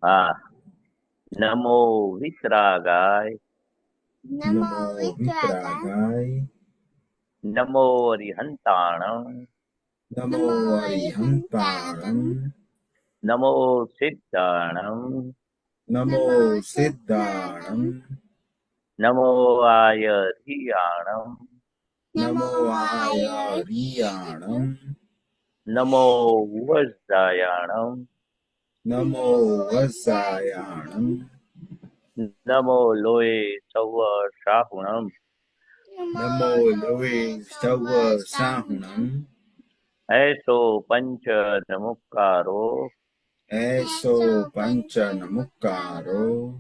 હા. નમો વિતરાગાય. નમો વિતરાગાય. નમો અરિહંતાણં. નમો અરિહંતાણં. નમો સિદ્ધાણં. નમો સિદ્ધાણં. નમો આયર્યાણં. નમો આયર્યાણં. નમો વજ્રાયાણં. નમો વત્સાયાણં. નમો લોય સૌ શાહુણં. નમો લોવે સવ સાહુણં. એસો પંચ નમુકારો. એસો પંચ નમુકારો.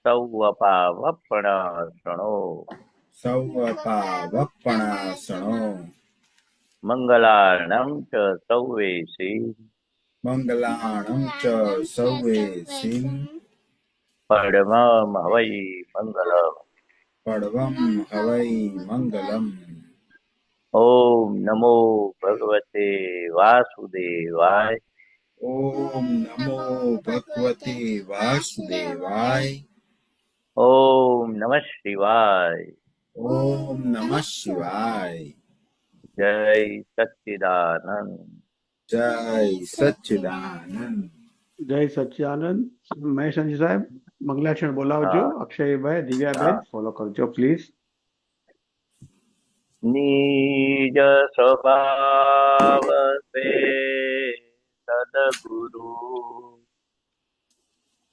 સૌવપાવપણાસણો. સૌ પાવપણાસણો. મંગલાર્ણં ચ સૌવેશી. મંગલાણં ચ સૌવેસીં. પડમમ હવૈ મંગલમ. પડવમ હવૈ મંગલમ. ઓમ નમો ભગવતે વાસુદેવાય. ઓમ નમો ભગવતે વાસુદેવાય. ઓમ નમઃ શિવાય. ઓમ નમઃ શિવાય. જય સચ્ચિદાનંદ. જય સચ્ચિદાનંદ. જય સચ્ચિદાનંદ. મહેશજી સાહેબ મંગલાચરણ બોલાવજો. હા અક્ષયભાઈ, દિવ્યાબેન હા. ફોલો કરજો પ્લીઝ. નિજ સ્વભાવ સે સદગુરુ.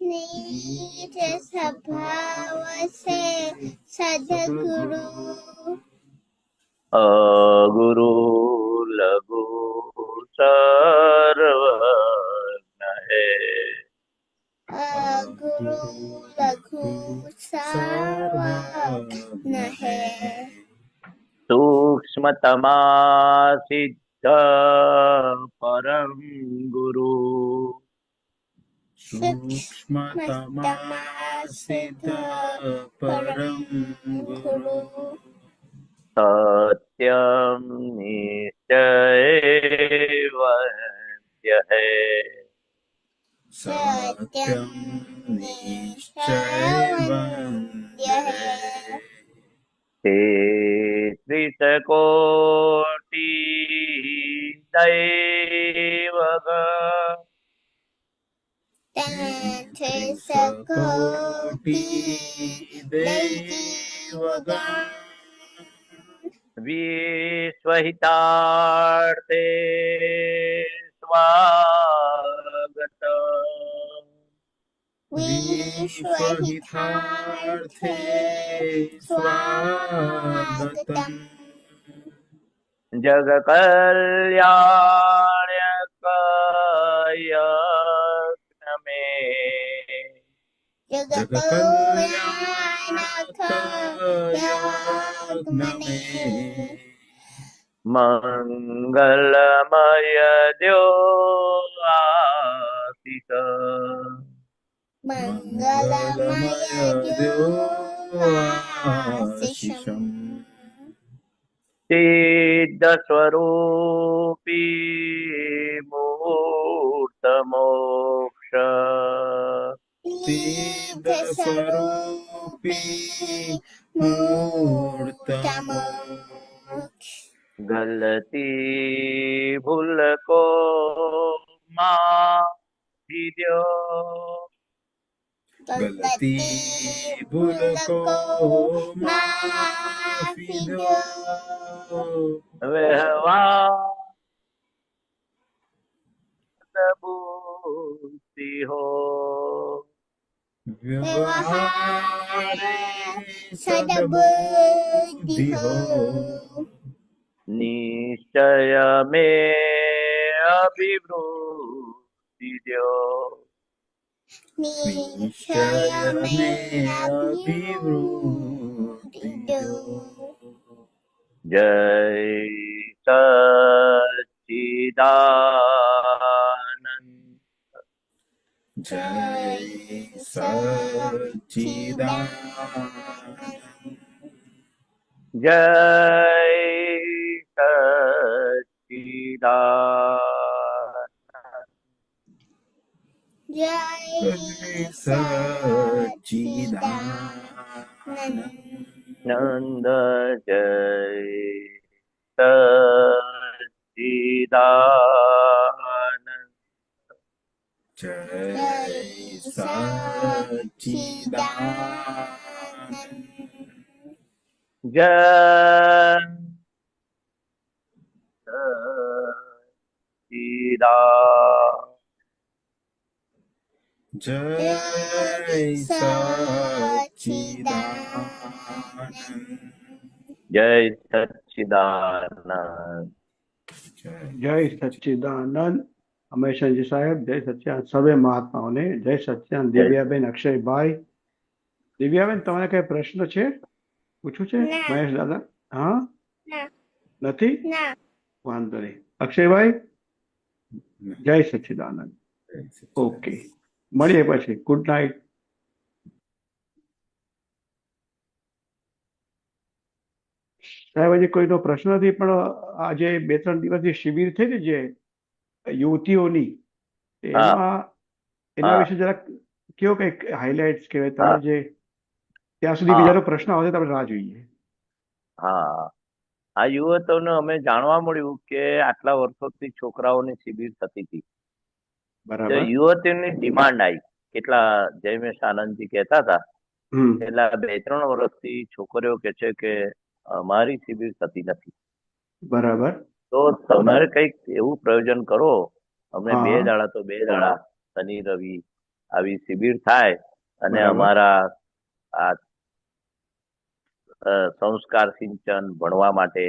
निज स्वभाव से सद्गुरु અગુરુ લઘુ સર્વજ્ઞ હે. गुरु लघु सर्वज्ञ है સૂક્ષ્મતમા સિદ્ધ પરમ ગુરુ. સૂક્ષ્મતમા સિદ્ધ પરમ ગુરુ. સત્યમ નિશ્ચય વંદ્ય હે. સત્યમ નિશ્ચય વંદ્ય હૈ. તેત્રીસ કોટિ દૈવગણ. तैंतीस कोटि દેવગણ. વિશ્વહિતાર્થે સ્વાગત. વિશ્વહિતાર્થે સ્વાગતમ. જગ કલ્યાણકય મે. જગ કલ્યાણકયાગ્નમે. મંગલમય દ્યો આશિષ. मंगलमय મંગલમય સિદ્ધ સ્વરૂપી મૂર્ત મોક્ષ. સિદ્ધ સ્વરૂપી મૂર્ત મોક્ષ. ગલતી ભૂલ કો માફી દ્યો. ગલતી ભૂલ કો માફી દો. વ્યવહાર બુદ્ધિ હો. વ્યવહારે સદબુદ્ધિ હો. નિશ્ચય મે અભિવૃદ્ધિ દ્યો. નિશ્ચય મે અભિવૃદ્ધિ દો. જય સચ્ચિદાનંદ. જય સચ્ચિદાનંદ. જય સચ્ચિદાનંદ. जय સચ્ચિદાનંદ નંદ જય સચ્ચિદાનંદ જય સચ્ચિદાનંદ જય જય સચ્ચિદાનંદ જય સચ્ચિદાનંદ જય સચ્ચિદાનંદ અમેશનજી સાહેબ, જય સચ્ચિદાનંદ સર્વે મહાત્માઓને જય સચ્ચિદાનંદ. દિવ્યાબેન, અક્ષયભાઈ. દિવ્યાબેન, તમારે કઈ પ્રશ્ન છે, પૂછવું છે ના. મહેશ દાદા? હા, ના. નથી? ના. વાંધો નહીં. અક્ષયભાઈ, જય સચ્ચિદાનંદ. ઓકે, મળીએ પછી. Good night. સાહેબ, હજી કોઈનો પ્રશ્ન નથી, પણ આજે 2-3 દિવસની શિબિર થઈ ને જે યુવતીઓની, એમાં એના હા. વિશે જરાક કયો, કઈક હાઇલાઇટ્સ કહેવાય હા. તમે જે ત્યાં સુધી હા. બીજાનો પ્રશ્ન આવશે તો આપણે રાહ જોઈએ. હા, આ યુવકોને અમે જાણવા મળ્યું કે આટલા વર્ષોથી છોકરાઓની શિબિર થતી હતી, તો બરાબર. યુવતીઓની ડિમાન્ડ આવી. કેટલા જયમેશ આનંદજી કહેતા હતા, હમ. છેલ્લા 2-3 વર્ષથી છોકરીઓ કે છે કે અમારી શિબિર થતી નથી, બરાબર. તો તમારે કંઈક એવું પ્રયોજન કરો, અમને હા. 2 દાડા તો 2 દાડા શનિ રવિ આવી શિબિર થાય અને બરાબર. અમારા આ સંસ્કાર સિંચન ભણવા માટે,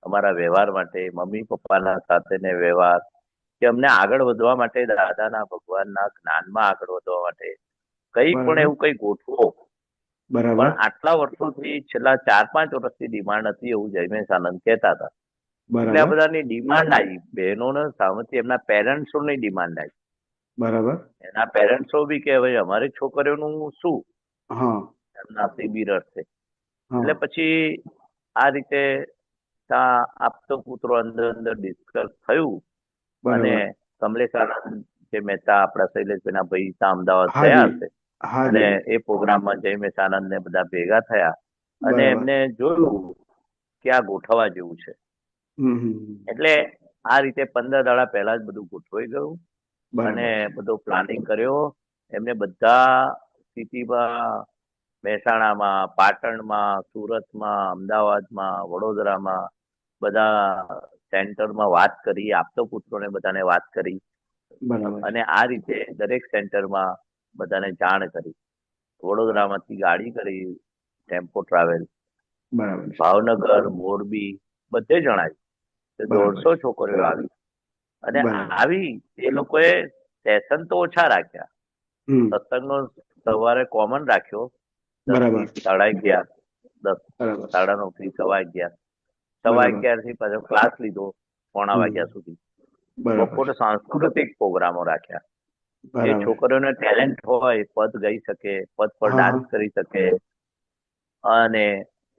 અમારા વ્યવહાર માટે, મમ્મી પપ્પાના સાથેને વ્યવહાર, કે અમને આગળ વધવા માટે, દાદાના ભગવાનના જ્ઞાનમાં આગળ વધવા માટે કંઈ પણ બરાબર. એવું કંઈ ગોઠવો. બરાબર. પણ આટલા વર્ષોથી છેલ્લા 4-5 વર્ષથી ડિમાન્ડ હતી એવું જયમેશ આનંદ કહેતા હતા. એટલે આ બરાબર. બધાની ડિમાન્ડ આવી, બહેનોને સામેથી એમના પેરેન્ટ્સોની ડિમાન્ડ આવી. બરાબર. એના પેરેન્ટ્સો બી કે ભાઈ અમારી છોકરીઓનું શું, હા. એમના શિબિર હશે. હા. એટલે પછી આ રીતે આપતો પુત્રો અંદર અંદર ડિસ્કસ થયું અને બરાબર. કમલેશ આનંદ જે મહેતા આપણા શૈલેષભાઈના ભાઈ ત્યાં અમદાવાદ ગયા હાજી. હશે, અને હાજી. એ પ્રોગ્રામમાં જયમેશ આનંદ ને બધા ભેગા થયા અને બરાબર. એમને જોયું કે આ ગોઠવવા જેવું છે. હમ હમ. એટલે આ રીતે 15 દાડા પહેલા જ બધું ગોઠવાઈ ગયું અને બરાબર. બધું પ્લાનિંગ કર્યો. એમને બધા સિટીમાં, મહેસાણામાં, પાટણમાં, સુરતમાં, અમદાવાદમાં, વડોદરામાં બધા સેન્ટરમાં વાત કરી, આપતો પુત્રોને બધાને વાત કરી બરાબર. અને આ રીતે દરેક સેન્ટરમાં બધાને જાણ કરી. વડોદરામાંથી ગાડી કરી, ટેમ્પો ટ્રાવેલ, બરાબર. ભાવનગર, મોરબી બધે જણાય. બરાબર. 150 છોકરીઓ આવી અને બરાબર. આવી એ લોકોએ સેશન તો ઓછા રાખ્યા. હમ. સત્સંગનો સવારે કોમન રાખ્યો, 10 બરાબર. થી 11:30, 10, બરાબર. 9:30 થી 11:15, બરાબર. 11:15 થી પાછો ક્લાસ લીધો પોણા હમ. વાગ્યા સુધી. બરાબર. બપોરે સાંસ્કૃતિક પ્રોગ્રામો રાખ્યા. એ બરાબર. છોકરીઓને ટેલેન્ટ હોય, પદ ગાઈ શકે, પદ પર હા. ડાન્સ કરી શકે, અને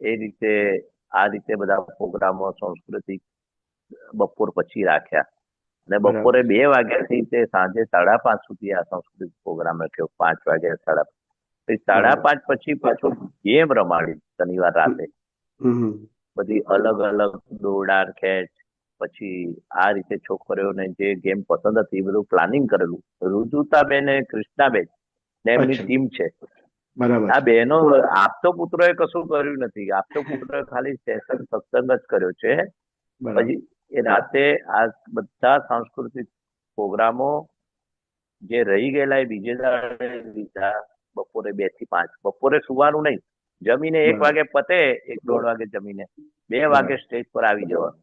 એ રીતે આ રીતે બધા પ્રોગ્રામો સાંસ્કૃતિક બપોર પછી રાખ્યા અને બરાબર. બપોરે 2 વાગ્યાથી તે સાંજે 5:30 સુધી આ સાંસ્કૃતિક પ્રોગ્રામ રાખ્યો. 5 વાગ્યા 5:30, પછી 5:30 પછી પાછો ગેમ રમાડી શનિવાર રાતે. હમ. બધી અલગ અલગ દોરડાર ખેંચ, પછી આ રીતે છોકરીઓને જે ગેમ પસંદ હતી એ બધું પ્લાનિંગ કરેલું. રુજુતાબેન અને કૃષ્ણાબેન ને એમની અચ્છા. ટીમ છે. બરાબર. આ બહેનો, આપતો પુત્રોએ કશું કર્યું નથી. આપતો પુત્રોએ ખાલી સેશન સત્સંગ જ કર્યો છે. બરાબર. પછી એ રાતે આ બધા સાંસ્કૃતિક પ્રોગ્રામો જે રહી ગયેલા એ બીજે દાડે લીધા. બપોરે 2 થી 5, બપોરે સુવાનું નહીં, જમીને 1 બરાબર. વાગે પતે, 1-1.5 વાગે જમીને 2 વાગે સ્ટેજ પર આવી જવાનું.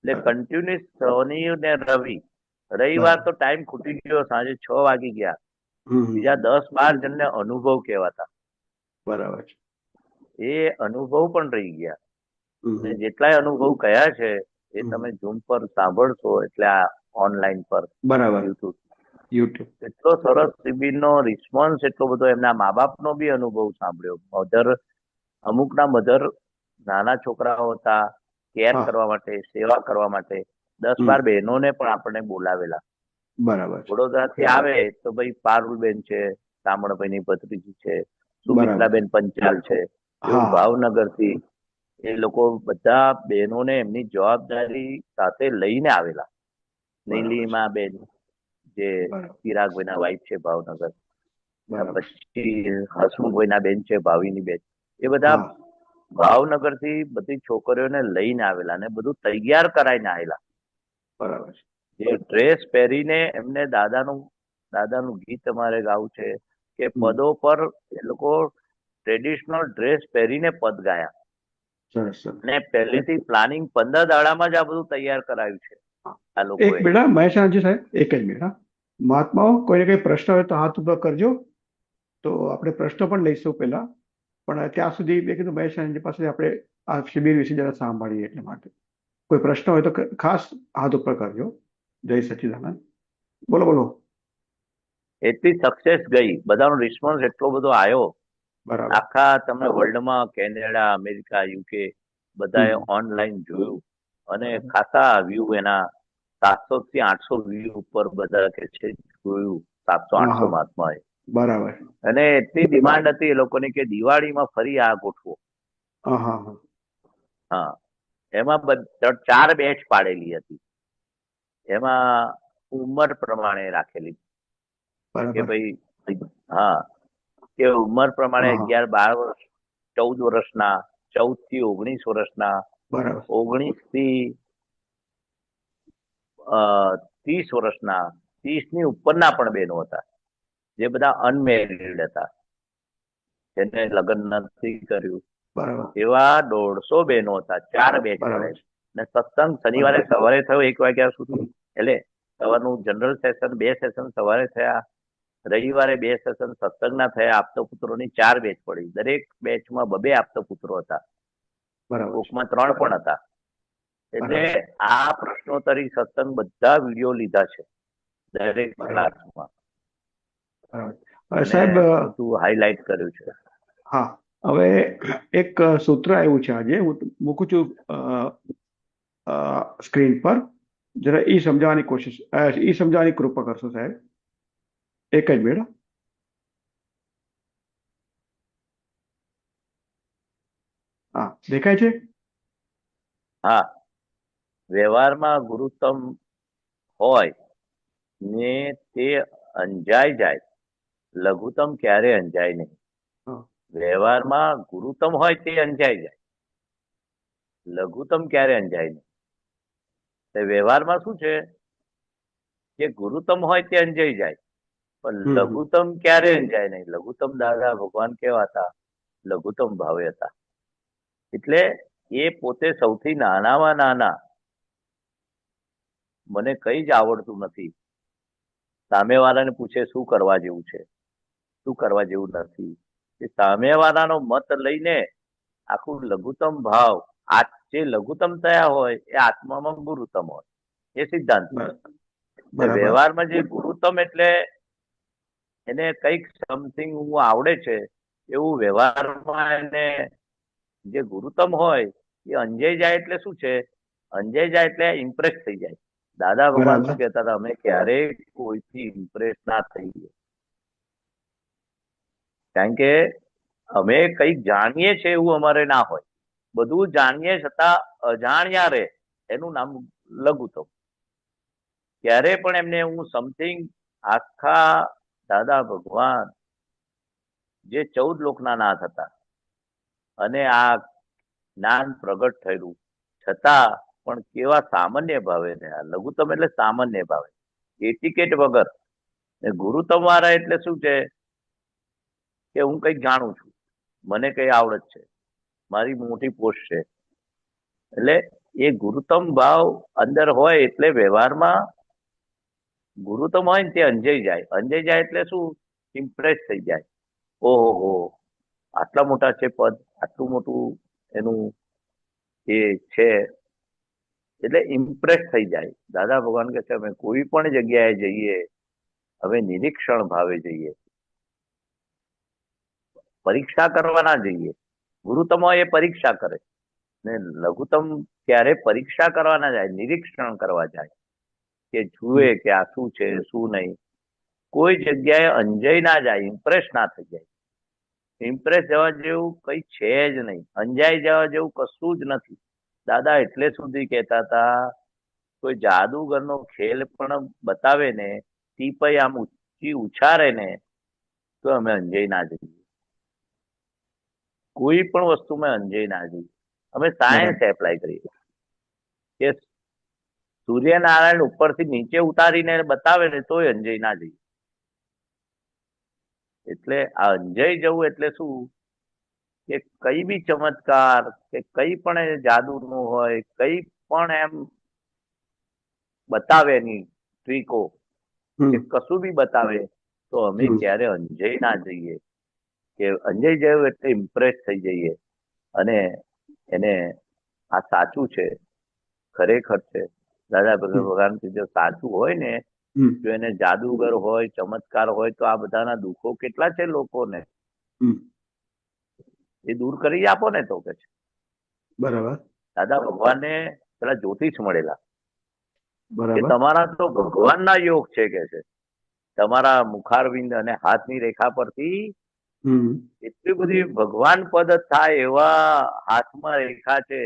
એટલે કન્ટિન્યુઅસ શનિ ને રવિ, રવિવાર તો ટાઈમ ખૂટી ગયો, સાંજે 6 વાગી ગયા. હમ. બીજા 10-12 જણને અનુભવ કહેવાતા, બરાબર છે. એ અનુભવ પણ રહી ગયા. હમ. અને જેટલાય અનુભવ કયા છે એ હમ. તમે ઝૂમ પર સાંભળશો, એટલે આ ઓનલાઈન પર બરાબર. YouTube, YouTube. એટલો સરસ શિબિરનો રિસ્પોન્સ એટલો બધો. એમના મા બાપનો બી અનુભવ સાંભળ્યો. અમુકના મધર નાના છોકરાઓ હતા, કેર હા. કરવા માટે, સેવા કરવા માટે 10-12 બહેનોને પણ આપણે બોલાવેલા. બરાબર છે. વડોદરાથી આવે તો ભાઈ પારુલબેન છે, શામળભાઈની ભત્રીજી છે, બરાબર. સુમિત્રાબેન પંચાલ છે, એવું હા ભાવનગરથી એ લોકો બધા બહેનોને એમની જવાબદારી સાથે લઈને આવેલા. બરાબર છે. નીલિમાબેન જે બરાબર ચિરાગભાઈના વાઇફ છે ભાવનગર, બરાબર. પછી હસમુખભાઈના બેન છે ભાવિની બેન, એ બધા હા ભાવનગરથી બધી છોકરીઓને લઈને આવેલા અને બધું તૈયાર કરાઈને આવેલા. બરાબર છે. જે ડ્રેસ પહેરીને એમને દાદાનું ગીત અમારે ગાવું છે કે હમ. પદો પર એ લોકો ટ્રેડિશનલ ડ્રેસ પહેરીને પદ ગાયા. સરસ સરસ. અને પહેલેથી પ્લાનિંગ 15 દાડામાં જ આ બધું તૈયાર કરાયું છે આ એક લોકોએ. મિનિટ મહેશાનજી સાહેબ, એક જ મિનિટ. મહાત્માઓ કોઈને કઈ પ્રશ્ન હોય તો હાથ ઉભા કરજો, તો આપણે પ્રશ્ન પણ લઈશું પહેલા. પણ ત્યાં સુધી મેં કીધું મહેશાનજી પાસે આપણે આ શિબિર વિશે જરા સાંભળીએ, એટલે માટે કોઈ પ્રશ્ન હોય તો ખાસ હાથ ઉપર કરજો. જય સચ્ચિદાનંદ. બોલો બોલો. એટલી સક્સેસ ગઈ, બધાનો રિસ્પોન્સ એટલો બધો આવ્યો. બરાબર. આખા તમે વર્લ્ડમાં કેનેડા, અમેરિકા, યુકે બધાએ ઓનલાઈન જોયું અને ખાસા વ્યૂ એના 700 થી 800 વ્યૂ ઉપર બધા કે છે જોયું, 700-800 હા મહાત્માએ. બરાબર. અને એટલી ડિમાન્ડ હતી એ લોકોની કે દિવાળીમાં ફરી આ ગોઠવો. હા હા હા. હા, એમાં 4 બેચ પાડેલી હતી. એમાં ઉંમર પ્રમાણે રાખેલી કે બરાબર. ભાઈ, હા, કે ઉંમર પ્રમાણે હા હા 11-12 વર્ષ, 14 વર્ષના, 14 થી 19 વર્ષના, બરાબર. 19 થી 30 વર્ષના, 30 ની ઉપરના પણ બહેનો હતા, જે બધા અનમેરિડ હતા, જેને લગ્ન નથી કર્યું, બરાબર. એવા 150 બહેનો હતા. 4 બેચ બરાબર. પડે. ને સત્સંગ શનિવારે સવારે થયો 1 વાગ્યા સુધી. એટલે સવારનું જનરલ સેશન 2 સેશન સવારે થયા, રવિવારે 2 સેશન સત્સંગના થયા. આપતો પુત્રોની 4 બેચ પડી. દરેક બેચમાં 2 આપતો પુત્રો હતા, બરાબર. કોકમાં 3 પણ હતા. એટલે બરાબર. આ પ્રશ્નોત્તરી સત્સંગ બધા વિડીયો લીધા છે દરેક બરાબર. ક્લાસમાં, બરાબર. અને સાહેબ, બધું હાઇલાઇટ કર્યું છે. હા, હવે એક સૂત્ર આવ્યું છે આજે, હું મૂકું છું સ્ક્રીન પર. જરા એ સમજાવવાની કૃપા કરશો સાહેબ? એક જ મિનિટ. હા, દેખાય છે? હા, વ્યવહારમાં ગુરુત્તમ હોય ને તે અંજાઈ જાય, લઘુત્તમ ક્યારે અંજાય નહીં. હા. વ્યવહારમાં ગુરુત્તમ હોય તે અંજાઈ જાય, લઘુત્તમ ક્યારે અંજાય નહીં. તે વ્યવહારમાં શું છે કે ગુરુત્તમ હોય તે અંજાઈ જાય, પણ લઘુત્તમ ક્યારે અંજાય નહીં. લઘુત્તમ દાદા ભગવાન કેવા હતા? લઘુત્તમ ભાવે હતા. એટલે એ પોતે સૌથી નાનામાં નાના, મને કઈ જ આવડતું નથી, સામેવાળાને પૂછે શું કરવા જેવું છે, શું કરવા જેવું નથી, એ સામેવાળાનો મત લઈને આખું લઘુત્તમ ભાવ, આ જે લઘુત્તમ થયા હોય એ આત્મામાં ગુરુત્તમ હોય, એ સિદ્ધાંત છે. બરાબર. વ્યવહારમાં જે ગુરુત્તમ એટલે એને કઈક સમથિંગ હું આવડે છે એવું વ્યવહારમાં એને જે ગુરુત્તમ હોય એ અંજાઈ જાય. એટલે શું છે? અંજાઈ જાય એટલે ઇમ્પ્રેસ થઈ જાય. દાદા ભગવાન શું કહેતા હતા? અમે ક્યારેય કોઈથી ઇમ્પ્રેસ ના થઈએ, કારણ કે અમે કંઈક જાણીએ છીએ એવું અમારે ના હોય. બધું જાણીએ છતાં અજાણ્યા રહે, એનું નામ લઘુત્તમ. ક્યારે પણ એમને હું સમથિંગ, આખા દાદા ભગવાન જે 14 લોકના નાથ હતા અને આ જ્ઞાન પ્રગટ થયેલું છતાં પણ કેવા સામાન્ય ભાવે રહ્યા. લઘુત્તમ એટલે સામાન્ય ભાવે, એટિકેટ વગર. ને ગુરુત્તમ વાળા એટલે શું છે કે હું કંઈક જાણું છું, મને કઈ આવડત છે, મારી મોટી પોસ્ટ છે. એટલે એ ગુરુત્તમ ભાવ અંદર હોય એટલે વ્યવહારમાં ગુરુત્તમ હોય ને તે અંજાઈ જાય. અંજાઈ જાય એટલે શું? ઇમ્પ્રેસ થઈ જાય. ઓહો, આટલા મોટા છે પદ, આટલું મોટું એનું એ છે, એટલે ઇમ્પ્રેસ થઈ જાય. દાદા ભગવાન કહે છે અમે કોઈ પણ જગ્યાએ જઈએ, હવે નિરીક્ષણ ભાવે જઈએ, પરીક્ષા કરવા ના જઈએ. ગુરુત્તમ હોય એ પરીક્ષા કરે, ને લઘુત્તમ ક્યારે પરીક્ષા કરવા ના જાય, નિરીક્ષણ કરવા જાય. કે જુએ કે આ શું છે શું નહીં. કોઈ જગ્યાએ અંજાઈ ના જાય, ઇમ્પ્રેસ ના થઈ જાય. ઇમ્પ્રેસ જવા જેવું કઈ છે જ નહીં, અંજાઈ જવા જેવું કશું જ નથી. દાદા એટલે સુધી કહેતા હતા, કોઈ જાદુગરનો ખેલ પણ બતાવે ને ટીપાઈ આમ ઊંચી ઉછારે ને તો અમે અંજાઈ ના જઈએ. કોઈ પણ વસ્તુમાં અંજાઈ ના જઈએ. અમે સાયન્સ એપ્લાય કરીએ કે સૂર્યનારાયણ ઉપરથી નીચે ઉતારીને બતાવે ને તોય અંજાઈ ના જઈએ. એટલે આ અંજાઈ જવું એટલે શું કે કઈ બી ચમત્કાર કે કઈ પણ જાદુનું હોય, કઈ પણ એમ બતાવે એની ટ્રીકો કે કશું બી બતાવે તો અમે ક્યારે અંજાઈ ના જઈએ. કે અંજાઈ જવું એટલે ઇમ્પ્રેસ થઈ જઈએ અને એને આ સાચું છે, ખરેખર છે. દાદા ભગવાન જો સાચું હોય ને, જો એને જાદુગર હોય, ચમત્કાર હોય તો આ બધાના દુઃખો કેટલા છે લોકોને, એ દૂર કરી આપો ને તો કે છે. બરાબર. દાદા ભગવાનને પેલા જ્યોતિષ મળેલા કે બરાબર. તમારા તો ભગવાનના યોગ છે કે છે. તમારા મુખારવિંદ અને હાથની રેખા પરથી એટલી બધી ભગવાન પદ થાય એવા હાથમાં રેખા છે.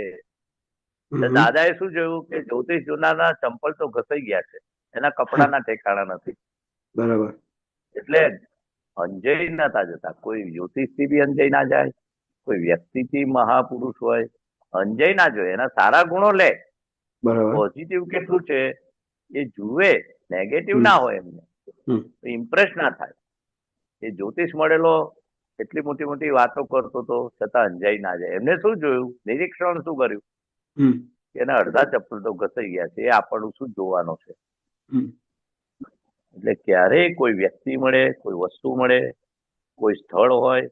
દાદાએ શું જોયું કે જ્યોતિષ જોનારના ચંપલ તો ઘસાઈ ગયા છે, એના કપડાના ઠેકાણા નથી. બરાબર. એટલે અંજાઈ નતા જતા. કોઈ જ્યોતિષથી બી અંજાઈ ના જાય, કોઈ વ્યક્તિથી મહાપુરુષ હોય અંજાઈ ના જોઈએ. એના સારા ગુણો લે, બરાબર. પોઝિટિવ કેટલું છે એ જુએ, નેગેટિવ ના હોય એમને, ઇમ્પ્રેસ ના થાય. એ જ્યોતિષ મળેલો એટલી મોટી મોટી વાતો કરતો હતો છતાં અંજાઈ ના જાય. એમને શું જોયું, નિરીક્ષણ શું કર્યું, એના અડધા ચપ્પલ તો ઘસાઈ ગયા છે. એ આપણું શું જોવાનો છે. એટલે ક્યારેય કોઈ વ્યક્તિ મળે, કોઈ વસ્તુ મળે, કોઈ સ્થળ હોય,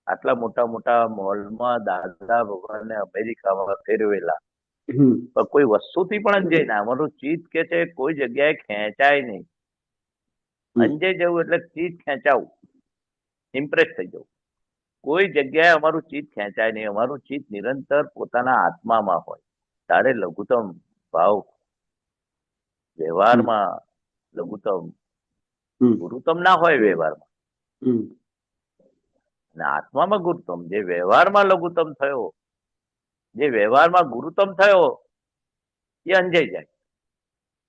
આટલા મોટા મોટા મોલમાં દાદા ભગવાનને અમેરિકામાં ફેરવેલા, પણ કોઈ વસ્તુથી પણ અંજાય ના. અમારું ચિત્ત કે છે કોઈ જગ્યાએ ખેંચાય નહીં. અંજાઈ જવું એટલે ચિત્ત ખેંચાવું, ઇમ્પ્રેસ થઈ જવું. કોઈ જગ્યાએ અમારું ચિત્ત ખેંચાય નહીં. અમારું ચિત્ત નિરંતર પોતાના આત્મામાં હોય. તારે લઘુત્તમ ભાવ, વ્યવહારમાં લઘુત્તમ, ગુરુત્તમ ના હોય વ્યવહારમાં, અને આત્મામાં ગુરુત્તમ. જે વ્યવહારમાં લઘુત્તમ થયો, જે વ્યવહારમાં ગુરુત્તમ થયો, એ અંજાઈ જાય.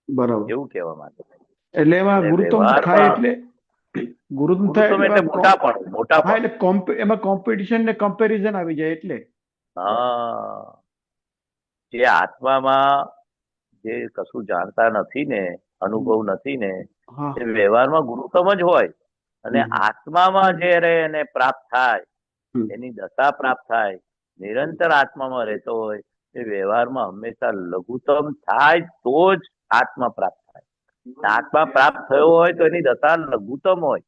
બરાબર. એવું કહેવા માંગે. એટલે એમાં ગુરુત્તમ થાય એટલે ગુરુત્તમ થાય એટલે મોટા પણ એટલે એમાં કોમ્પિટિશન ને કમ્પેરિઝન આવી જાય. એટલે હા, જે આત્મામાં જે કશું જાણતા નથી ને, અનુભવ નથી ને, એ વ્યવહારમાં ગુરુત્તમ જ હોય. અને આત્મામાં જયારે એને પ્રાપ્ત થાય, એની દશા પ્રાપ્ત થાય, નિરંતર આત્મામાં રહેતો હોય, એ વ્યવહારમાં હંમેશા લઘુત્તમ થાય તો જ આત્મા પ્રાપ્ત થાય. આત્મા પ્રાપ્ત થયો હોય તો એની દશા લઘુત્તમ હોય.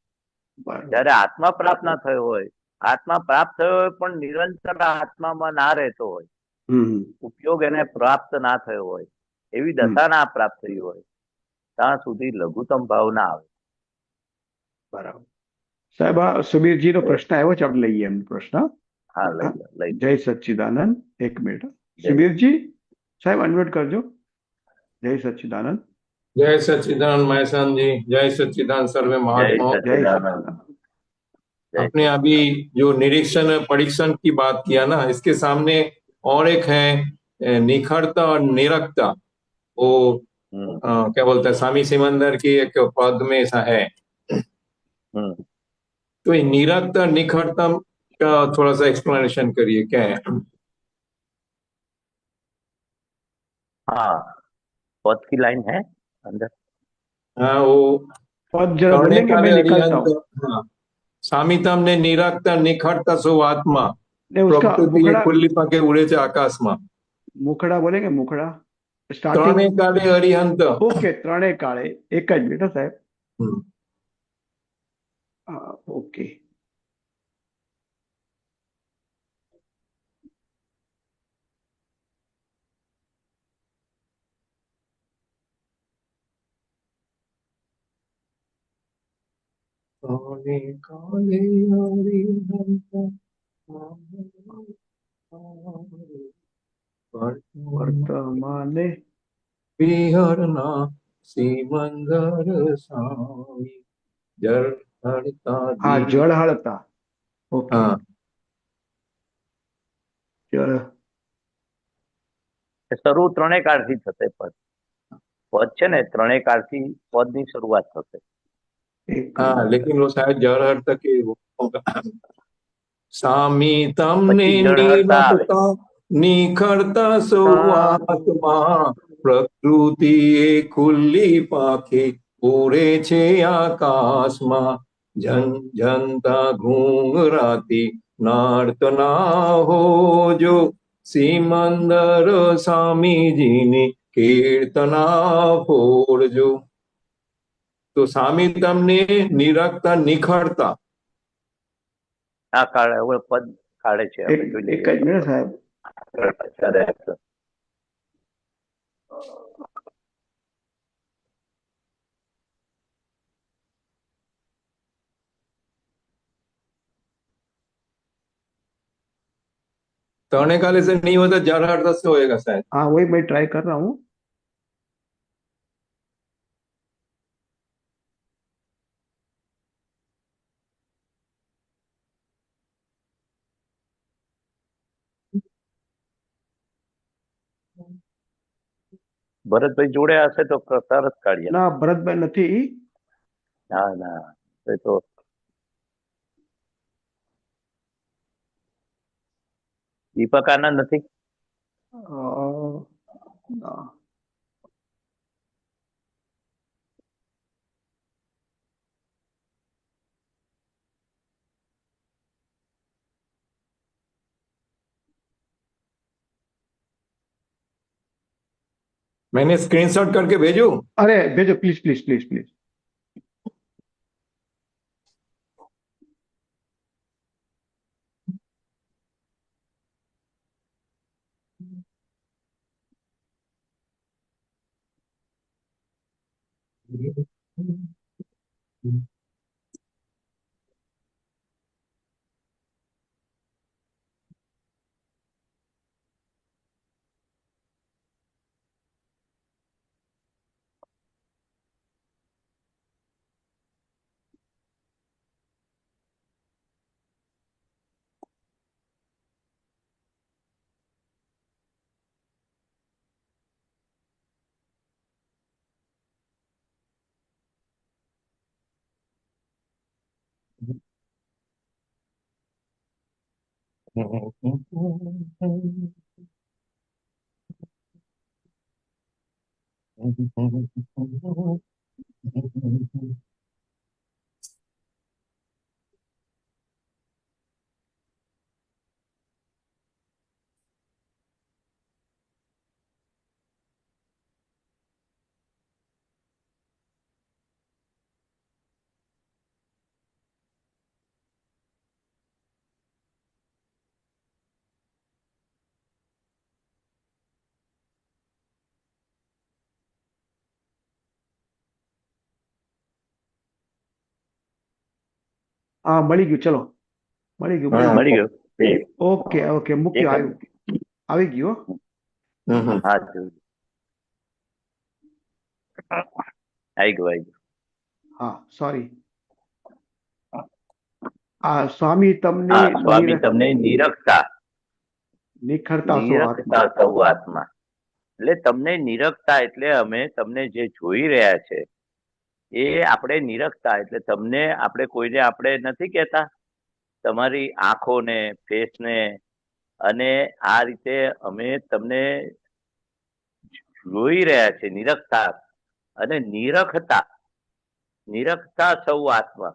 જયારે આત્મા પ્રાપ્ત ના થયો હોય, આત્મા પ્રાપ્ત થયો હોય પણ નિરંતર આત્મામાં ના રહેતો હોય, ઉપયોગ એને પ્રાપ્ત ના થયો હોય, એવી દશા ના પ્રાપ્ત થઈ હોય, ત્યાં સુધી લઘુત્તમ ભાવ ના આવે. બરાબર. સાહેબ, આ સુબીરજી નો પ્રશ્ન આવ્યો છે, આપણે લઈએ એમનો પ્રશ્ન. હા, લઈ. જય સચ્ચિદાનંદ. એક મિનિટ સુબીરજી, સાહેબ અનમ્યુટ કરજો. જય સચ્ચિદાનંદ. जय सच्चिदानंद महेशान जी, जय सच्चिदानंद सर्वे महात्माओं। आपने अभी जो निरीक्षण और परीक्षण की बात किया ना, इसके सामने और एक है निखरता और निरखता। वो क्या बोलते हैं, स्वामी सिमंदर की एक पद में ऐसा है। तो ये निरखता निखरता का थोड़ा सा एक्सप्लेनेशन करिए, क्या है? हाँ, पद की लाइन है अंदर। हाँ, वो पद जरा बोलेंगे, मैं निकालता हूँ। हाँ, सामितम ने निरखता निखरता सो आत्मा उसका खुली पके उड़े थे आकाश में। मुखड़ा बोलेंगे, मुखड़ा ત્રણે કાળે અરિહંત. ઓકે, ત્રણે કાળે. એક જ મિનિટ સાહેબ. ઓકે. વર્તમાને વિહરના સિમંદર સ્વામી જળ હળતા હા, દીન. જળ હળતા. ઓકે, હા, જળ. શરૂ ત્રણેય કાળથી થશે. પદ છે ને ત્રણેય કાળથી પદની શરૂઆત થશે. એક हाँ મિનિટ. लेकिन वो शायद जड़ हर तक ही होगा। सामी तमने પછી જળ હળતા આવે. निरखता निखरता सौआत्मा प्रकृति એ ખુલ્લી પાખે ઉડે છે આકાશમાં જન જનતા ઘૂંઘરાતી નાર્તના હોજો સિમંદર સ્વામીજીની કીર્તના ફોડજો. તો સામી તમને નિરખતા નિખરતા આ કાળે હવે પદ કાઢે છે, આપણે જોઈ એક જ મિનિટ સાહેબ. લઈએ. तड़ने काले से नहीं होता जड़ हर से होएगा शायद। हाँ, वही मैं ट्राई कर रहा हूँ. ભરતભાઈ જોડે હશે તો તરત કાઢીએ. ના, ભરતભાઈ નથી. ના ના, એ તો દીપક આનંદ નથી. ના. मैंने स्क्रीनशॉट करके भेजू। अरे भेजो प्लीज प्लीज प्लीज प्लीज. હા, મળી ગયું. ચલો, મળી ગયું. હા. મળી ગયું. ઓકે ઓકે, મૂક્યું. આવી ગયું. હા, જોયું. આવી ગયું. હા, સોરી. આ સ્વામી તમને હા, સ્વામી તમને નિરખતા નિખરતા છો આત્મા. નિરખતા સૌ આત્મા. એટલે તમને નિરખતા એટલે અમે તમને જે જોઈ રહ્યા છે એ આપણે નિરખતા એટલે તમને આપણે કોઈને આપણે નથી કહેતા તમારી આંખોને, ફેસને, અને આ રીતે અમે તમને જોઈ રહ્યા છે નિરખતા. અને નિરખતા સૌ આત્મા.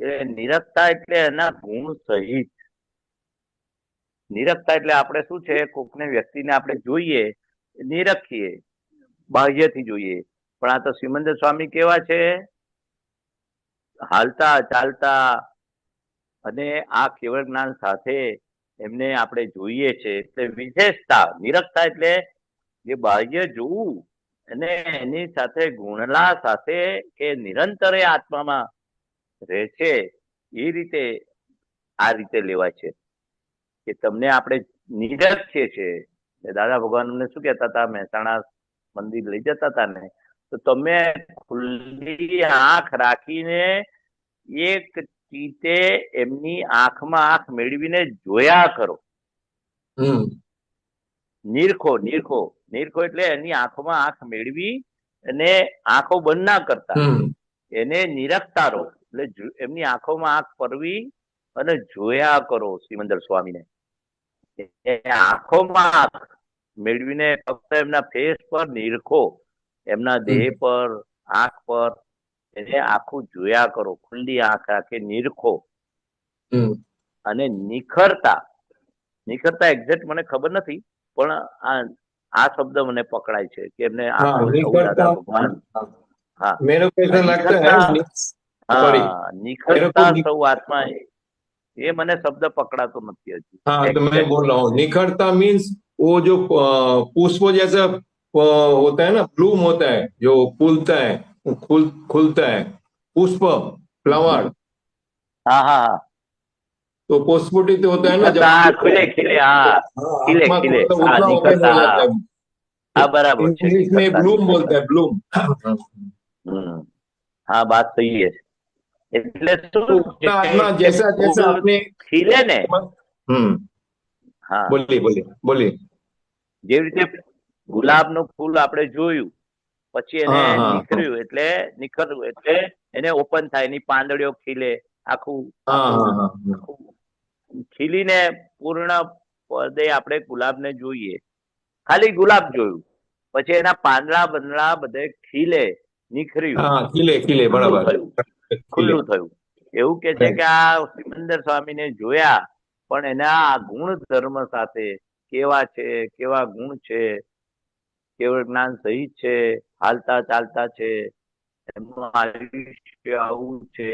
એ નિરખતા એટલે એના ગુણ સહિત. નિરખતા એટલે આપણે શું છે, કોકને વ્યક્તિને આપણે જોઈએ, નિરખીએ, બાહ્યથી જોઈએ. પણ આ તો સિમંદર સ્વામી કેવા છે, હાલતા ચાલતા અને આ કેવળ જ્ઞાન સાથે એમને આપણે જોઈએ છે. એટલે વિશેષતા. નિરખતા એટલે જે બાહ્ય જોવું અને એની સાથે ગુણલા સાથે કે નિરંતરે આત્મામાં રહે છે, એ રીતે આ રીતે લેવાય છે કે તમને આપણે નિરખીએ છીએ. દાદા ભગવાન અમને શું કહેતા હતા, મહેસાણા મંદિર લઈ જતા હતા ને, તો તમે ખુલ્લી આંખ રાખીને એક ચીતે એમની આંખમાં આંખ મેળવીને જોયા કરો. નિરખો નિરખો નિરખો એટલે એની આંખોમાં આંખ મેળવી અને આંખો બંધ ના કરતા, એને નિરખતા રહો. એટલે એમની આંખોમાં આંખ પરવી અને જોયા કરો સિમંદર સ્વામીને. આંખોમાં આંખ મેળવીને ફક્ત એમના ફેસ પર નિરખો, એમના દેહ પર, આંખ પર, એને આખું જોયા કરો. ખુલ્લી આંખ રાખે નિરખો અને નિખરતા. નિખરતા એક્ઝેક્ટ મને ખબર નથી, પણ આ શબ્દ મને પકડાય છે કે એમને દાદા ભગવાન. હા, मेरे को ऐसा लगता है હા, નિખરતા સૌ આત્મા, ये मैंने शब्द पकड़ा तो नहीं हजी. हाँ, तो मैं बोल रहा हूँ निखरता मीन्स वो जो पुष्प जैसा होता है ना, ब्लूम होता है जो फूलता है, खुलता है, पुष्प, फ्लावर. हाँ हाँ हाँ, तो पुष्पुटित होता है ना जब खिले खिले, हाँ खिले खिले, हाँ निखरता, हाँ बराबर. इंग्लिश में ब्लूम बोलते हैं, ब्लूम. हाँ बात सही है. એટલે શું આત્મા જૈસા જૈસા આપણે ખીલે ને, હા બોલીએ બોલીએ બોલીએ, જેવી રીતે ગુલાબનું ફૂલ આપણે જોયું પછી એને નીકળ્યું એટલે નીકળ્યું એટલે એને ઓપન થાય, એની પાંદડીઓ ખીલે, આખું ખીલીને પૂર્ણ પદે આપણે ગુલાબને જોઈએ. ખાલી ગુલાબ જોયું પછી એના પાંદડા બંદડા બધે ખીલે, નીકળ્યું, ખીલે ખીલે, બરાબર, ખુલ્લું થયું. એવું કે છે કે આ સિમંદર સ્વામીને જોયા પણ એના આ ગુણ ધર્મ સાથે કેવા છે, કેવા ગુણ છે, કેવળ જ્ઞાન સહિત છે, હાલતા ચાલતા છે, એમનું આયુષ્ય આવું છે,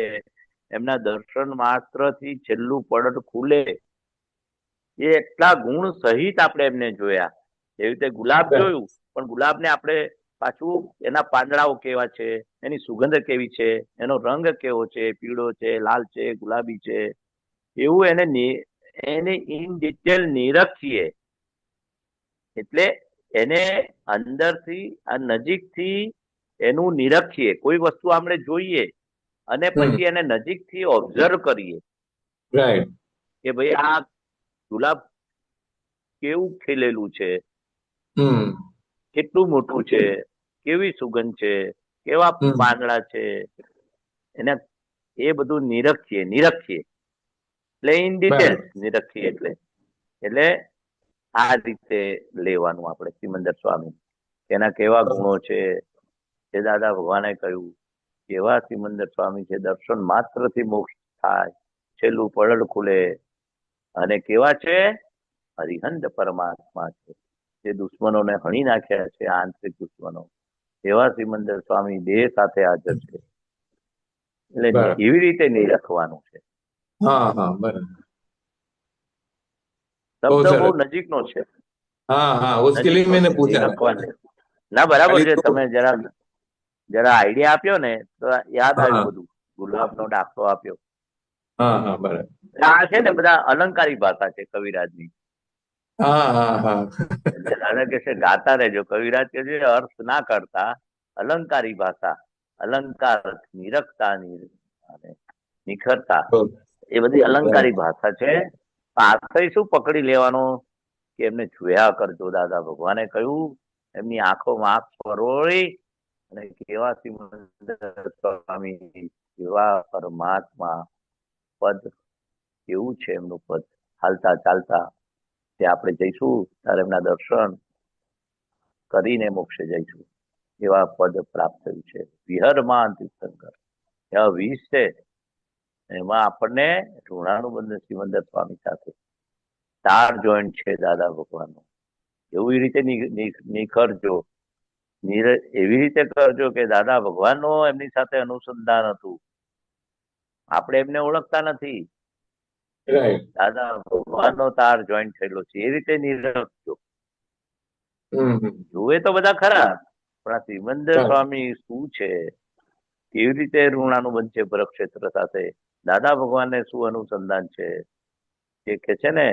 એમના દર્શન માત્ર થી છેલ્લું પડત ખુલે, એ એટલા ગુણ સહિત આપણે એમને જોયા. એવી રીતે ગુલાબ જોયું પણ ગુલાબને આપણે પાછું એના પાંદડાઓ કેવા છે, એની સુગંધ કેવી છે, એનો રંગ કેવો છે, પીળો છે, લાલ છે, ગુલાબી છે, એવું એને ઇન ડિટેલ નિરખીએ. એટલે એને અંદરથી આ નજીકથી એનું નિરખીએ. કોઈ વસ્તુ આપણે જોઈએ અને પછી એને નજીકથી ઓબ્ઝર્વ કરીએ કે ભાઈ આ ગુલાબ કેવું ખીલેલું છે, કેટલું મોટું છે, કેવી સુગંધ છે, કેવા પાંદડા છે, એને એ બધું નિરખીએ. એટલે ઇન ડિટેલ નિરખીએ. એટલે આ રીતે લેવાનું આપણે સિમંદર સ્વામી, એના કેવા ગુણો છે, જે દાદા ભગવાને કહ્યું કેવા સિમંદર સ્વામી છે, દર્શન માત્રથી મોક્ષ થાય, છેલ્લું પડળ ખુલે, અને કેવા છે, હરિહંદ પરમાત્મા છે, જે દુશ્મનોને હણી નાખ્યા છે, આંતરિક દુશ્મનો, એવા સિમંદર સ્વામી દેહ સાથે હાજર છે. એટલે એવી રીતે નહીં લખવાનું છે. શબ્દ બહુ નજીકનો છે. ના બરાબર છે. તમે જરા આઈડિયા આપ્યો ને તો યાદ આવ્યું બધું. ગુલાબનો દાખલો આપ્યો. આ છે ને બધા અલંકારી ભાષા છે કવિરાજની. દાદા કે છે ગાતા રહેજો. કવિરાજ કે છે અર્થ ના કરતા અલંકારી ભાષા, અલંકાર, નિરખતા, નિખરતા, એ બધી અલંકારી ભાષા છે. આશય શું પકડી લેવાનો કે એમને જોયા કરજો. દાદા ભગવાને કહ્યું એમની આંખોમાં આંખ પરોળી અને કેવા સિમંદર સ્વામી, કેવા પરમાત્મા પદ, કેવું છે એમનું પદ, હાલતા ચાલતા તે આપણે જઈશું ત્યારે એમના દર્શન કરીને મોક્ષે જઈશું. એવા પદ પ્રાપ્ત થયું છે. વિહરમાં તીર્થંકર એવા 20 છે. એમાં આપણને ઋણાનુબંધ સિમંદર સ્વામી સાથે તાર જોઈન્ટ છે દાદા ભગવાનનો. એવી રીતે નિખરજો, એવી રીતે કરજો કે દાદા ભગવાનનો એમની સાથે અનુસંધાન હતું. આપણે એમને ઓળખતા નથી, દાદા ભગવાનનો તાર જોઈન્ટ થયેલો છે. એ રીતે નિરખજો. જુએ તો બધા ખરા, પણ આ સિમંદર સ્વામી શું છે, કેવી રીતે ઋણાનુબંધ છે પરક્ષેત્ર સાથે, દાદા ભગવાનને શું અનુસંધાન છે, એ કે છે ને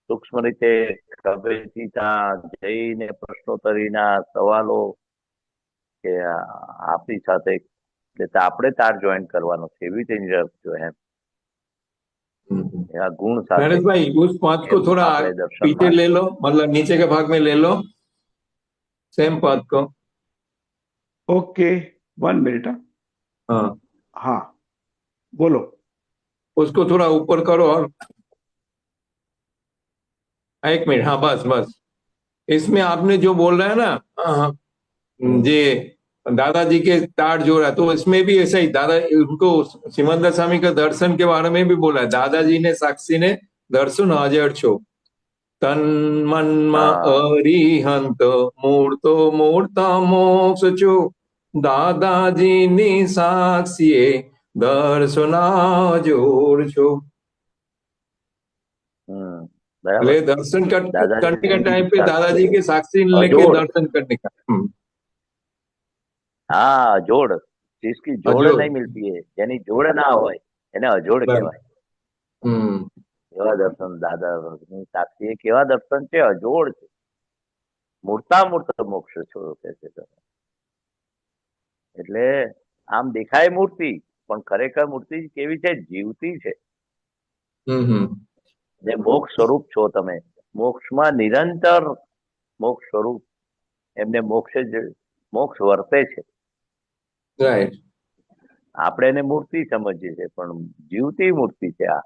સૂક્ષ્મ રીતે ખભેથી ત્યાં જઈને પ્રશ્નોત્તરીના સવાલો કે આપણી સાથે એટલે આપણે તાર જોઈન કરવાનો છે એવી રીતે નિરખજો એમ એવા ગુણ સાથે नरेश भाई उस पद को એમ थोड़ा આપણે દર્શન पीछे ले लो, मतलब नीचे के भाग में ले लो, सेम पद को। Okay, 1 minute. हाँ, हाँ, बोलो। उसको थोड़ा ऊपर करो और 1 मिनट। हाँ, बस बस। इसमें आपने जो बोल रहा है ना, ये दादाजी के तार जोड़ा, तो इसमें भी ऐसा ही दादा उनको सिमंदर स्वामी का दर्शन के बारे में भी बोला है। दादाजी ने साक्षी ने दर्शन हाजर छो, तन मन હા अरिहंत मूर्तो मूर्ता मोक्ष छो, दादाजी ની સાક્ષીએ દર્શના જોડ છો। બરાબર એટલે દર્શન करने દાદાજી के टाइम पे दादाजी के साक्षी लेके અજોડ दर्शन करने का। હા અજોડ जिसकी જોડ અજોડ। નહીં મિલતી है જેની જોડ ના હોય એને અજોડ બરાબર। કહેવાય એવા દર્શન દાદા ની સાક્ષી કેવા દર્શન છે અજોડ છે મૂર્તામૂર્ત મોક્ષ છો કે છે તમે એટલે આમ દેખાય મૂર્તિ પણ ખરેખર મૂર્તિ કેવી છે જીવતી છે જે મોક્ષ સ્વરૂપ છો તમે મોક્ષમાં નિરંતર મોક્ષ સ્વરૂપ એમને મોક્ષ વર્તે છે રાઈટ। આપણે એને મૂર્તિ સમજીએ છીએ પણ જીવતી મૂર્તિ છે આ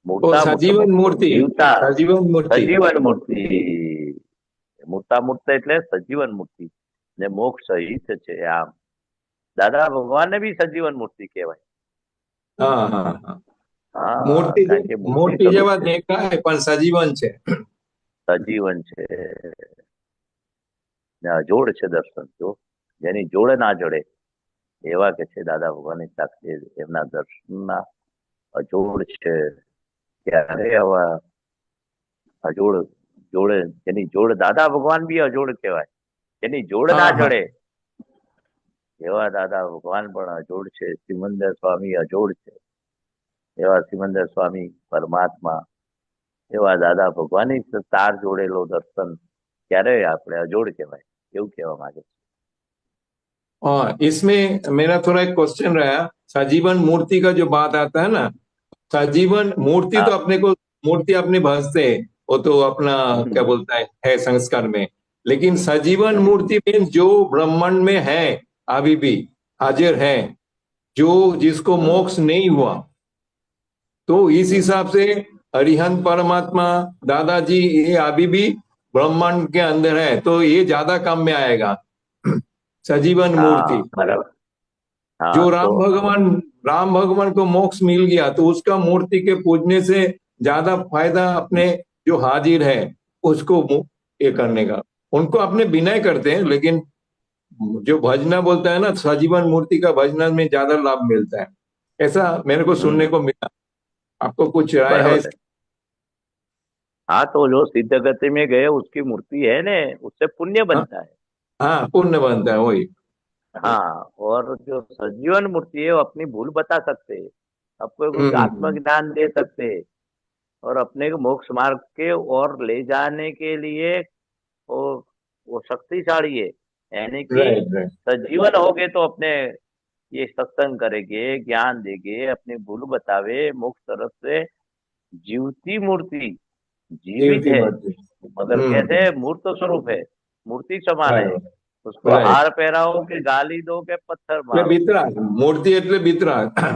ઓ સજીવન મૂર્તામૂર્ત મૂર્તિ, જીવતા સજીવન મૂર્તિ। સજીવન મૂર્તિ મૂર્તામૂર્ત એટલે સજીવન મૂર્તિ ને મોક્ષ સહિત છે આમ દાદા ભગવાનને બી સજીવન મૂર્તિ કહેવાય હા હા હા, હા મૂર્તિ કારણ કે મૂર્તિ સ્વરૂપ જેવા છે દેખાય પણ સજીવન છે। સજીવન છે ને અજોડ છે દર્શન જો જેની જોડ ના જડે એવા કે છે દાદા ભગવાનની સાથે એમના દર્શનના અજોડ છે ત્યારે આવા અજોડ જોડે જેની જોડ દાદા ભગવાન બી અજોડ કહેવાય જેની જોડ ના હા હા જડે એવા દાદા ભગવાન પણ અજોડ છે સિમંદર સ્વામી અજોડ છે એવા સિમંદર સ્વામી પરમાત્મા એવા દાદા ભગવાનની તાર જોડેલો દર્શન ક્યારે આપણે અજોડ કહેવાય એવું કહેવા માંગે છે हाँ, इसमें मेरा थोड़ा एक क्वेश्चन रहा, सजीवन मूर्ति का जो बात आता है ना, सजीवन मूर्ति हाँ तो अपने को मूर्ति अपने भजते है, वो तो अपना क्या बोलता है संस्कार में। लेकिन सजीवन मूर्ति मीन्स जो ब्रह्मांड में है अभी भी हाजिर है, जो जिसको मोक्ष नहीं हुआ, तो इस हिसाब से अरिहंत परमात्मा दादाजी ये अभी भी ब्रह्मांड के अंदर है, तो ये ज्यादा काम में आएगा सजीवन मूर्ति। हाँ बराबर हाँ जो तो राम भगवान को मोक्ष मिल गया, तो उसका मूर्ति के पूजने से ज्यादा फायदा अपने जो हाजिर है उसको ये करने का। उनको अपने बिना करते हैं, लेकिन जो भजना बोलता है ना, सजीवन मूर्ति का भजना में ज्यादा लाभ मिलता है, ऐसा मेरे को सुनने को मिला। आपको कुछ राय है बराबर है हाँ तो जो सिद्ध गति में गए उसकी मूर्ति है ने उससे पुण्य बनता है हाँ, पुण्य बनता है वही। हाँ और जो सजीवन मूर्ति है वो अपनी भूल बता सकते हैं आपको कुछ आत्मज्ञान दे सकते हैं और अपने को मोक्ष मार्ग के और ले जाने के लिए वो शक्तिशाली है यानी कि राइट राइट सजीवन हो गए तो अपने ये सत्संग करेंगे ज्ञान देंगे अपनी भूल बतावे मोक्ष तरफ से जीवती मूर्ति जीवित है मगर कैसे मूर्त स्वरूप है मूर्ति समान है उसको Right. हार पहराओ के गाली दो के पत्थर એટલે मारो વિતરાગ મૂર્તિ એટલે વિતરાગ। हाँ,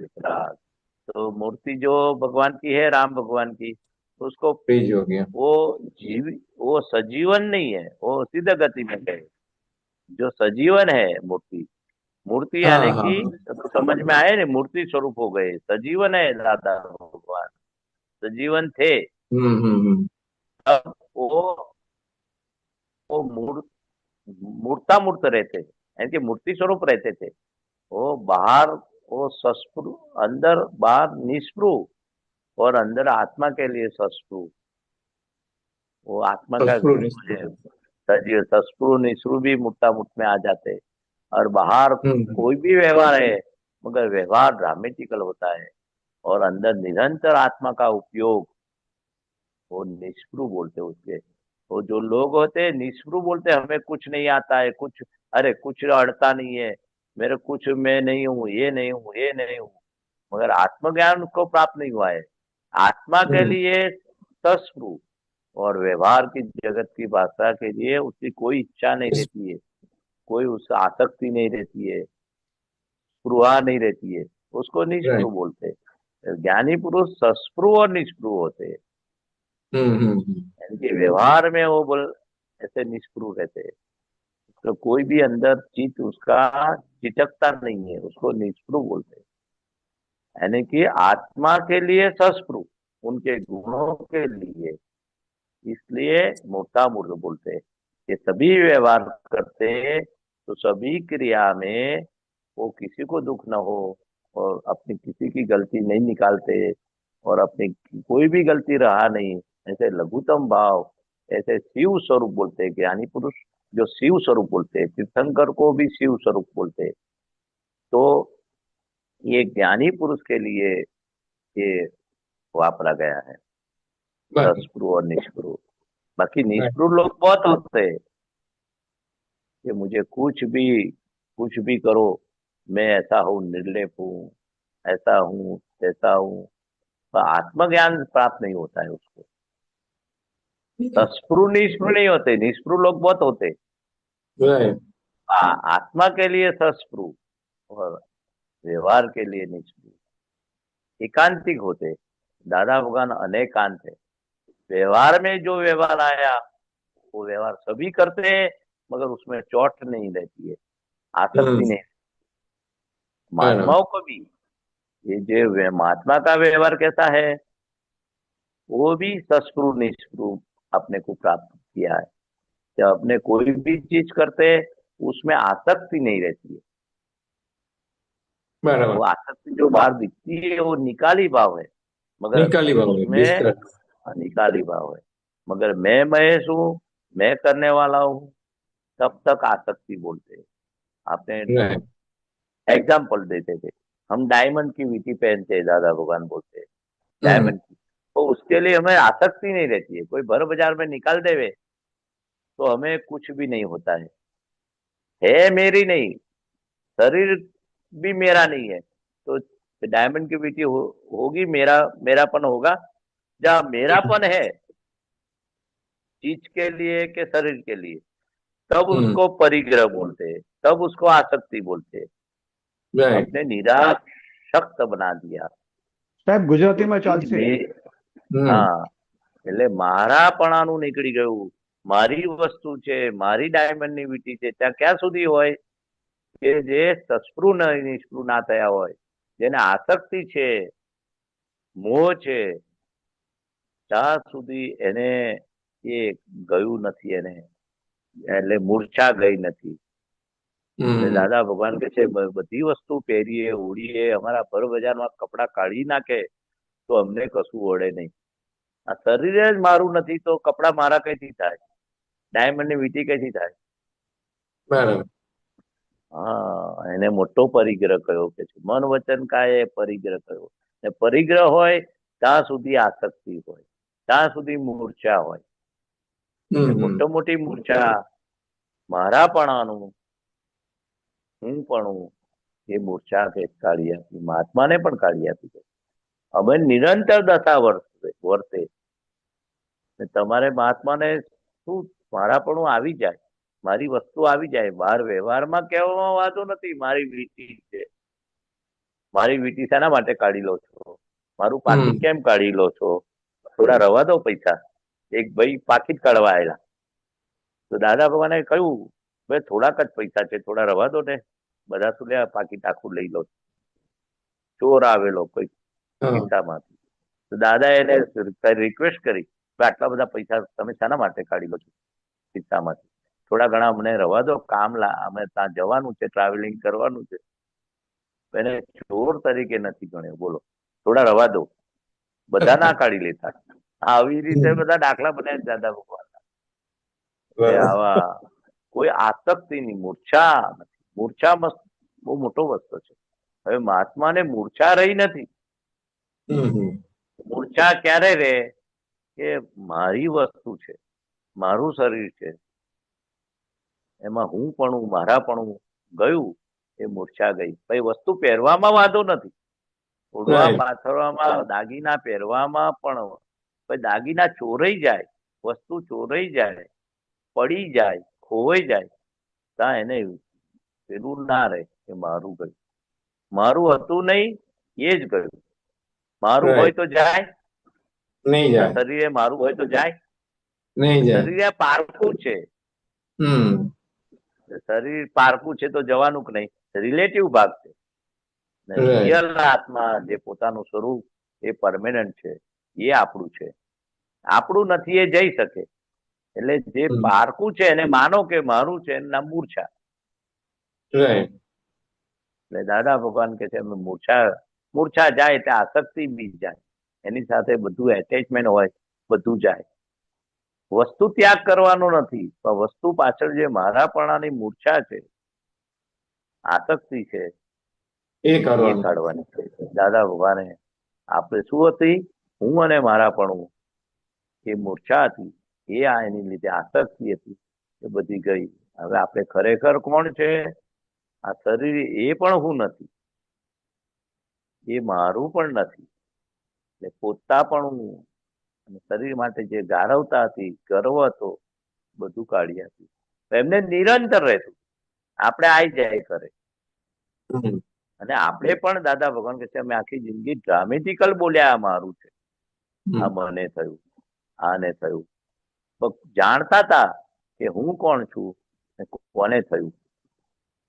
वितराग तो मूर्ति जो भगवान की है राम भगवान की उसको फ्रीज हो गया। वो सजीवन नहीं है वो सिद्ध गति में गए जो सजीवन है मूर्ति मूर्ति हाँ यानी हाँ कि समझ में आए ना मूर्ति स्वरूप हो गए सजीवन है दादा भगवान सजीवन थे अब वो मूर्तामूर्त रहते यानी कि मूर्ति स्वरूप रहते थे वो बाहर वो सस्पृ अंदर बाहर निस्पृह और अंदर आत्मा के लिए सस्पृह वो आत्मा का सजीव सस्पृह निस्पृह भी मूर्तामूर्त में आ जाते और बाहर कोई भी व्यवहार है मगर व्यवहार ड्रामेटिकल होता है और अंदर निरंतर आत्मा का उपयोग वो निष्प्रु बोलते उसके वो जो लोग होते हैं निष्प्रु बोलते हमें कुछ नहीं आता है कुछ अरे कुछ अड़ता नहीं है, मेरे कुछ, मैं नहीं हूँ, ये नहीं हूँ, ये नहीं हूँ, मगर आत्मज्ञान को प्राप्त नहीं हुआ है। आत्मा के लिए तस्वरूप और व्यवहार की जगत की भाषा के लिए उसकी कोई इच्छा नहीं रहती है, कोई उस आसक्ति नहीं रहती है, स्पृहा नहीं रहती है, उसको निष्पृह राइट। बोलते हैं। ज्ञानी पुरुष सस्पृह और निष्पृह होते हैं, यानी कि व्यवहार में वो बोल ऐसे निष्पृह रहते हैं। तो कोई भी अंदर चित्त उसका चिटकता नहीं है, उसको निष्पृह बोलते हैं। यानी कि आत्मा के लिए सस्पृह, उनके गुणों के लिए, इसलिए मूर्ता मूर्त बोलते हैं। ये सभी व्यवहार करते हैं तो सभी क्रिया में वो किसी को दुख न हो, और अपनी किसी की गलती नहीं निकालते, और अपनी कोई भी गलती रहा नहीं, ऐसे लघुतम भाव, ऐसे शिव स्वरूप बोलते हैं ज्ञानी पुरुष, जो शिव स्वरूप बोलते हैं। तीर्थंकर को भी शिव स्वरूप बोलते हैं। तो ये ज्ञानी पुरुष के लिए ये वापरा गया है, सस्पृह और निष्पृह। बाकी निष्पृह लोग बहुत होते हैं कि मुझे कुछ भी करो, मैं ऐसा हूँ, निर्लेप हूँ, ऐसा हूँ, तैसा हूँ, पर आत्मज्ञान प्राप्त नहीं होता है उसको। सस्पृह निष्पृह नहीं होते, निष्पृह लोग बहुत होते। राइट। आत्मा के लिए सस्पृह और व्यवहार के लिए निष्पृह, एकांतिक होते। दादा भगवान अनेकांत है। व्यवहार में जो व्यवहार आया वो व्यवहार सभी करते हैं, मगर उसमें चोट नहीं रहती है, आसक्ति नहीं। महात्माओं को भी ये जो महात्मा का व्यवहार कैसा है, वो भी सस्पृह निष्पृह अपने को प्राप्त किया है। जब अपने कोई भी चीज करते हैं उसमें आसक्ति नहीं रहती है। वो आसक्ति जो बाहर दिखती है वो निकाली भाव है, मगर निकाली भाव है, उसमें डिस्ट्रैक्ट। निकाली भाव है। मगर मैं महेश हूँ, मैं करने वाला हूँ, तब तक आसक्ति बोलते हैं। आपने राइट। एग्जाम्पल देते थे, हम डायमंड की विटी पहनते हैं, दादा भगवान बोलते हैं डायमंड की, तो उसके लिए हमें आसक्ति नहीं रहती है। कोई भर बाजार में निकाल देवे तो हमें कुछ भी नहीं होता है मेरी नहीं, शरीर भी मेरा नहीं है, तो डायमंड की विटी होगी, मेरापन होगा। जहाँ मेरापन है चीज के लिए के शरीर के लिए, तब उसको परिग्रह बोलते हैं, तब उसको आसक्ति बोलते हैं। રાઈટ अपने निराशक्त बना दिया। સાહેબ ગુજરાતીમાં ચાલશે? હા, એટલે મારાપણાનું નીકળી ગયું, મારી વસ્તુ છે, મારી ડાયમંડની વીંટી છે, ત્યાં ક્યાં સુધી હોય કે જે સસ્પૃહ નિષ્પૃહ ના થયા હોય, જેને આસક્તિ છે, મોહ છે, ત્યાં સુધી એને એ ગયું નથી, એને એટલે મૂર્છા ગઈ નથી। એટલે દાદા ભગવાન કે છે બધી વસ્તુ પહેરીએ, ઓઢીએ, અમારા ભર બજારમાં કપડા કાઢી નાખે તો અમને કશું ઓળે નહીં। આ શરીર જ મારું નથી તો કપડા મારા કઈથી થાય, ડાયમંડની વીંટી કઈથી થાય? બરાબર। હા, એને મોટો પરિગ્રહ કયો કે છે, મન વચન કાયે પરિગ્રહ કયો। ને પરિગ્રહ હોય ત્યાં સુધી આસક્તિ હોય, ત્યાં સુધી મૂર્છા હોય। મોટો મોટી મૂર્છા મારાપણાનું, હુંપણું, એ મૂર્છા કે કાઢી આપી, મહાત્માને પણ કાઢી આપી છે। અમે નિરંતર દશા વર્તે। તમારે મહાત્માને શું મારાપણું આવી જાય, મારી વસ્તુ આવી જાય, બહાર વ્યવહારમાં કહેવામાં વાંધો નથી, મારી વીંટી છે, મારી વીંટી શાના માટે કાઢી લો છો, મારું પાકીટ કેમ કાઢી લો છો, થોડા રવા દો પૈસા। એક ભાઈ પાકીટ કાઢવા આવેલા તો દાદા ભગવાને કહ્યું, ભાઈ થોડાક જ પૈસા છે, થોડા રવા દો ને, બધા શું લે પાકીટ આખું લઈ લો। ચોર આવેલો કોઈ ખિસ્સામાંથી, તો દાદા એને રિક્વેસ્ટ કરી, આટલા બધા પૈસા તમે શાના માટે કાઢી લો છો ખિસ્સામાંથી, થોડા ઘણા અમને રવા દો, કામ અમે ત્યાં જવાનું છે, ટ્રાવેલિંગ કરવાનું છે। એને ચોર તરીકે નથી ગણ્યો, બોલો, થોડા રવા દો, બધા ના કાઢી લેતા। આવી રીતે બધા દાખલા બનાવ્યા દાદા ભગવાનના। આવા કોઈ આસક્તિની મૂર્છા નથી। મૂર્છા બહુ મોટો વસ્તુ છે। હવે મહાત્માને મૂર્છા રહી નથી। મૂર્છા ક્યારે રહે કે મારી વસ્તુ છે, મારું શરીર છે, એમાં હું પણ મારા પણ ગયું, એ મૂર્છા ગઈ. ભાઈ વસ્તુ પહેરવામાં વાંધો નથી, ઓઢવા Right. પાથરવામાં, દાગીના પહેરવામાં પણ ભાઈ દાગીના ચોરાઈ જાય, વસ્તુ ચોરાઈ જાય, પડી જાય, ખોવાઈ જાય, ત્યાં એને પેલું ના રહે કે મારું ગયું, મારું હતું નહીં એ જ ગયું. મારું Right. હોય તો જાય, नहीं जाए, શરીરે મારું હોય તો જાય. नहीं जाए. શરીરે પારકું છે, શરીર પારકું છે તો જવાનું કે નહીં, રિલેટિવ ભાગ છે. Right. રિયલ આત્મા જે પોતાનું સ્વરૂપ એ પરમેનન્ટ છે, એ આપણું છે. આપણું નથી એ જઈ શકે. એટલે જે પારકું છે એને માનો કે મારું છે, એનું નામ મૂર્છા. Right. એટલે દાદા ભગવાન કે છે મૂર્છા જાય એટલે આસક્તિ બી જાય, એની સાથે બધું એટેચમેન્ટ હોય, બધું જાય. વસ્તુ ત્યાગ કરવાનો નથી, પણ વસ્તુ પાછળ જે મારાપણાની મૂર્છા છે, આસક્તિ છે, એ એ કરવાનું. કાઢવાની છે. દાદા ભગવાને આપણે શું હતી, હું અને મારાપણું, એ મૂર્છા હતી, એ આ એની લીધે આસક્તિ હતી, એ બધી ગઈ. હવે આપણે ખરેખર કોણ છે? આ શરીર એ પણ હું નથી, એ મારું પણ નથી. એટલે પોતા પણ હું, અને શરીર માટે જે ગારવતા હતી, ગર્વ હતો, બધું કાઢી આપ્યું. એમને નિરંતર રહેતું, આપણે આઈ જાય કરે. હમ. અને આપણે પણ દાદા ભગવાન કહે છે અમે આખી જિંદગી ડ્રામેટિકલ બોલ્યા આ મારું છે, આ મને થયું, આને થયું. જાણતા હતા કે હું કોણ છું, કોને થયું.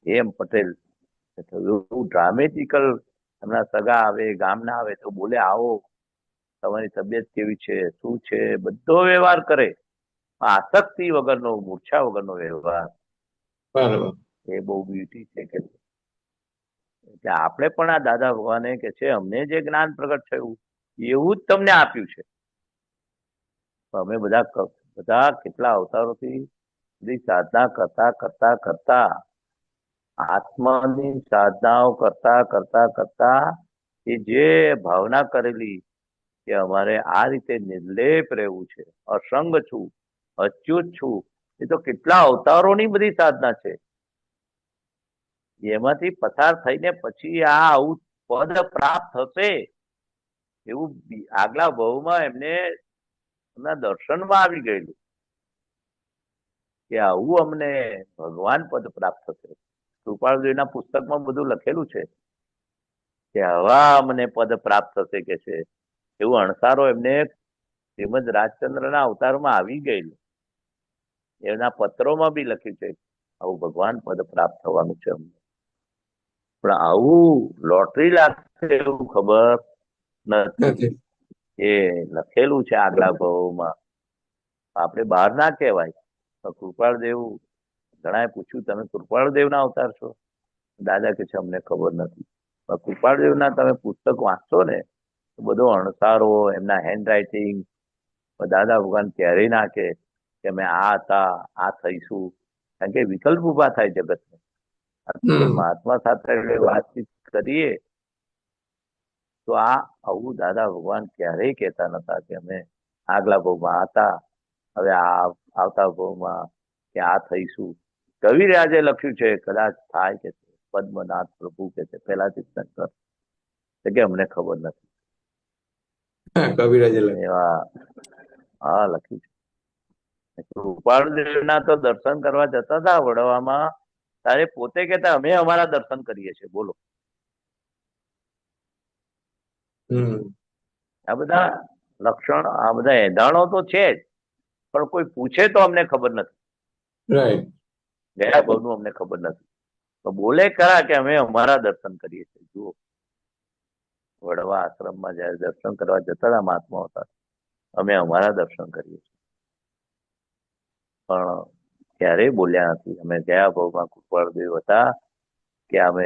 એમ પટેલ એવું ડ્રામેટિકલ, એમના સગા આવે, ગામના આવે તો બોલે આવો, તમારી તબિયત કેવી છે, શું છે, બધો વ્યવહાર કરે. આસક્તિ વગરનો, મૂર્છા વગરનો વ્યવહાર, બરાબર. એ બહુ બ્યુટી છે. કે એટલે આપણે પણ આ દાદા ભગવાને કે છે અમને જે જ્ઞાન પ્રગટ થયું એવું જ તમને આપ્યું છે. અમે બધા કેટલા અવતારોથી બધી સાધના કરતા કરતા કરતા, આત્માની સાધનાઓ કરતા કરતા કરતા એ જે ભાવના કરેલી કે અમારે આ રીતે નિર્લેપ રહેવું છે, અસંગ છું, અચ્યુત છું, એ તો કેટલા અવતારોની બધી સાધના છે. એમાંથી પસાર થઈને પછી આ આવું પદ પ્રાપ્ત થશે એવું આગલા ભાવમાં એમને એમના દર્શનમાં આવી ગયેલું કે આવું અમને ભગવાન પદ પ્રાપ્ત થશે. કૃપાળદેવના પુસ્તકમાં બધું લખેલું છે કે હવા અમને પદ પ્રાપ્ત થશે કે છે. એવું અણસારો એમને શ્રીમદ રાજચંદ્રના અવતારમાં આવી ગયેલું. એના પત્રોમાં બી લખ્યું છે આવું ભગવાન પદ પ્રાપ્ત થવાનું છે અમને. પણ આવું લોટરી લાગશે એવું ખબર નથી. એ લખેલું છે આગલા ભાવમાં, આપણે બહાર ના કહેવાય. કૃપાળદેવ ઘણાએ પૂછ્યું તમે કૃપાળદેવના અવતાર છો? દાદા કે છે અમને ખબર નથી. પણ કૃપાળદેવના તમે પુસ્તક વાંચશો ને તો બધો અણસારો, એમના હેન્ડ રાઇટિંગ, દાદા ભગવાન ક્યારેય ના કે અમે આ હતા, આ થઈશું. કારણ કે વિકલ્પ ઉભા થાય જગતને. મહાત્મા સાથે વાતચીત કરીએ તો આ આવું દાદા ભગવાન ક્યારેય કહેતા નતા કે અમે આગલા ભાવમાં હતા, હવે આ આવતા ભાવમાં કે આ થઈશું. કવિરાજે લખ્યું છે કદાચ થાય કે પદ્મનાથ પ્રભુ કે છે પેલા તીર્થંકર કે અમને ખબર નથી. કવિરાજે એવા હા લખ્યું છે. કૃપાળદેવના તો દર્શન કરવા જતા હતા વડવામાં, તારે પોતે કહેતા અમે અમારા દર્શન કરીએ છીએ. બોલો, આ બધા લક્ષણ, આ બધા એંધાણો તો છે જ, પણ કોઈ પૂછે તો અમને ખબર નથી. રાઈટ. ગયા ભાવનું અમને ખબર નથી. તો બોલે ખરા કે અમે અમારા દર્શન કરીએ છીએ. જુઓ, વડવા આશ્રમમાં જયારે દર્શન કરવા જતા હતા મહાત્મા હતા, અમે અમારા દર્શન કરીએ છીએ. પણ ક્યારેય બોલ્યા નથી અમે ગયા ભાવમાં કૃપાળદેવ હતા કે અમે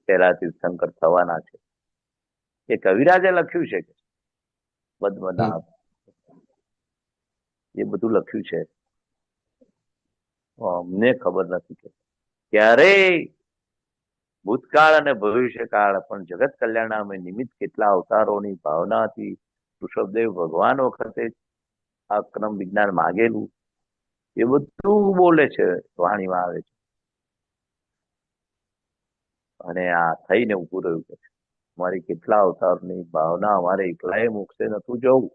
પેલા તીર્થંકર થવાના છે. એ કવિરાજે લખ્યું છે કે પદ્મનાભ, એ બધું લખ્યું છે. અમને ખબર નથી કે ક્યારેય ભૂતકાળ અને ભવિષ્યકાળ પણ જગત કલ્યાણના અમે નિમિત્ત કેટલા અવતારોની ભાવના હતી. ઋષભદેવ ભગવાન વખતે આ ક્રમ વિજ્ઞાન માગેલું એ બધું બોલે છે, વાણીમાં આવે છે. અને આ થઈને ઉભું રહ્યું કે અમારી કેટલા અવતારની ભાવના અમારે એકલાએ મોક્ષે નતું જવું,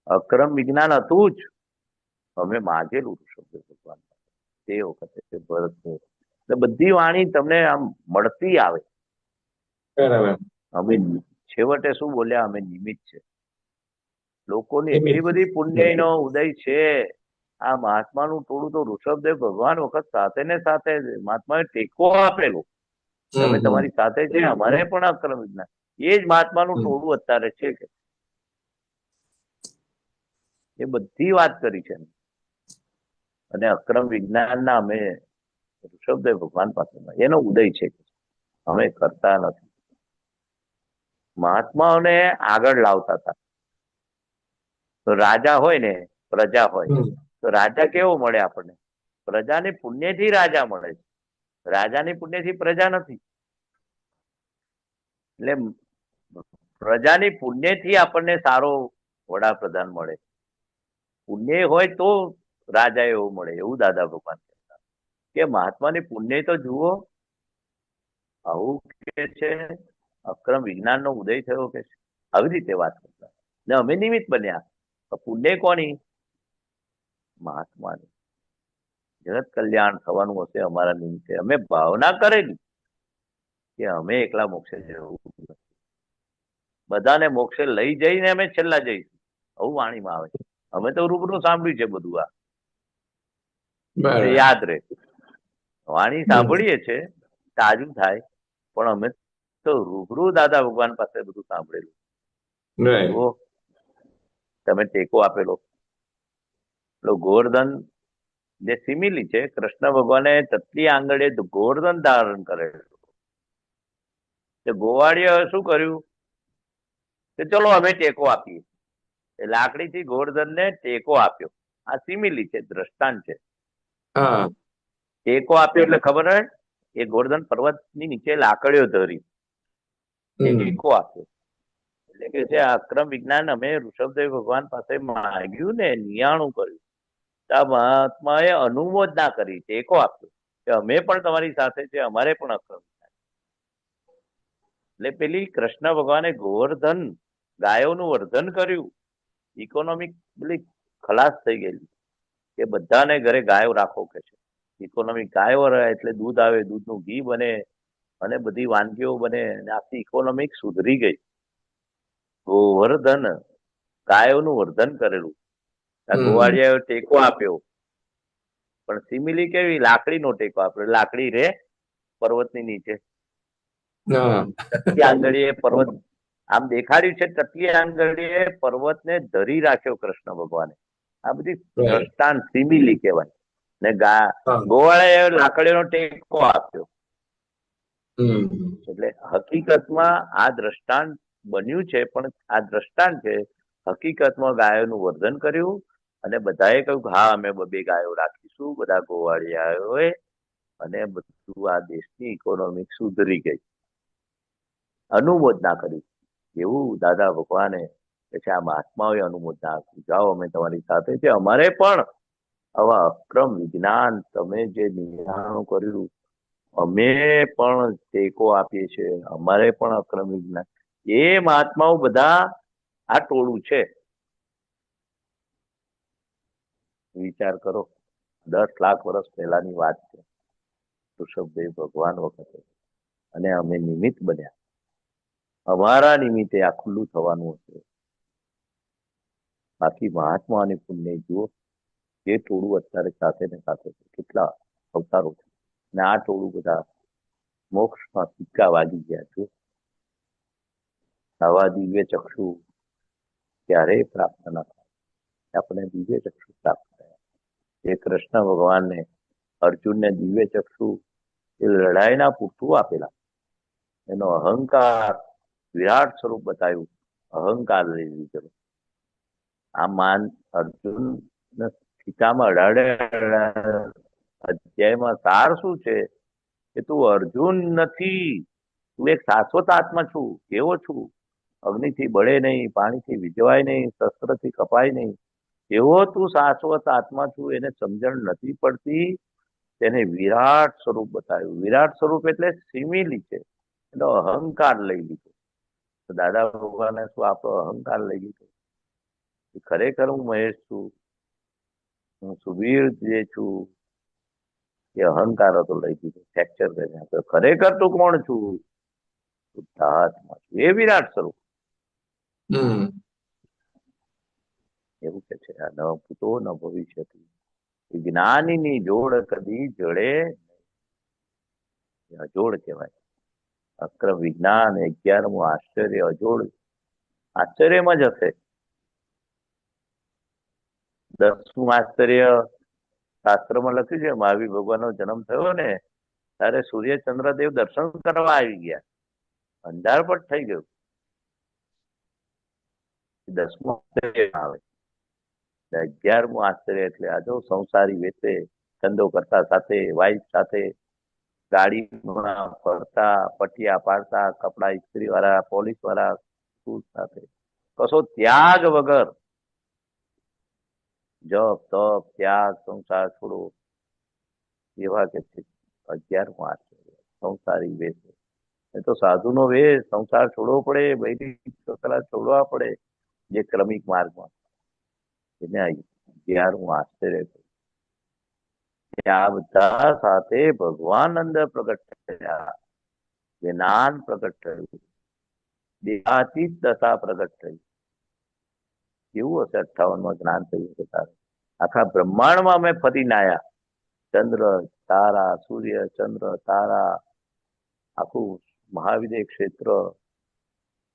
અક્રમ વિજ્ઞાન હતું જ, અમે માગેલું શબ્દ ભગવાન તે વખતે ભરતને. એટલે બધી વાણી તમને આમ મળતી આવે. બરાબર. અમે છેવટે શું બોલ્યા, અમે નિમિત્ત છે. લોકોની નિમિત્ત. એટલી બધી પુણ્યનો ઉદય છે. આ મહાત્માનું ટોળું તો ઋષભદેવ ભગવાન વખત સાથે ને સાથે મહાત્માએ ટેકો આપેલો. અમે તમારી સાથે છે, અમારે પણ અક્રમ વિજ્ઞાન. એ જ મહાત્માનું ટોળું અત્યારે છે કે એ બધી વાત કરી છે. અને અક્રમ વિજ્ઞાનના અમે ઋષભદેવ ભગવાન પાસે એનો ઉદય છે. અમે કરતા નથી. મહાત્માઓને આગળ લાવતા હતા. તો રાજા હોય ને પ્રજા હોય, તો રાજા કેવો મળે આપણને? પ્રજાની પુણ્યથી રાજા મળે છે, રાજાની પુણ્યથી પ્રજા નથી. એટલે પ્રજાની પુણ્યથી આપણને સારો વડાપ્રધાન મળે, પુણ્ય હોય તો રાજા એવો મળે, એવું દાદા ભગવાન કહેતા કે મહાત્માની પુણ્ય તો જુઓ. આવું કે છે અક્રમ વિજ્ઞાનનો ઉદય થયો કે આવી રીતે વાત કરતા. ને અમે નિમિત્ત બન્યા. પુણ્ય કોની? મહાત્માની. જગત કલ્યાણ થવાનું હશે અમારા નિમિત્તે. અમે ભાવના કરેલી કે અમે એકલા મોક્ષે જવું નથી, બધાને મોક્ષે લઈ જઈને અમે છેલ્લા જઈશું. આવું વાણીમાં આવે છે. અમે તો રૂબરૂ સાંભળ્યું છે બધું. આ યાદ રહે. વાણી સાંભળીએ છે, તાજું થાય, પણ અમે તો રૂબરૂ દાદા ભગવાન પાસે બધું સાંભળેલું. તમે ટેકો આપેલો. ગોવર્ધન જે સિમિલી છે, કૃષ્ણ ભગવાને તતલી આંગળે ગોવર્ધન ધારણ કરેલું. ગોવાળીએ શું કર્યું કે ચલો અમે ટેકો આપીએ. લાકડીથી ગોવર્ધનને ટેકો આપ્યો. આ સિમિલી છે, દ્રષ્ટાંત છે. ટેકો આપ્યો એટલે ખબર હોય, એ ગોવર્ધન પર્વતની નીચે લાકડીઓ ધરી ટેકો આપ્યો. એટલે કે છે અક્રમ વિજ્ઞાન અમે ઋષભદેવ ભગવાન પાસે માંગ્યું ને નિયાણું કર્યું. આ મહાત્માએ અનુમોદના કરી, ટેકો આપ્યો કે અમે પણ તમારી સાથે છે, અમારે પણ અક્રમ વિજ્ઞાન. એટલે પેલી કૃષ્ણ ભગવાને ગોવર્ધન ગાયોનું વર્ધન કર્યું. ઇકોનોમિક પેલી ખલાસ થઈ ગયેલી કે બધાને ઘરે ગાયો રાખો કે છે. ઇકોનોમિક ગાયો રહે એટલે દૂધ આવે, દૂધનું ઘી બને અને બધી વાનગીઓ બને અને આખી ઇકોનોમિક સુધરી ગઈ. ગોવર્ધન ગાયોનું વર્ધન કરેલું. ગોવાળિયાએ ટેકો આપ્યો, પણ સિમિલી કેવી? લાકડીનો ટેકો આપ્યો. લાકડી રે પર્વતની નીચે. આંગળીએ પર્વત આમ દેખાડ્યું છે. તટલી આંગળીએ પર્વતને ધરી રાખ્યો કૃષ્ણ ભગવાને. આ બધી દ્રષ્ટાંત સિમિલી કહેવાય. ને ગોવાળિયાએ લાકડીનો ટેકો આપ્યો. એટલે હકીકતમાં આ દ્રષ્ટાંત બન્યું છે, પણ આ દ્રષ્ટાંત છે. હકીકતમાં ગાયોનું વર્ધન કર્યું અને બધાએ કહ્યું હા અમે બે ગાયો રાખીશું, બધા ગોવાળિયાઓએ, અને બધું આ દેશની ઇકોનોમિક સુધરી ગઈ. અનુમોદના કરી. એવું દાદા ભગવાને કે છે આ મહાત્માઓએ અનુમોદના આપી. જાઓ અમે તમારી સાથે છે, અમારે પણ આવા અક્રમ વિજ્ઞાન તમે જે નિર્માણ કર્યું અમે પણ ટેકો આપીએ છીએ, અમારે પણ અક્રમ વિજ્ઞાન. એ મહાત્માઓ બધા આ ટોળું છે. વિચાર કરો, 10 લાખ વર્ષ પહેલાની વાત છે, ઋષભદેવ ભગવાન વખતે. અને અમે નિમિત્ત બન્યા. અમારા નિમિત્તે આ ખુલ્લું થવાનું હશે. બાકી મહાત્માની પુણ્ય જુઓ, એ ટોળું અત્યારે સાથે ને સાથે કેટલા અવતારો છે. અને આ ટોળું બધા મોક્ષમાં સિક્કા વાગી ગયા છે. આવા દિવ્ય ચક્ષુ ક્યારેય પ્રાપ્ત ન થાય. આપણે દિવ્ય ચક્ષુ પ્રાપ્ત થયા. એ કૃષ્ણ ભગવાનને અર્જુનને દિવ્ય ચક્ષુ એ લડાઈના પૂરતું આપેલા. એનો અહંકાર વિરાટ સ્વરૂપ બતાવ્યું. અહંકાર લઈ લીધો. આ માન અર્જુન ગીતામાં 18 અધ્યાયમાં સાર શું છે કે તું અર્જુન નથી, તું એક શાશ્વત આત્મા છું. કેવો છું? અગ્નિથી બળે નહીં, પાણીથી વિજવાય નહીં, શસ્ત્રથી કપાય નહીં. એવો તું શાશ્વત આત્મા છું. એને સમજણ નથી પડતી તેને વિરાટ સ્વરૂપ બતાવ્યું. વિરાટ સ્વરૂપ એટલે સિમિલી છે, એનો અહંકાર લઈ લીધો. તો દાદા ભગવાને શું આપણો અહંકાર લઈ લીધો? ખરેખર હું મહેશ છું, હું સુબીર જે છું, એ અહંકાર હતો લઈ દીધો, ફ્રેક્ચર કરીને આપ્યો. ખરેખર તું કોણ છું? શુદ્ધાત્મા છું. એ વિરાટ સ્વરૂપ. એવું કે છે, ન ભૂતો ન ભવિષ્યતિ, જ્ઞાનીની જોડ કદી જડે નહીં. અજોડ કહેવાય. અક્રમ વિજ્ઞાન 11મું આશ્ચર્ય અજોડ. આશ્ચર્યમાં જ હશે. 10મું આશ્ચર્ય શાસ્ત્રમાં લખ્યું છે, મહાવીર ભગવાનનો જન્મ થયો ને ત્યારે સૂર્ય ચંદ્રદેવ દર્શન કરવા આવી ગયા, અંધારપટ થઈ ગયું. 10મું આશ્ચર્ય આવે. 11મું આશ્ચર્ય એટલે આ જો સંસારી વેચે, ધંધો કરતા સાથે, વાઇફ સાથે, ગાડીમાં ફરતા, પટિયા પાડતા, કપડા ઇસ્ત્રી વાળા, પોલીસ વાળા સાથે, કશો ત્યાગ વગર, જપ તપ ત્યાગ સંસાર છોડો, એવા કે છે. 11મું આશ્ચર્ય સંસારી વેશ. એ તો સાધુનો વેશ. સંસાર છોડવો પડે, બૈરી છોકરા છોડવા પડે, જે ક્રમિક માર્ગમાં. એને 11મું આશ્ચર્ય કહ્યું. આ બધા સાથે ભગવાન અંદર પ્રગટ થયા, જ્ઞાન પ્રગટ થયું, દેહાતીત દશા પ્રગટ થઈ. કેવું હશે 58માં જ્ઞાન થયું છે તારે? આખા બ્રહ્માંડમાં અમે ફરીને આવ્યા. ચંદ્ર તારા, સૂર્ય ચંદ્ર તારા, આખું મહાવિદ્ય ક્ષેત્ર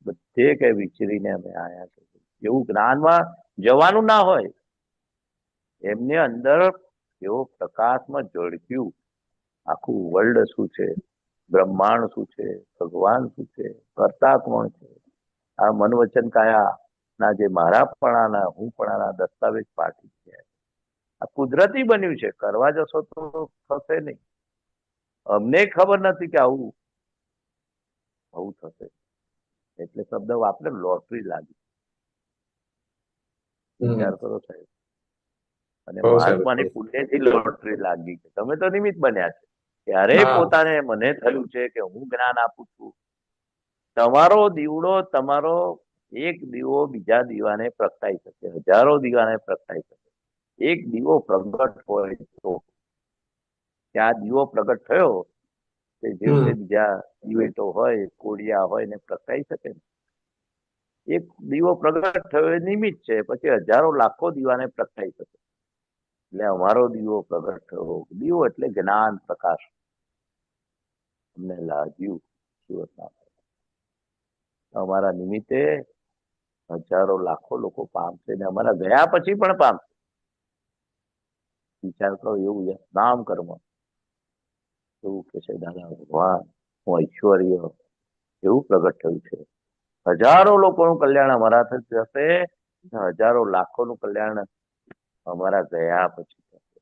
બધે કઈ વિચરીને અમે આવ્યા છે. એવું જ્ઞાનમાં જવાનું ના હોય. એમને અંદર એવો પ્રકાશમાં ઝળક્યું. આખું વર્લ્ડ શું છે, બ્રહ્માંડ શું છે, ભગવાન શું છે, કરતા કોણ છે. આ મન વચન કાયા ના જે મારાપણાના હુંપણાના દસ્તાવેજ પાઠી છે. આ કુદરતી બન્યું છે. કરવા જશો તો થશે નહીં. અમને ખબર નથી કે આવું થશે. એટલે શબ્દ વાપરે, લોટરી લાગી. વિચાર કરો સાહેબ. અને મહાત્માની પુણ્યથી લોટરી લાગી છે. તમે તો નિમિત્ત બન્યા છે. ત્યારે પોતાને મને થયું છે કે હું જ્ઞાન આપું છું. તમારો દીવડો, તમારો એક દીવો બીજા દીવાને પ્રગટાઈ શકે, હજારો દીવાને પ્રગટાઈ શકે. એક દીવો પ્રગટ હોય તો ત્યાં દીવો પ્રગટ થયો તે જે બીજા દિવેટો હોય, કોડિયા હોય ને પ્રગટાઈ શકે ને. એક દીવો પ્રગટ થયો એ નિમિત્ત છે, પછી હજારો લાખો દીવાને પ્રગટાઈ શકે. એટલે અમારો દીવો પ્રગટ થયો. દીવો એટલે જ્ઞાન પ્રકાશ અમને લાગ્યું સુરતના. અમારા નિમિત્તે હજારો લાખો લોકો પામશે ને અમારા ગયા પછી પણ પામશે. વિચાર કરો. એવું નામ કર્મ એવું કે છે દાદા ભગવાન. હું ઐશ્વર્ય એવું પ્રગટ થયું છે. હજારો લોકોનું કલ્યાણ અમારા થશે, હજારો લાખોનું કલ્યાણ અમારા ગયા પછી થશે.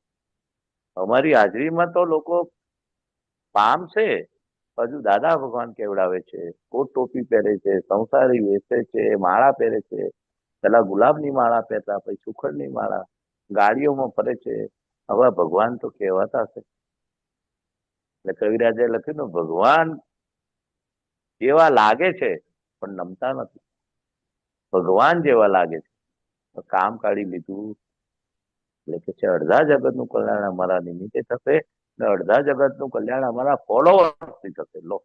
અમારી હાજરીમાં તો લોકો પામશે. હજુ દાદા ભગવાન કેવડાવે છે, કોટ ટોપી પહેરે છે, સંસારી વેચે છે, માળા પહેરે છે. પેલા ગુલાબની માળા પહેરતા, પછી સુખડની માળા, ગાડીઓમાં ફરે છે. હવે ભગવાન તો કહેવાતા હશે. એટલે કવિરાજે લખ્યું ને, ભગવાન જેવા લાગે છે પણ નમતા નથી. ભગવાન જેવા લાગે છે, કામ કાઢી લીધું. એટલે કે છે અડધા જગતનું કલ્યાણ અમારા નિમિત્તે થશે ને અડધા જગતનું કલ્યાણ અમારા ફોલોવર્સથી થશે. લો,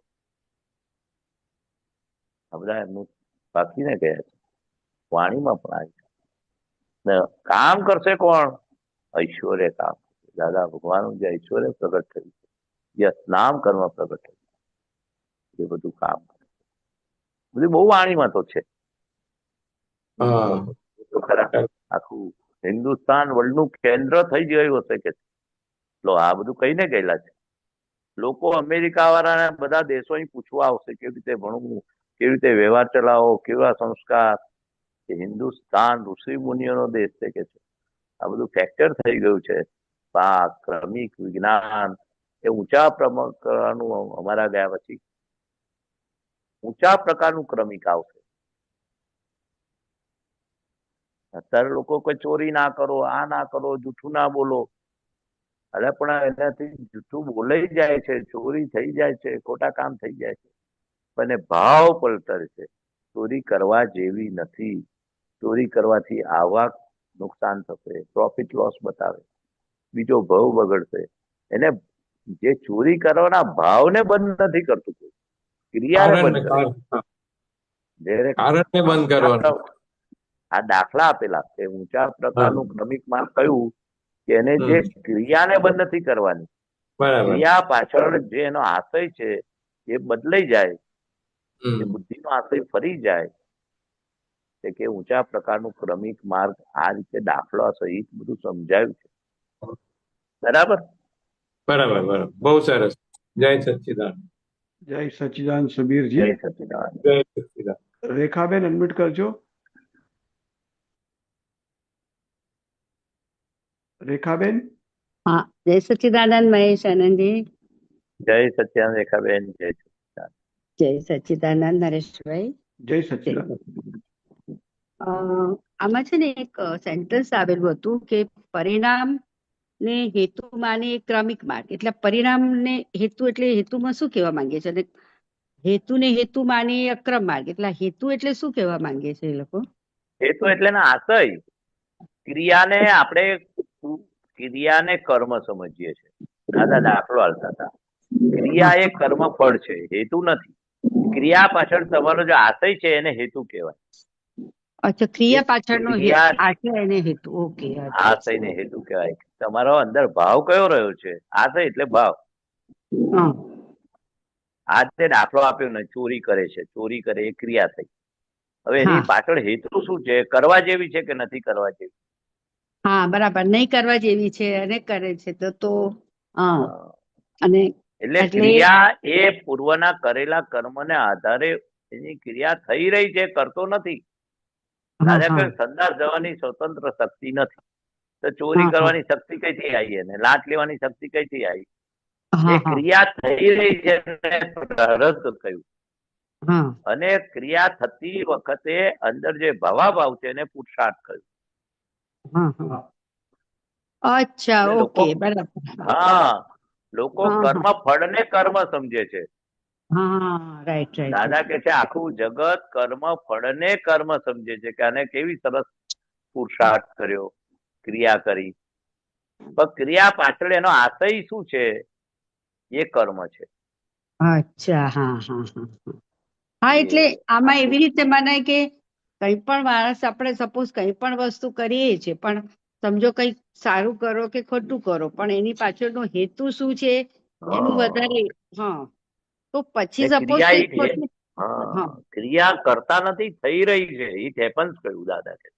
આ બધા એમનું બાકીને ગયા છે. વાણીમાં પણ આવી ને કામ કરશે કોણ? ઐશ્વર્ય કામ. દાદા ભગવાનનું જે ઐશ્વર્ય પ્રગટ થયું છે, જે નામ કર્મ પ્રગટ થયું, એ બધું કામ કરે. બધું બહુ વાણીમાં તો છે. આખું હિન્દુસ્તાન વર્લ્ડનું કેન્દ્ર થઈ ગયું હશે કે લો આ બધું કહીને ગયેલા છે. લોકો અમેરિકા વાળાને બધા દેશો પૂછવા આવશે કેવી રીતે ભણવું, કેવી રીતે વ્યવહાર ચલાવો, કેવા સંસ્કાર. કે હિન્દુસ્તાન ઋષિ મુનિઓનો દેશ છે કે છે. આ બધું ફ્રેક્ચર થઈ ગયું છે. પાક ક્રમિક વિજ્ઞાન એ ઊંચા પ્રકારનું અમારા ગયા પછી ઊંચા પ્રકારનું ક્રમિક આવશે. અત્યારે લોકો કોઈ ચોરી ના કરો, આ ના કરો, જૂઠું ના બોલો, એટલે પણ એનાથી જૂઠું બોલાઈ જાય છે, ચોરી થઈ જાય છે, ખોટા કામ થઈ જાય છે, પણ એ ભાવ પલટર છે. ચોરી કરવા જેવી નથી. ચોરી કરવાથી આવક નુકસાન થશે, પ્રોફિટ લોસ બતાવે, બીજો ભાવ બગડશે. એને જે ચોરી કરવાના ભાવને બંધ નથી કરતું કોઈ, ક્રિયાને કારણ ને બંધ કરે. જ્યારે કારણને બંધ કરવાનું. આ દાખલા આપેલા કે ઊંચા પ્રકારનું ક્રમિક માર્ગ કયું કે એને જે ક્રિયાને બંધ નથી કરવાની, બરાબર. ક્રિયા પાછળ જે એનો આશય છે એ બદલાઈ જાય, હમ. એ બુદ્ધિનો આશય ફરી જાય. એટલે કે ઊંચા પ્રકારનું ક્રમિક માર્ગ આ રીતે દાખલા સહિત બધું સમજાયું છે. બરાબર. બરાબર બરાબર, બહુ સરસ. જય સચ્ચિદાનંદ. જય સચ્ચિદાનંદ સુબીરજી. જય સચ્ચિદાનંદ. જય સચ્ચિદાનંદ. રેખાબેન અનમ્યુટ કરજો. રેખાબેન. હા, જય સચ્ચિદાનંદ મહેશ આનંદજી. જય સચ્ચિદાનંદ રેખાબેન. જય સચ્ચિદાનંદ. જય સચ્ચિદાનંદ નરેશભાઈ. જય સચ્ચિદાનંદ. આમાં છે ને એક સેન્ટેન્સ આવેલું હતું કે પરિણામ ને હેતુ માને ક્રમિક માર્ગ. એટલે પરિણામ ને હેતુ એટલે હેતુમાં શું કહેવા માંગે છે, અને હેતુ ને હેતુ માને અક્રમ માર્ગ. એટલે હેતુ એટલે શું કહેવા માંગે છે એ લોકો? હેતુ એટલે ના આશય. ક્રિયાને આપણે ક્રિયાને કર્મ સમજીએ છીએ. દાદા દાખલો હાલતા હતા, ક્રિયા એ કર્મ ફળ છે, હેતુ નથી. ક્રિયા પાછળ તમારો જે આશય છે એને હેતુ કહેવાય. અચ્છા, ક્રિયા પાછળનો ક્રિયા આશય અને હેતુ. ઓકે, આશયને હેતુ કહેવાય. તમારો અંદર ભાવ કયો રહ્યો છે, આશય એટલે ભાવ. આ તે દાખલો આપ્યો ને, ચોરી કરે છે, ચોરી કરે એ ક્રિયા થઈ. હવે એની પાછળ હેતુ શું છે, કરવા જેવી છે કે નથી કરવા જેવી? હા, બરાબર, નહીં કરવા જેવી છે અને કરે છે તો અને એટલે ક્રિયા એ પૂર્વના કરેલા કર્મને આધારે એની ક્રિયા થઈ રહી છે, કરતો નથી. દાદા કે સંદાસ જવાની સ્વતંત્ર શક્તિ નથી, તો ચોરી કરવાની શક્તિ કઈથી આવી, એને લાંચ લેવાની શક્તિ કઈથી આવી? એ ક્રિયા થઈ રહી છે પ્રારબ્ધ કહ્યું. અને ક્રિયા થતી વખતે અંદર જે ભાવાભાવ છે એને પુરુષાર્થ કહ્યું. અચ્છા, ઓકે, બરાબર. હા, લોકો કર્મ ફળને કર્મ સમજે છે. દાદા કે છે આખું જગત કર્મ ફળને કર્મ સમજે છે, કે આને કેવી સરસ પુરુષાર્થ કર્યો, ક્રિયા કરી. પણ ક્રિયા પાછળ એનો આશય શું છે એ કર્મ છે. અચ્છા, હા, એટલે આમાં એવી રીતે મનાય કે કઈ પણ માણસ આપણે સપોઝ કઈ પણ વસ્તુ કરીએ છીએ, પણ સમજો કઈ સારું કરો કે ખોટું કરો, પણ એની પાછળનો હેતુ શું છે એનું વધારે. તો પછી સપોઝ ક્રિયા કરતા નથી, થઈ રહી છે. ઇટ હેપન્સ કહ્યું દાદા કે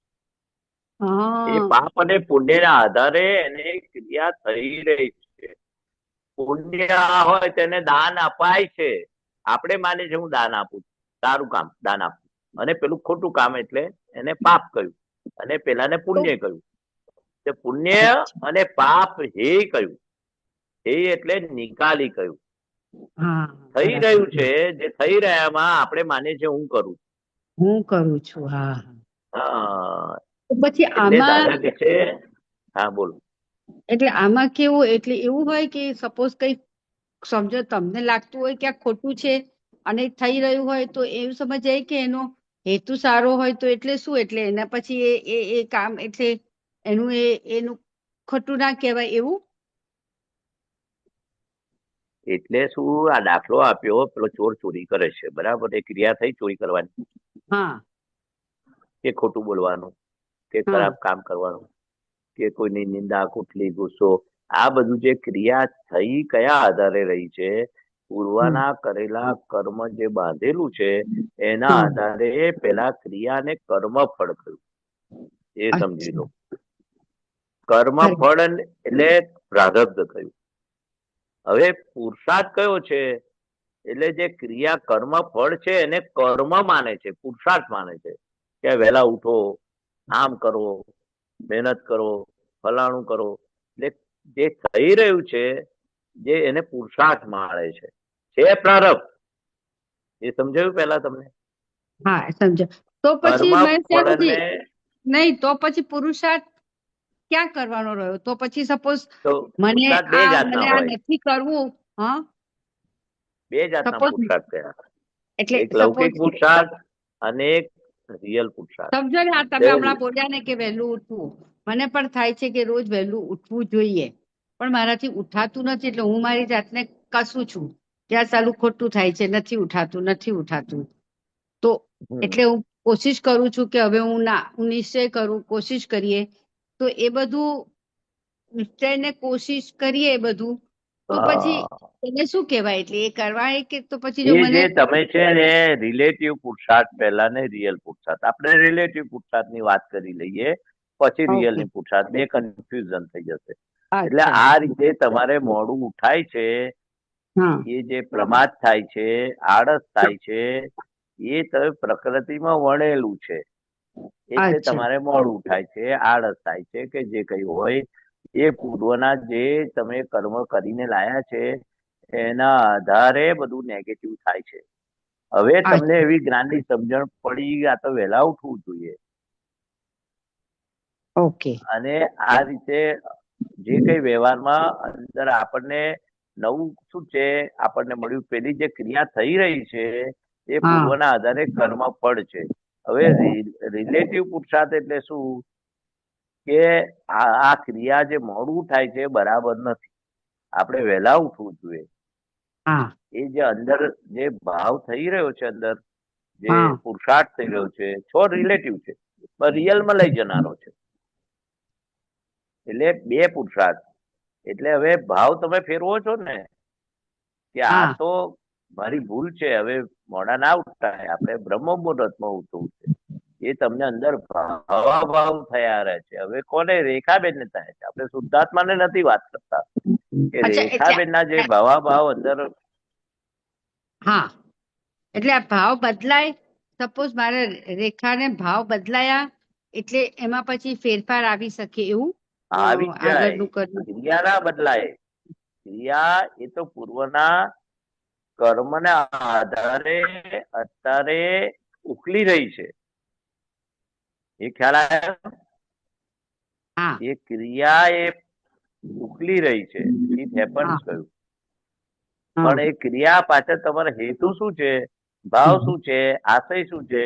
એ પાપ અને પુણ્યના આધારે એને ક્રિયા થઈ રહી છે. પુણ્ય હોય તેને દાન અપાય છે. આપણે માને છે હું દાન આપું, સારું કામ દાન આપું, અને પેલું ખોટું કામ એટલે એને પાપ કહ્યું, અને પેલાને પુણ્ય કહ્યું. પુણ્ય અને પાપ હે કહ્યું. હે એટલે નિકાલી કહ્યું. થઈ રહ્યું છે, જે થઈ રહ્યામાં આપણે માને છે હું કરું છું. પછી આમાં છે. હા, બોલો. એટલે આમાં કેવું, એટલે એવું હોય કે સપોઝ કઈ સમજો તમને લાગતું હોય કે આ ખોટું છે અને થઈ રહ્યું હોય, તો એવું સમજાય કે એનો હેતુ સારો હોય તો એટલે શું, એટલે એના પછી એ કામ એટલે એનું ખોટું ના કહેવાય એવું? એટલે શું, આ દાખલો આપ્યો, પેલો ચોર ચોરી કરે છે, બરાબર, એ ક્રિયા થઈ ચોરી કરવાની, કે ખોટું બોલવાનું, કે ખરાબ કામ કરવાનું, કે કોઈની નિંદા, કુટલી, ગુસ્સો, આ બધું જે ક્રિયા થઈ કયા આધારે રહી છે? પૂર્વના કરેલા કર્મ જે બાંધેલું છે એના આધારે પેલા ક્રિયાને કર્મ ફળ કહ્યું. એ સમજી લો. કર્મ ફળ એટલે પ્રારબ્ધ કહ્યું. હવે પુરુષાર્થ કયો છે? એટલે જે ક્રિયા કર્મ ફળ છે એને કર્મ માને છે, પુરુષાર્થ માને છે. કે વહેલા ઉઠો, આમ કરો, મહેનત કરો, ફલાણું કરો. એટલે જે થઈ રહ્યું છે જે એને પુરુષાર્થ માને છે પ્રારબ્ધ. એ સમજાયું પેલા તમને? હા, સમજો. તો પછી નહીં, તો પછી પુરુષાર્થ ક્યાં કરવાનો રહ્યો? તો પછી સપોઝ તો મને પુરુષાર્થ બે જાતના મને આ હોય, નથી કરવું, હા, બે જાતના સપોઝ પુરુષાર્થ કયા, એટલે એક લૌકિક સપોઝ પુરુષાર્થ અને એક રિયલ પુરુષાર્થ. સમજો ને, આ તમે બે હમણાં બોલ્યા ને કે વહેલું ઉઠવું, મને પણ થાય છે કે રોજ વહેલું ઉઠવું જોઈએ, પણ મારાથી ઉઠાતું નથી, એટલે હું મારી જાતને કશું છું કે આ સાલું ખોટું થાય છે, નથી ઉઠાતું. તો એટલે હું કોશિશ કરું છું કે હવે હું નિશ્ચય કરું, કોશિશ કરીએ, તો એ બધું નિશ્ચયને કોશિશ કરીએ એ બધું, તો પછી એને શું કહેવાય? એટલે એ કરવા કે તો પછી જો એ મને જે તમે છે ને રિલેટિવ પુરુષાર્થ પહેલા ને રિયલ પુરુષાર્થ, આપણે રિલેટિવ પુરુષાર્થ ની વાત કરી લઈએ, પછી રિયલ ઓકે, ની પુરુષાર્થ, બે કન્ફ્યુઝન થઈ જશે. એટલે અચ્છા, આ રીતે તમારે મોડું ઉઠાય છે, હા, એ જે પ્રમાદ થાય છે, આળસ થાય છે, એ તમે પ્રકૃતિમાં વણેલું છે, એટલે અચ્છા, તમારે મોડું ઉઠાય છે, આળસ થાય છે, કે જે કઈ હોય એ પૂર્વના જે તમે કર્મ કરીને લાયા છે એના આધારે બધું નેગેટિવ થાય છે. હવે તમને અચ્છા, એવી જ્ઞાનની સમજણ પડી, આ તો વહેલા ઉઠવું જોઈએ. ઓકે, અને આ રીતે જે કઈ વ્યવહારમાં અંદર આપણને નવું શું છે, આપણને મળ્યું, પેલી જે ક્રિયા થઈ રહી છે એ હા, પૂર્વના આધારે કર્મ ફળ છે. હવે રિલેટિવ પુરુષાર્થ એટલે શું કે આ ક્રિયા જે મોડું થાય છે બરાબર નથી, આપણે વહેલા ઉઠવું જોઈએ. હા, એ જે અંદર જે ભાવ થઈ રહ્યો છે, અંદર જે હા, પુરુષાર્થ થઈ રહ્યો છે, છો રિલેટિવ છે, પણ રિયલમાં લઈ જનારો છે. એટલે બે પુરુષાર્થ. એટલે હવે ભાવ તમે ફેરવો છો ને કે આ હા, તો મારી ભૂલ છે, હવે મોડા ના ઉઠાય, આપણે બ્રહ્મ મુહૂર્તમાં ઉઠવું છે. એ તમને અંદર ભાવાભાવ થયા રહે છે. હવે કોને? રેખાબેન ને થાય છે, આપણે શુદ્ધાત્માને નથી વાત કરતા, કે અચ્છા, એટલે રેખાબેન ના જે ભાવાભાવ અંદર. હા, એટલે આ ભાવ બદલાય, સપોઝ મારે રેખાને ભાવ બદલાયા એટલે એમાં પછી ફેરફાર આવી શકે એવું આવી જાય. આગળનું કરવું. ક્રિયા ના બદલાય, ક્રિયા એ તો પૂર્વના કર્મને આધારે અત્યારે ઉકલી રહી છે, એ ખ્યાલ આવ્યો? હા, એ ક્રિયા એ ઉકલી રહી છે, ઇટ હેપન્સ હા, કહ્યું. હા, પણ એ ક્રિયા પાછળ તમારો હેતુ શું છે, ભાવ શું છે, આશય શું છે?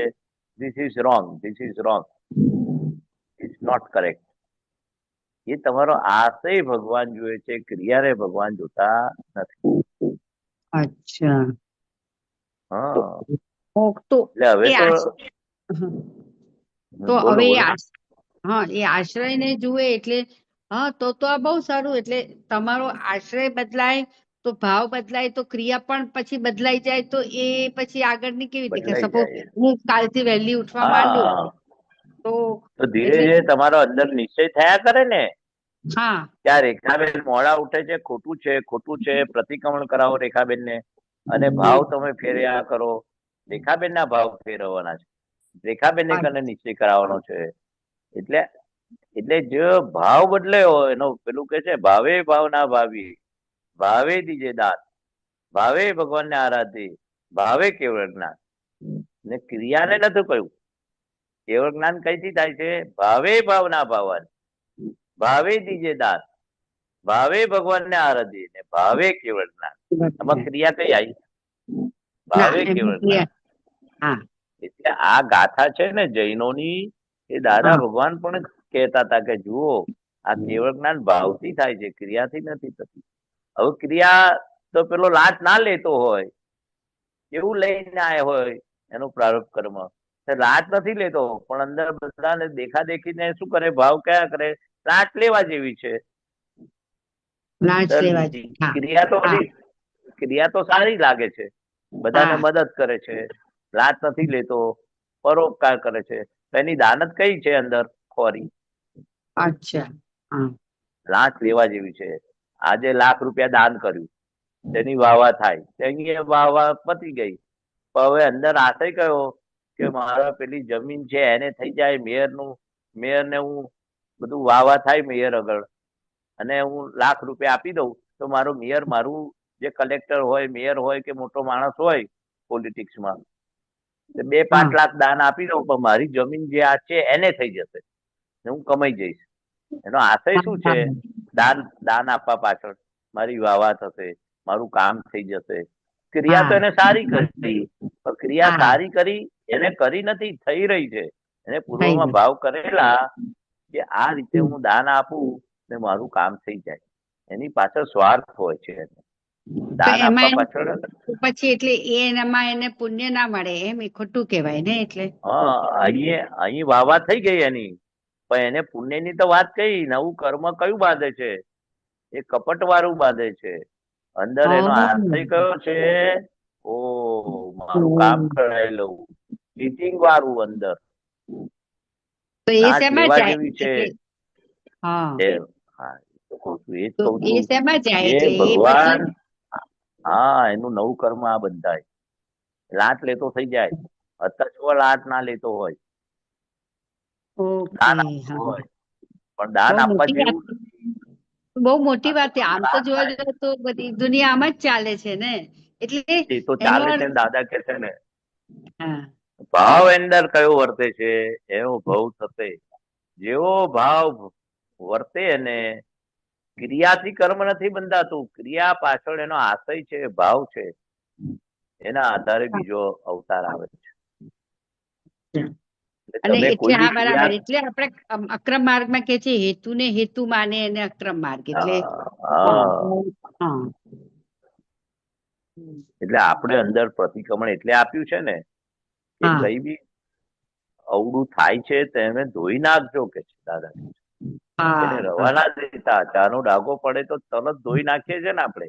This is wrong, this is wrong, it's not correct. એ તમારો આશય ભગવાન જુએ છે, ક્રિયાને ભગવાન જોતા નથી. અચ્છા, તો હા, તો એટલે હવે એ તો હમ. તો બોલો હવે બોલો. હા, એ આશ્રયને જુએ એટલે હા, તો આ બહુ સારું. એટલે તમારો આશ્રય બદલાય તો ભાવ બદલાય, તો ક્રિયા પણ પછી બદલાઈ જાય, તો એ પછી આગળની કેવી રીતે કે બદલાઈ સપોઝ જાય. હું કાલથી વહેલી ઉઠવા માંડું હા, તો તો ધીરે એટલે ધીરે તમારો અંદર નિશ્ચય થયા કરે ને હા, કે આ રેખાબેન મોડા ઉઠે છે, ખોટું છે, ખોટું છે, પ્રતિક્રમણ કરાવો રેખાબેન ને, અને ભાવ તમે ફેર્યા કરો. રેખાબેન ના ભાવ ફેરવવાના છે, રેખાબેન ને કને નિશ્ચય કરાવવાનો છે. એટલે એટલે જો ભાવ બદલાયો એનો પેલું કે છે, ભાવે ભાવ ના ભાવી, ભાવે દીજે દાન, ભાવે ભગવાનને આરાધે, ભાવે કેવળ જ્ઞાન. ને ક્રિયાને નથી કહ્યું. કેવળ જ્ઞાન કઈથી થાય છે? ભાવે ભાવ ના ભાવન, ભાવે દીજે દાન, ભાવે ભગવાનને આરાધે, ને ભાવે કેવળ જ્ઞાન. આમાં ક્રિયા કઈ આવી? ના ભાવે એમ કેવળ જ્ઞાન. હા, એટલે આ ગાથા છે ને જૈનોની, એ દાદા હા, ભગવાન પણ કહેતા હતા કે જુઓ, આ કેવળ જ્ઞાન ભાવથી થાય છે, ક્રિયાથી નથી થતી. હવે ક્રિયા તો પેલો લાંચ ના લેતો હોય એવું લઈને આવ્યો હોય એનું પ્રારબ્ધ કર્મ, લાંચ નથી લેતો, પણ અંદર બધાને દેખા દેખીને શું કરે? ભાવ કયા કરે? લાંચ લેવા જેવી છે. લાંચ લેવા જોઈએ. હા, ક્રિયા તો હા, ક્રિયા તો સારી લાગે છે, બધાને હા, મદદ કરે છે, લાંચ નથી લેતો, પરોપકાર કરે છે, તો એની દાનત કઈ છે અંદર? ખોરી. અચ્છા, હા, લાંચ લેવા જેવી છે. આજે ₹1,00,000 દાન કર્યું, તેની વાવા થાય, તેની વાવા પતી ગઈ, પણ હવે અંદર આશય કયો કે મારા પેલી જમીન છે એને થઈ જાય મેયર ને હું બધું વાવા થાય મેયર આગળ, અને હું ₹1,00,000 આપી દઉં તો મારું મેયર, મારું જે કલેક્ટર હોય, મેયર હોય કે મોટો માણસ હોય પોલિટિક્સમાં, 2-5 હા, લાખ દાન આપી દઉં, પણ મારી જમીન જે આ છે એને થઈ જશે, હું કમાઈ જઈશ. એનો આશય શું છે? હા. દાન આપવા પાછળ મારી વાવા થશે, મારું કામ થઈ જશે. ક્રિયા તો હા એને સારી કરી, પણ ક્રિયા હા સારી કરી એને કરી નથી, થઈ રહી છે. એને થઈ પૂર્વમાં ગયું. ભાવ કરેલા કે આ રીતે હું દાન આપું ને મારું કામ થઈ જાય. એની પાછળ સ્વાર્થ હોય છે. તો દાન આપવા એમાં પાછળ પછી એટલે એનામાં એને પુણ્ય ના મળે એમ, એ ખોટું કહેવાય ને એટલે. અહીં વાવા થઈ ગઈ એની, પણ એને પુણ્યની તો વાત કહી. નવું કર્મ કયું બાંધે છે? એ કપટ વાળું બાંધે છે. અંદર એનો આશય કયો છે? ઓ મારું કામ કરાવી લઉં, ચીટિંગ વાળું અંદર. તો એ ના શેમાં કહેવા જાય જેવી છે. એટલે? હા હા, એ તો કહું છું, એ જ તો કહું એ છું શેમાં જાય કે એટલે એ ભગવાન, પછી? હા, એનું નવું કર્મ આ બંધાય. લાટ લેતો થઈ જાય, અતત્વ લાટ ના લેતો હોય, ઓકે. દાન આપતું હા, હોય, પણ દાન બહુ આપવા મોટી વાત, જેવું નથી. બહુ મોટી આ તો વાત છે. આમ તો પુરુષાર્થ જોવા થાય. જઈએ તો બધી દુનિયા આમ જ ચાલે છે ને, એટલે એ તો એનો ચાલે છે અર્થ. ને, દાદા કે છે ને, હા ભાવ અંદર કયો વર્તે છે એવો ભાવ થશે. જેવો ભાવ વર્તે એને, ક્રિયાથી કર્મ નથી બંધાતું, ક્રિયા પાછળ એનો આશય છે, ભાવ છે. એના આધારે બીજો અવતાર આવે છે. એટલે અને તમે એટલે કોઈ હા બી બરાબર, ક્રિયા, એટલે આપણે અક્રમ માર્ગમાં કે છે હેતુને હેતુ માને એને અક્રમ માર્ગ, એટલે હા હા, હા. એટલે આપણે અંદર પ્રતિક્રમણ એટલે આપ્યું છે ને કે હા કઈ બી અવળું થાય છે તેને ધોઈ નાખજો કે છે દાદા. એને હા રવા ના દેતા. ચાનો ડાઘો પડે તો તરત ધોઈ નાખીએ છીએ ને આપણે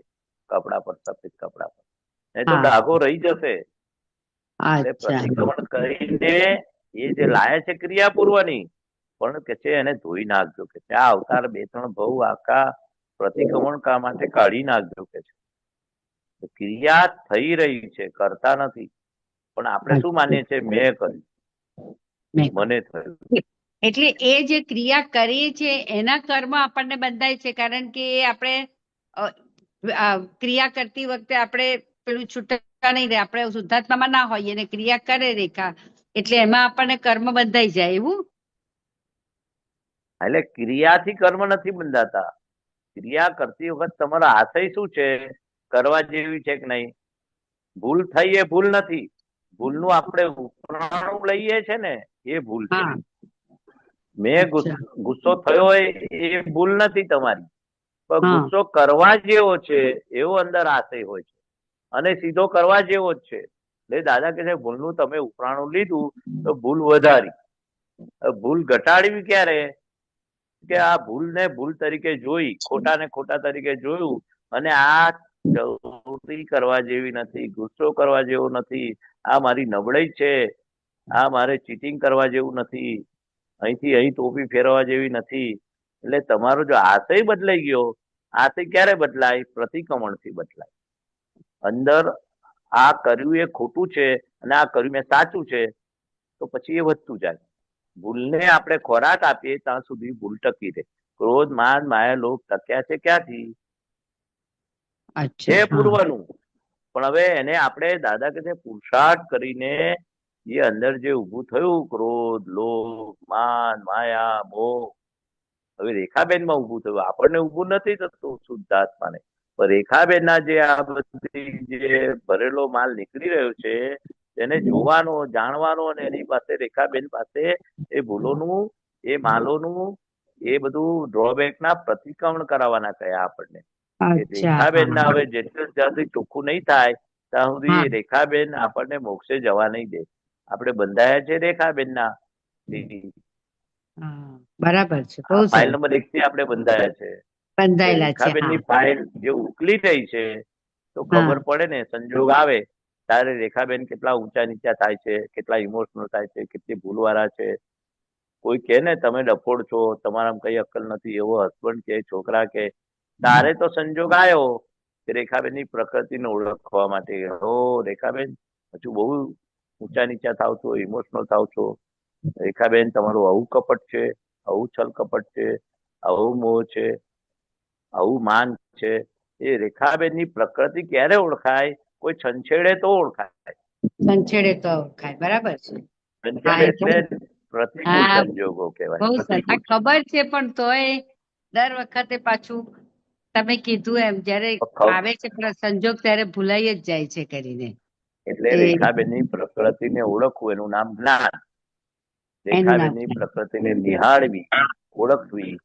કપડા પર, સફેદ કપડા પર, નહીં તો હા. ડાઘો રહી જશે. એટલે અચ્છા. પ્રતિક્રમણ કરીને એ જે લાયા છે ક્રિયા પૂર્વની, પણ કે છે એને ધોઈ નાખજો કે છે. આ અવતાર 2-3 બહુ આખા પ્રતિક્રમણ કામ માટે કાઢી નાખજો કે છે. ક્રિયા થઈ રહી છે, કરતા નથી. પણ આપણે શું માનીએ છીએ? મેં કર્યું, મને થયું. એટલે એ જે ક્રિયા કરીએ છીએ એના કર્મ આપણને બંધાય છે, કારણ કે એ આપણે ક્રિયા કરતી વખતે આપણે પેલું છૂટકા નહીં રહે, આપણે શુદ્ધાત્મામાં ના હોઈએ ને ક્રિયા કરે રેખા, એટલે એમાં આપણને કર્મ બંધાઈ જાય એવું. એટલે ક્રિયાથી કર્મ નથી બંધાતા. ક્રિયા કરતી વખત તમારો આશય શું છે? કરવા જેવી છે કે નહીં? ભૂલ થઈ એ ભૂલ નથી. ભૂલનું આપણે ઉપરાણું લઈએ છે ને, એ ભૂલ છે. હા મેં અચ્છા. ગુસ્સો થયો હોય એ ભૂલ નથી તમારી, પણ હા ગુસ્સો કરવા જેવો છે એવો અંદર આશય હોય છે, અને સીધો કરવા જેવો જ છે. એટલે દાદા કે છે ભૂલનું તમે ઉપરાણું લીધું તો ભૂલ વધારી. ભૂલ ઘટાડવી ક્યારે? કે આ ભૂલ ને ભૂલ તરીકે જોઈ, ખોટા ને ખોટા તરીકે જોયું, અને આ ચોરી કરવા જેવી નથી, ગુસ્સો કરવા જેવો નથી, આ મારી નબળાઈ છે, આ મારે ચીટિંગ કરવા જેવું નથી, અહીંથી અહીં ટોપી ફેરવવા જેવી નથી. એટલે તમારો જો આશય બદલાઈ ગયો, આશય ક્યારે બદલાય? પ્રતિક્રમણથી બદલાય. અંદર આ કર્યું એ ખોટું છે અને આ કર્યું એ સાચું છે, તો પછી એ વધતું જાય. ભૂલને આપણે ખોરાક આપીએ ત્યાં સુધી ભૂલ ટકી રહે. ક્રોધ, માન, માયા, લોભ ટક્યા છે ક્યાંથી? છે અચ્છા. હા પૂર્વનું. પણ હવે એને આપણે દાદા કે છે પુરુષાર્થ કરીને એ અંદર જે ઊભું થયું, ક્રોધ, લોભ, માન, માયા, મોહ, હવે રેખાબેન માં ઊભું થયું. આપણને ઊભું નથી થતું શુદ્ધાત્માને, પણ રેખાબેન ના જે આ બધી જે ભરેલો માલ નીકળી રહ્યો છે એને જોવાનો, જાણવાનો, અને એની પાસે રેખાબેન પાસે એ ભૂલોનું, એ માલોનું, એ બધું ડ્રોબેક ના પ્રતિક્રમણ કરાવવાના કયા આપણને. કે અચ્છા. રેખાબેન ના હા હવે જેટલું જ્યાં સુધી ચોખ્ખું નહીં થાય ત્યાં હા સુધી રેખાબેન આપણને મોક્ષે જવા નહીં દે. આપણે બંધાયા છે રેખાબેન ના, હા બરાબર છે, બહુ આ ફાઇલ સરસ. નંબર 1 થી આપણે બંધાયા છે. એટલે બંધાયેલા છે. રેખાબેન હા ની ફાઇલ જે ઉકલી રહી છે તો હા ખબર પડે ને, સંજોગ આવે ત્યારે રેખાબેન કેટલા ઊંચા નીચા થાય છે, કેટલા ઇમોશનલ થાય છે, કેટલી ભૂલવાળા છે. કોઈ કહે ને તમે ડફોડ છો, તમારામાં કઈ અક્કલ નથી, એવો હસબન્ડ કે છોકરા કે, તારે તો સંજોગ આવ્યો રેખાબેન ની પ્રકૃતિને ઓળખવા માટે. હો રેખાબેન હજુ બહુ ઊંચા નીચા થાવ છો, ઇમોશનલ થાવ છો. રેખાબેન તમારું આવું કપટ છે, આવું છલ કપટ છે, આવું મોહ છે, આવું માન છે. એ રેખાબેન ની પ્રકૃતિ ક્યારે ઓળખાય? કોઈ છંછેડે તો ઓળખાય. સંછેડે તો ઓળખાય, બરાબર છે. હા છંછેડે એટલે પ્રતિકૂળ હા સંજોગો કહેવાય. બહુ સરસ. આ પ્રતિકૂળ ખબર છે પણ તોય દર વખતે પાછું તમે કીધું એમ જયારે આવે છે સંજોગ ત્યારે ભૂલાઈ જ જાય છે કરીને. એટલે એ રેખાબેનની પ્રકૃતિને ઓળખવું એનું નામ જ્ઞાન. એનું નામ રેખાબેનની પ્રકૃતિને નિહાળવી, ઓળખવી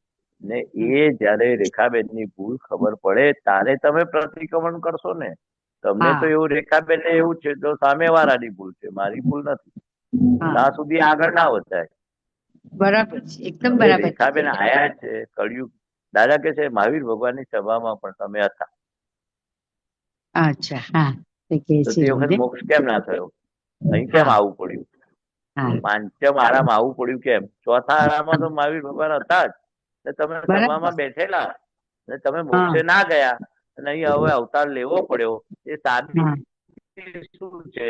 ને એ જયારે રેખાબેનની ભૂલ ખબર પડે ત્યારે તમે પ્રતિક્રમણ કરશો ને. તમને તો હા એવું રેખાબેનને એવું છે તો સામેવાળાની ભૂલ છે, મારી ભૂલ નથી, હા ત્યાં સુધી આગળ ના વધાય. બરાબર છે, એકદમ હવે બરાબર છે. રેખાબેન આયા છે કળિયુગ. દાદા કે છે મહાવીર ભગવાનની સભામાં પણ તમે હતા, અચ્છા હા તે કહે તો છે તે એવું વખત ને. મોક્ષ કેમ ના થયો? અહીં કેમ હા આવવું પડ્યું? હા પાંચમ આરામ આવવું પડ્યું કેમ? ચોથા આરામમાં તો મહાવીર ભગવાન હતા જ, ને તમે બરાબર સભામાં બેઠેલા ને તમે હા મોક્ષે ના ગયા અને અહીં હવે અવતાર લેવો પડ્યો. એ સાદી હા શું છે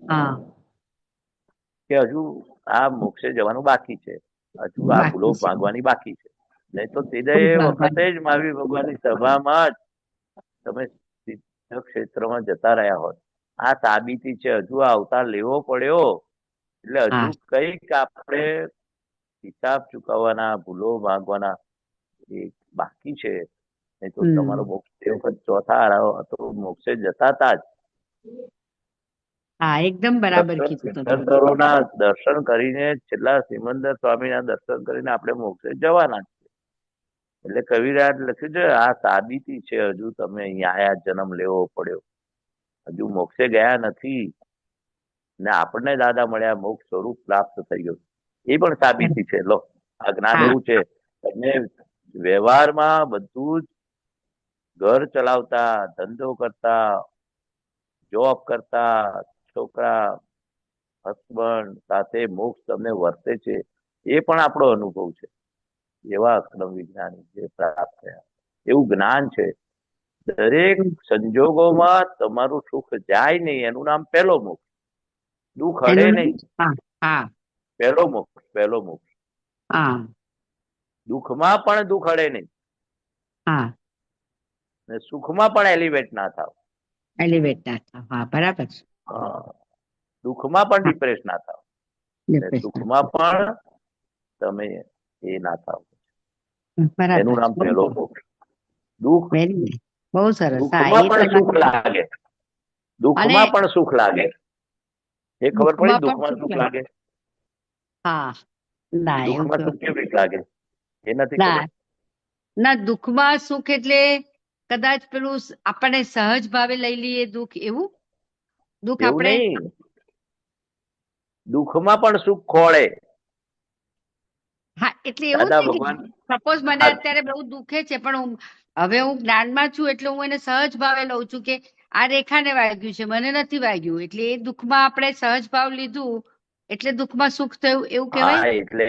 હા કે હજુ આ મોક્ષે જવાનું બાકી છે, હજુ આ ભૂલો બાકી છે ભાગવાની બાકી છે. નહીં તો તે ભૂલ વખતે ભાગવાની. જ મહાવીર ભગવાનની સભામાં જ તમે સિદ્ધ ક્ષેત્રમાં જતા રહ્યા હોત. આ સાબિતી છે હજુ આ અવતાર લેવો પડ્યો એટલે હજુ હા કઈક આપણે હિસાબ ચૂકવવાના, ભૂલો ભાગવાના એ બાકી છે. નહીં તો તમારો મોક્ષ તે વખત ચોથા આરામ તો મોક્ષે જતા હતા જ. હા એકદમ બરાબર કીધું તમે. તીર્થંકરોના દર્શન કરીને, છેલ્લા સિમંદર સ્વામીના દર્શન કરીને આપણે મોક્ષે જવાના છીએ. એટલે કવિરાજ લખ્યું છે આ સાબિતી છે હજુ તમે અહીંયા આયા, જન્મ લેવો પડ્યો, હજુ મોક્ષે ગયા નથી ને આપણને દાદા મળ્યા, મોક્ષ સ્વરૂપ પ્રાપ્ત થઈ ગયું, એ પણ સાબિતી છે. લો આ જ્ઞાન હા એવું છે તમને વ્યવહારમાં બધું જ ઘર ચલાવતા, ધંધો કરતા, જોબ કરતા, છોકરા હસબન્ડ સાથે મોક્ષ તમને વર્તે છે એ પણ આપણો અનુભવ છે. એવા અક્રમ વિજ્ઞાની જે પ્રાપ્ત થયા એવું જ્ઞાન છે. દરેક સંજોગોમાં તમારું સુખ જાય નહીં એનું નામ પહેલો મોક્ષ. દુઃખ અડે એનું નહીં, હા હા પહેલો મોક્ષ, પહેલો મોક્ષ. હા દુઃખમાં પણ દુઃખ અડે નહીં હા ને સુખમાં પણ એલિવેટ ના થાવ. એલિવેટ ના થાવ. હા બરાબર છે. દુઃખમાં પણ હા ડિપ્રેસ ના થાવ ને ડિપ્રેશન. સુખમાં પણ તમે એ ના થાવ. એનું બરાબર છે. નામ પહેલો મોક્ષ. દુઃખ વેરી નાઇસ. બહુ સરસ. હા દુઃખમાં એ પણ સુખ તમારી લાગે, અને દુઃખમાં પણ સુખ લાગે. એ ખબર પડી દુઃખમાં પણ દુઃખમાં સુખ સુખ લાગે. લાગે? હા ના એવું દુઃખમાં તો સુખ કેવી રીતે લાગે એ નથી ના ખબર? ના દુઃખમાં સુખ એટલે કદાચ પેલું આપણને સહજ ભાવે લઈ લઈએ દુઃખ એવું દુઃખ એવું આપણે નહીં, દુઃખમાં પણ સુખ ખોળે. હા એટલે એવું દાદા જ ને કે ભગવાન સપોઝ મને અત્યારે બહુ દુખે છે પણ હવે હું જ્ઞાનમાં છું એટલે હું એને સહજ ભાવે લઉં છું કે આ રેખાને વાગ્યું છે મને નથી વાગ્યું એટલે એ દુઃખમાં આપણે સહજ ભાવ લીધું એટલે દુઃખમાં સુખ થયું એવું કહેવાય. હા એટલે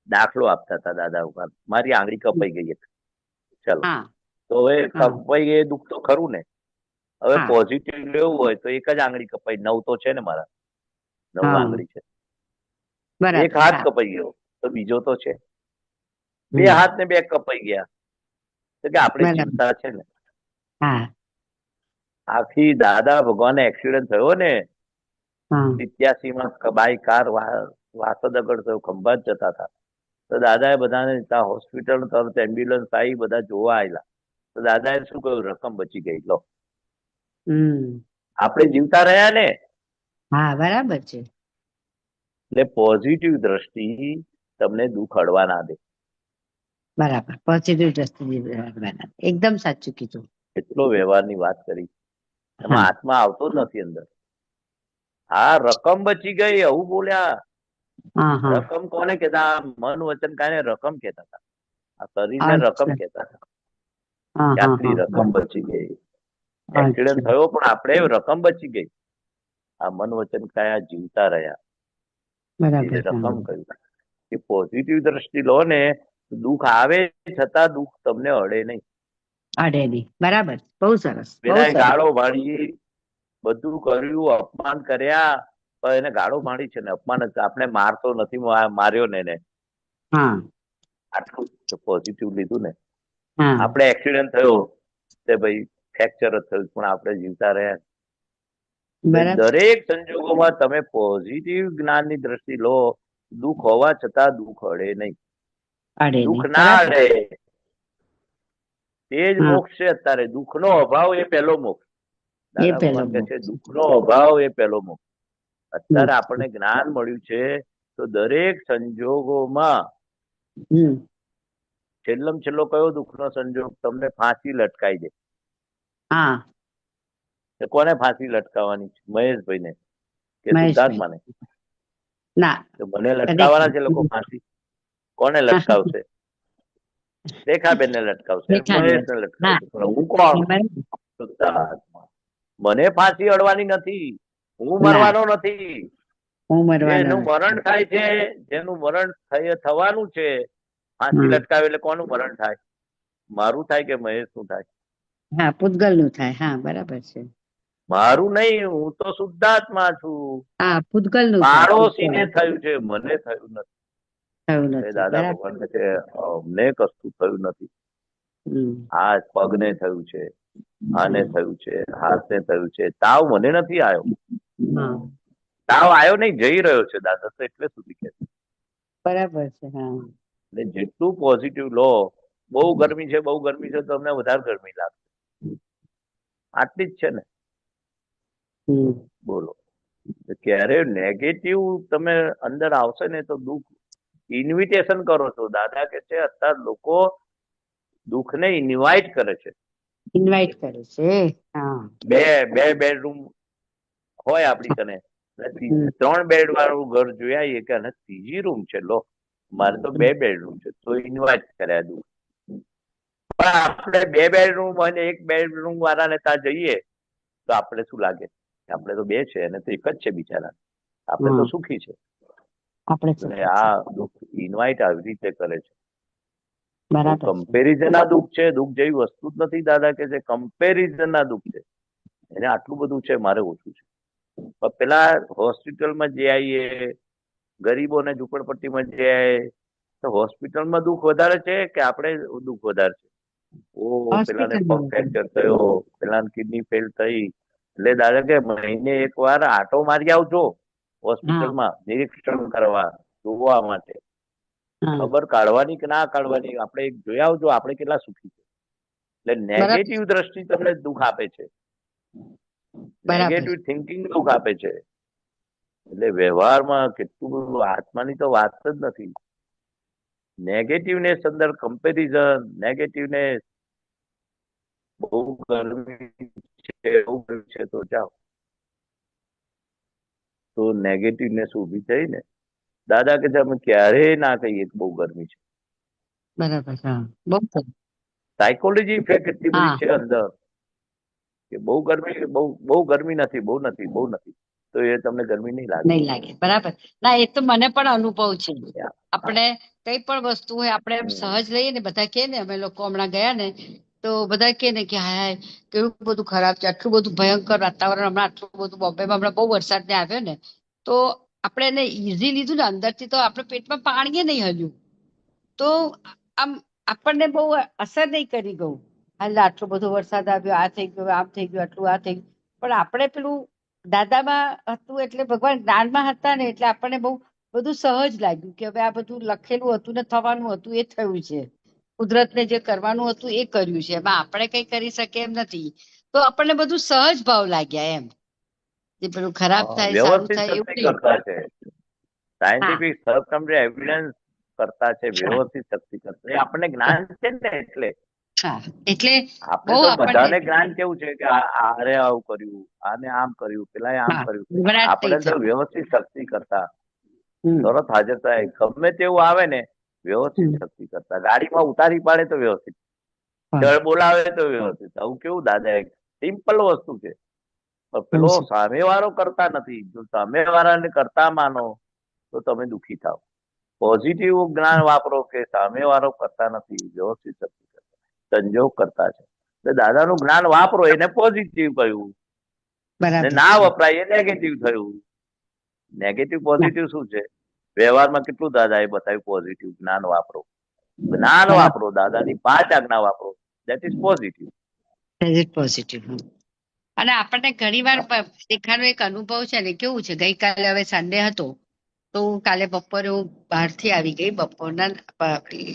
દાખલો આપતા હતા દાદા ભગવાન. મારી આંગળી કપાઈ ગઈ એક, ચલો હા તો હવે હા કપાઈ ગઈ એ દુઃખ તો ખરું ને. હવે હા પોઝિટિવ લેવું હોય તો એક જ આંગળી કપાઈ, 9 તો છે ને મારા, 9 હા આંગળી છે. એક બરાબર હાથ હા કપાઈ ગયો તો બીજો તો છે. 2 હમ હાથ ને 2 કપાઈ ગયા તો કે આપણે બરાબર જીવતા છે ને. હા આખી દાદા ભગવાન એક્સિડન્ટ થયો ને હા 87 માં બાય કાર વાસદગડ થયો, ખંભાત જતા હતા તો દાદાએ બધાને ત્યાં હોસ્પિટલ તરત એમ્બ્યુલન્સ આવી, બધા જોવા આવેલા તો દાદાએ શું કહ્યું? રકમ બચી ગઈ. લો આપણે જીવતા રહ્યા ને. હા બરાબર છે. એટલે પોઝિટિવ દ્રષ્ટિ તમને દુઃખ અડવા ના દે. બરાબર પોઝિટિવ દ્રષ્ટિ એકદમ સાચું કીધું. એટલો વ્યવહારની વાત કરી, એમાં હા આત્મા આવતો જ નથી અંદર. હા રકમ બચી ગઈ આવું બોલ્યા. હા હા રકમ કોને કહેતા? મન વચન કાને રકમ કહેતા હતા. આ શરીરને રકમ અચ્છા કહેતા હતા હા કે હા આટલી હા રકમ બચી ગઈ. એક્સિડન્ટ અચ્છા થયો પણ આપણે રકમ બચી ગઈ. આ મન વચન કાયા જીવતા રહ્યા બરાબર એ હા રકમ કહ્યું. એ પોઝિટિવ દ્રષ્ટિ લો ને, દુઃખ આવે છતાં દુઃખ તમને અડે નહીં. અડે નહીં. બરાબર બહુ સરસ બહુ પેલા સરસ. ગાળો ભાડી, બધું કર્યું, અપમાન કર્યા પણ એને ગાળો ભાડી છે ને અપમાન જ. આપણે મારતો નથી, માર્યો ને એને, હા આટલું પોઝિટિવ લીધું ને. હા આપણે એક્સિડન્ટ થયો તે ભાઈ ફ્રેક્ચર જ થયું પણ આપણે જીવતા રહ્યા. બરાબર. દરેક સંજોગોમાં તમે પોઝિટિવ જ્ઞાનની દ્રષ્ટિ લો, દુઃખ હોવા છતાં દુઃખ અડે નહીં, અડે દુઃખ નહીં. ના બરાબર. અડે તે જ હા, મોક્ષ છે. અત્યારે દુઃખનો અભાવ એ પહેલો મોક્ષ. એ દાદા પહેલો ભગવાન કહે છે મોક્ષ. દુઃખનો અભાવ એ પહેલો મોક્ષ. અત્યારે મોક્ષ. આપણને જ્ઞાન મળ્યું છે તો દરેક સંજોગોમાં છેલ્લામાં છેલ્લો કયો દુઃખનો સંજોગ તમને ફાંસી લટકાઈ દે? હા, તો કોને ફાંસી લટકાવવાની છે? મહેશભાઈને કે મહેશભાઈ. સિદ્ધાર્થમાને? ના, તો મને લટકાવવાના છે લોકો ફાંસી. કોને લટકાવશે? રેખાબેનને લટકાવશે, રેખાબેન. મહેશને લટકાવશે. પણ હું કોણ? શુદ્ધાત્મા. મને ફાંસી અડવાની નથી, હું ના, મરવાનો નથી. હું મરવાનો જેનું નથી. મરણ થાય છે, જેનું મરણ થવાનું છે, ફાંસી હમ. લટકાવે એટલે કોનું મરણ થાય? મારું થાય કે મહેશનું થાય? હા, પૂતગલનું થાય. હા, બરાબર છે. મારું નહીં, હું તો શુદ્ધાત્મા છું. હા, પૂતગલનું થાય. પાડોશીને થયું છે, મને થયું નથી. થયું એ નથી. દાદા બરાબર. ભગવાન કહે છે અમને કશું થયું નથી. હમ. આ પગને થયું છે, આને થયું છે, હાથને થયું છે. તાવ મને નથી આવ્યો. હા, તાવ આવ્યો નહીં, જઈ રહ્યો છે. દાદા તો એટલે સુધી કે છે. બરાબર છે. હા, એટલે જેટલું પોઝિટિવ લો, બહુ ગરમી છે, બહુ ગરમી છે, તો તમને વધારે ગરમી લાગશે. આટલી જ છે ને. હમ. બોલો. ક્યારે નેગેટિવ તમે અંદર આવશે ને તો દુઃખ ઇન્વિટેશન કરો છો. દાદા કે છે અત્યારે લોકો દુઃખને ઇન્વાઇટ કરે છે. ઇન્વાઇટ કરે છે. હા, બે બે બેડરૂમ હોય આપડી કને, 3 બેડ વાળું ઘર જોઈ આવીએ કે અને ત્રીજી રૂમ છે, લો મારે તો 2 બેડરૂમ છે, તો ઇન્વાઇટ કર્યા દુઃખ. પણ આપણે 2 બેડરૂમ અને 1 બેડરૂમ વાળાને ત્યાં જઈએ તો આપણે શું લાગે? આપણે તો 2 છે અને તો 1 જ છે બિચારા, આપણે તો સુખી છે. આપણે એટલે આ દુઃખ ઇન્વાઇટ આવી રીતે કરે છે. બરાબર. કમ્પેરિઝન ના દુઃખ છે. દુઃખ જેવી વસ્તુ જ નથી. દાદા કે છે કમ્પેરિઝન ના દુઃખ છે. એને આટલું બધું છે, મારે ઓછું છે. પણ પેલા હોસ્પિટલમાં જે આવીએ, ગરીબોને ઝુંપડપટ્ટીમાં જે આવીએ, તો હોસ્પિટલમાં દુઃખ વધારે છે કે આપણે દુઃખ વધારે છે? ઓ પેલાને પગ ફ્રેક્ચર થયો, પેલાને કિડની ફેલ થઈ, એટલે દાદા કે મહિને 1 વાર આટો મારી આવજો હોસ્પિટલમાં, નિરીક્ષણ કરવા, જોવા માટે, ખબર કાઢવાની કે ના કાઢવાની, આપણે જોઈ આવજો આપણે કેટલા સુખી છે. એટલે નેગેટિવ દ્રષ્ટિ તમને દુઃખ આપે છે, નેગેટિવ થિંકિંગ દુઃખ આપે છે. એટલે વ્યવહારમાં કેટલું બધું આત્માની તો વાત જ નથી. નેગેટિવનેસ અંદર કમ્પેરિઝન, નેગેટિવનેસ, બહુ ગરમી છે, બહુ ગરમી છે, તો જાઓ, તો નેગેટિવનેસ ઉભી થઈ ને. દાદા કે અમે ક્યારેય ના કહીએ કે બહુ ગરમી છે. બરાબર. હા, બહુ સાયકોલોજી ઇફેક્ટ એટલી બધી છે અંદર કે બહુ ગરમી, બહુ ગરમી નથી, બહુ નથી, બહુ નથી, તો એ તમને ગરમી નહીં લાગે. બરાબર. ના, એ તો મને પણ અનુભવ છે. આપણે કઈ પણ વસ્તુ હોય આપણે સહજ લઈએ ને, બધા કે ને, અમે લોકો હમણાં ગયા ને તો બધા કે ને કે હાય કેવું બધું ખરાબ છે, આટલું બધું ભયંકર વાતાવરણ, હમણાં આટલું બધું બોમ્બેમાં હમણાં બહુ વરસાદ ને આવ્યો ને, તો આપણે એને ઈઝી લીધું ને, અંદરથી તો આપણે પેટમાં પાણી નહીં હલ્યું, તો આમ આપણને બહુ અસર નહીં કરી ગયું. હાલ આટલો બધો વરસાદ આવ્યો, આ થઈ ગયો, આમ થઈ ગયું, આટલું આ થઈ ગયું. પણ આપણે પેલું દાદામાં હતું એટલે ભગવાન જ્ઞાનમાં હતા ને, એટલે આપણને બહુ બધું સહજ લાગ્યું કે હવે આ બધું લખેલું હતું ને થવાનું હતું એ થયું છે, કુદરતને જે કરવાનું હતું એ કર્યું છે, એમાં આપણે કઈ કરી શકીએ એમ નથી. તો આપણને બધું સહજ ભાવ લાગ્યા એમ. જે પેલું ખરાબ થાય, સારું થાય એવું નહીં. કરતા છે સાયન્ટિફિક સર્કમસ્ટન્સ એવિડન્સ કરતા છે, વ્યવસ્થિત શક્તિ કરતા. એ આપણને જ્ઞાન છે ને, એટલે આપણે તો બધાને જ્ઞાન કેવું છે કે આરે આવું કર્યું, આને આમ કર્યું, પેલા આમ કર્યું. આપણે તો વ્યવસ્થિત શક્તિ કરતા, તરત હાજર થાય, ગમે તેવું આવે ને વ્યવસ્થિત શક્તિ કરતા. ગાડીમાં ઉતારી પાડે તો વ્યવસ્થિત, જળ બોલાવે તો વ્યવસ્થિત. આવું કેવું દાદા, એક સિમ્પલ વસ્તુ છે. પેલો સામે વાળો કરતા નથી. જો સામે વાળાને કરતા માનો તો તમે દુઃખી થાવ. પોઝિટિવ જ્ઞાન વાપરો કે સામે વાળો કરતા નથી, વ્યવસ્થિત શક્તિ કરતા, સંજોગ કરતા છે. એટલે દાદાનું જ્ઞાન વાપરો, એને પોઝિટિવ કહ્યું, ના વપરાય એ નેગેટિવ થયું. નેગેટિવ પોઝિટિવ શું છે? વ્યવહારમાં કેટલું દાદા એ બતાવ્યું પોઝિટિવ. જ્ઞાન વાપરો, જ્ઞાન વાપરો, દાદાની 5 આજ્ઞા વાપરો, દેટ ઇઝ પોઝિટિવ. પોઝિટિવ. અને આપણને ઘણી વાર શીખવાનો એક અનુભવ છે ને, કેવું છે, ગઈકાલે હવે સન્ડે હતો તો કાલે બપોરે હું બહારથી આવી ગઈ, બપોરના